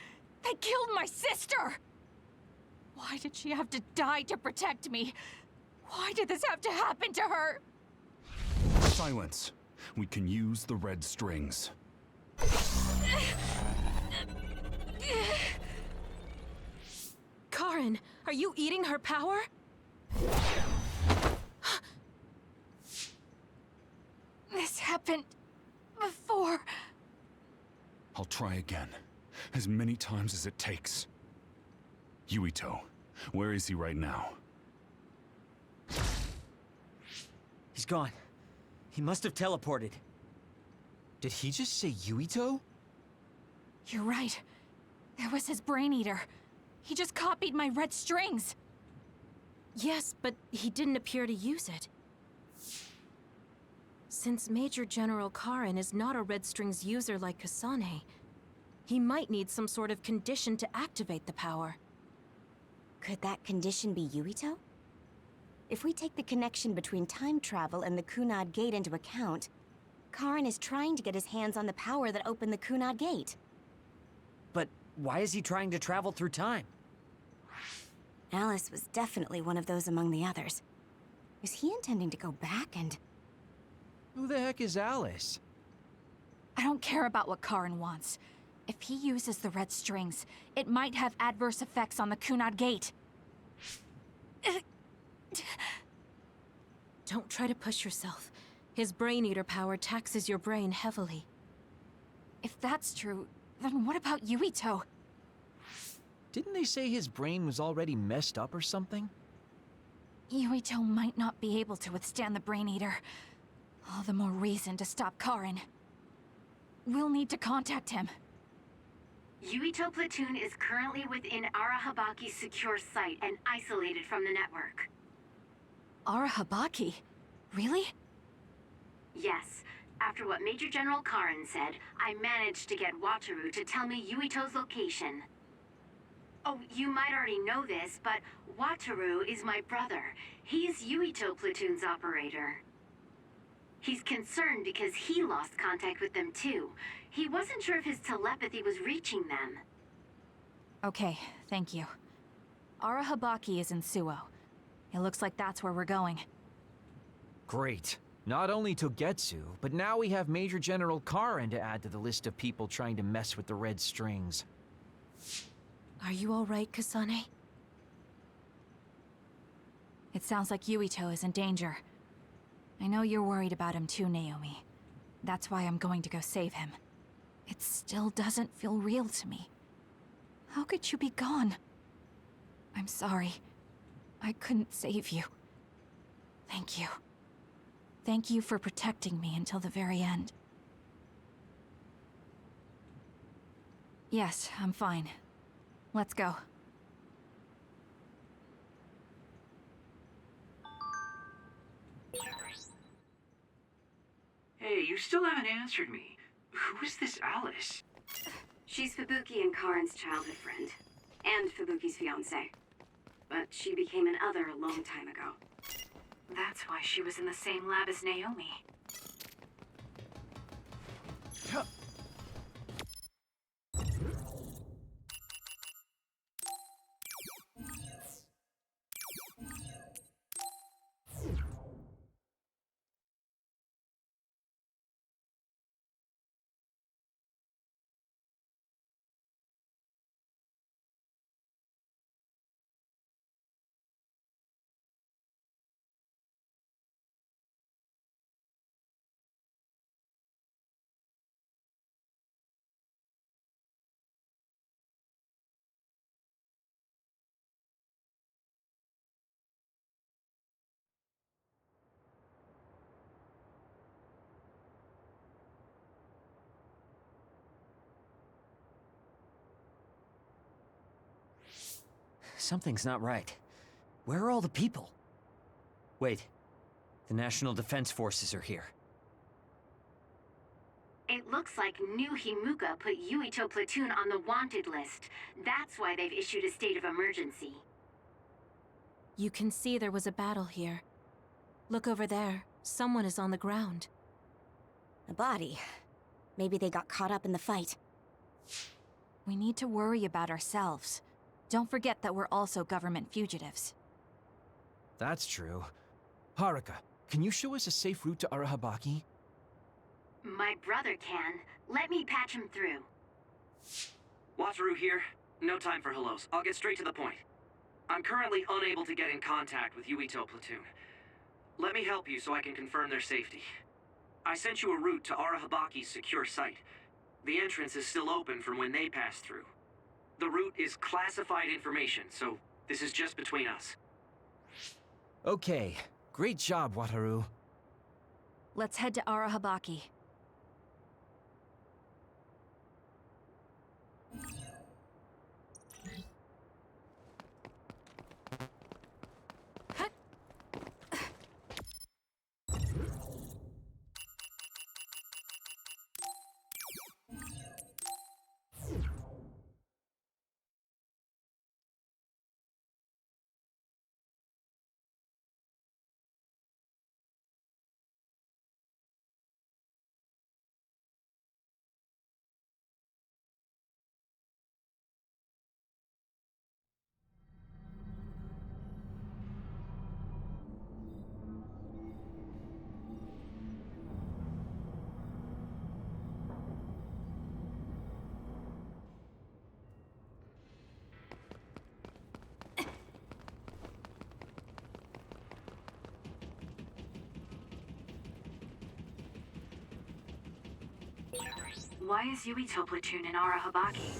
They killed my sister! Why did she have to die to protect me? Why did this have to happen to her? Silence. We can use the red strings. Karin, are you eating her power? This happened before. I'll try again. As many times as it takes. Yuito, where is he right now? He's gone. He must have teleported. Did he just say Yuito? You're right. There was his brain eater. He just copied my red strings. Yes, but he didn't appear to use it. Since Major General Karin is not a Red Strings user like Kasane, he might need some sort of condition to activate the power. Could that condition be Yuito? If we take the connection between time travel and the Kunad Gate into account, Karin is trying to get his hands on the power that opened the Kunad Gate. But why is he trying to travel through time? Alice was definitely one of those among the others. Is he intending to go back and... Who the heck is Alice? I don't care about what Karin wants. If he uses the red strings, it might have adverse effects on the Kunad Gate. Don't try to push yourself. His brain eater power taxes your brain heavily. If that's true, then what about Yuito? Didn't they say his brain was already messed up or something? Yuito might not be able to withstand the brain eater. All the more reason to stop Karin. We'll need to contact him. Yuito Platoon is currently within Arahabaki's secure site and isolated from the network. Arahabaki? Really? Yes. After what Major General Karin said, I managed to get Wataru to tell me Yuito's location. Oh, you might already know this, but Wataru is my brother. He's Yuito Platoon's operator. He's concerned because he lost contact with them too. He wasn't sure if his telepathy was reaching them. Okay, thank you. Arahabaki is in Suo. It looks like that's where we're going. Great. Not only Togetsu, but now we have Major General Karin to add to the list of people trying to mess with the red strings. Are you all right, Kasane? It sounds like Yuito is in danger. I know you're worried about him too, Naomi. That's why I'm going to go save him. It still doesn't feel real to me. How could you be gone? I'm sorry. I couldn't save you. Thank you. Thank you for protecting me until the very end. Yes, I'm fine. Let's go. Hey, you still haven't answered me. Who is this Alice? She's Fubuki and Karin's childhood friend, and Fubuki's fiancé. But she became an other a long time ago. That's why she was in the same lab as Naomi. Something's not right. Where are all the people? Wait. The National Defense Forces are here. It looks like New Himuka put Yuito Platoon on the wanted list. That's why they've issued a state of emergency. You can see there was a battle here. Look over there. Someone is on the ground. A body. Maybe they got caught up in the fight. We need to worry about ourselves. Don't forget that we're also government fugitives. That's true. Haruka, can you show us a safe route to Arahabaki? My brother can. Let me patch him through. Wataru here. No time for hellos. I'll get straight to the point. I'm currently unable to get in contact with Yuito Platoon. Let me help you so I can confirm their safety. I sent you a route to Arahabaki's secure site. The entrance is still open from when they passed through. The route is classified information, so this is just between us. Okay, great job, Wataru. Let's head to Arahabaki. Why is Yuito platoon in Arahabaki?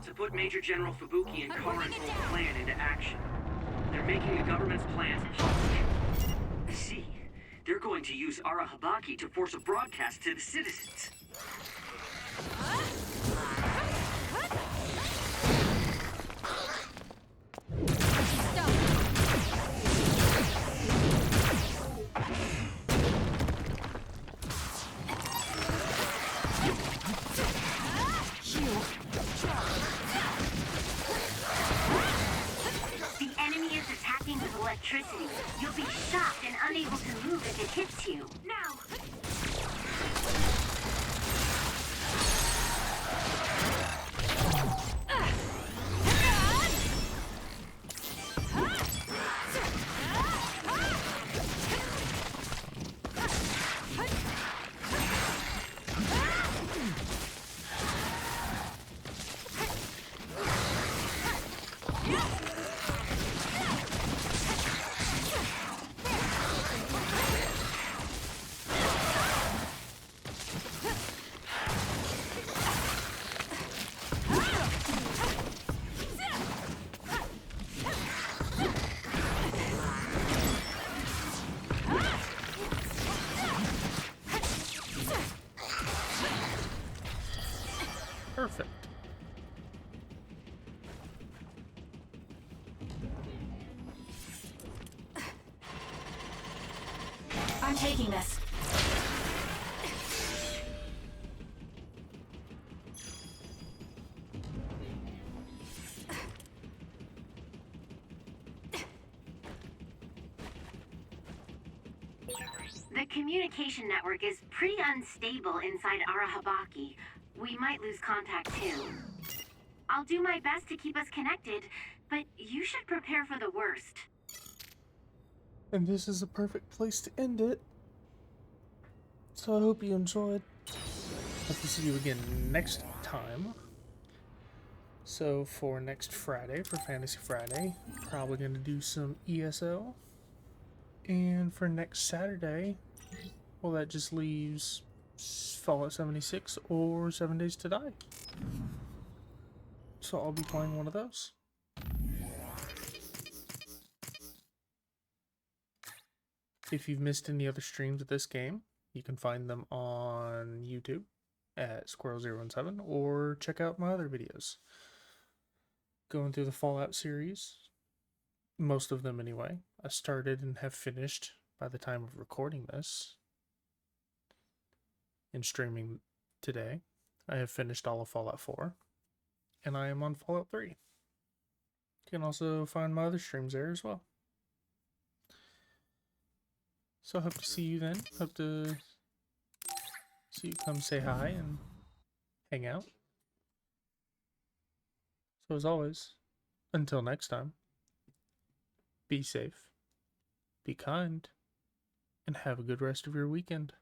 To put Major General Fubuki and Karen's whole plan into action. They're making the government's plans public. See, they're going to use Arahabaki to force a broadcast to the citizens. The enemy is attacking with electricity. You'll be shocked and unable to move if it hits you. Now! Perfect. I'm taking this. The communication network is pretty unstable inside Arahabaki. We might lose contact too. I'll do my best to keep us connected, but you should prepare for the worst. And this is a perfect place to end it. So I hope you enjoyed. Hope to see you again next time. So for next Friday, for Fantasy Friday, probably going to do some ESO. And for next Saturday, well, that just leaves Fallout 76 or 7 Days to Die. So I'll be playing one of those. If you've missed any other streams of this game, you can find them on YouTube at Squirrel017 or check out my other videos. Going through the Fallout series, most of them anyway. I started and have finished by the time of recording this and streaming today. I have finished all of Fallout 4 and I am on Fallout 3. You can also find my other streams there as well. So I hope to see you then. Hope to see you come say hi and hang out. So as always, until next time, be safe, be kind, and have a good rest of your weekend.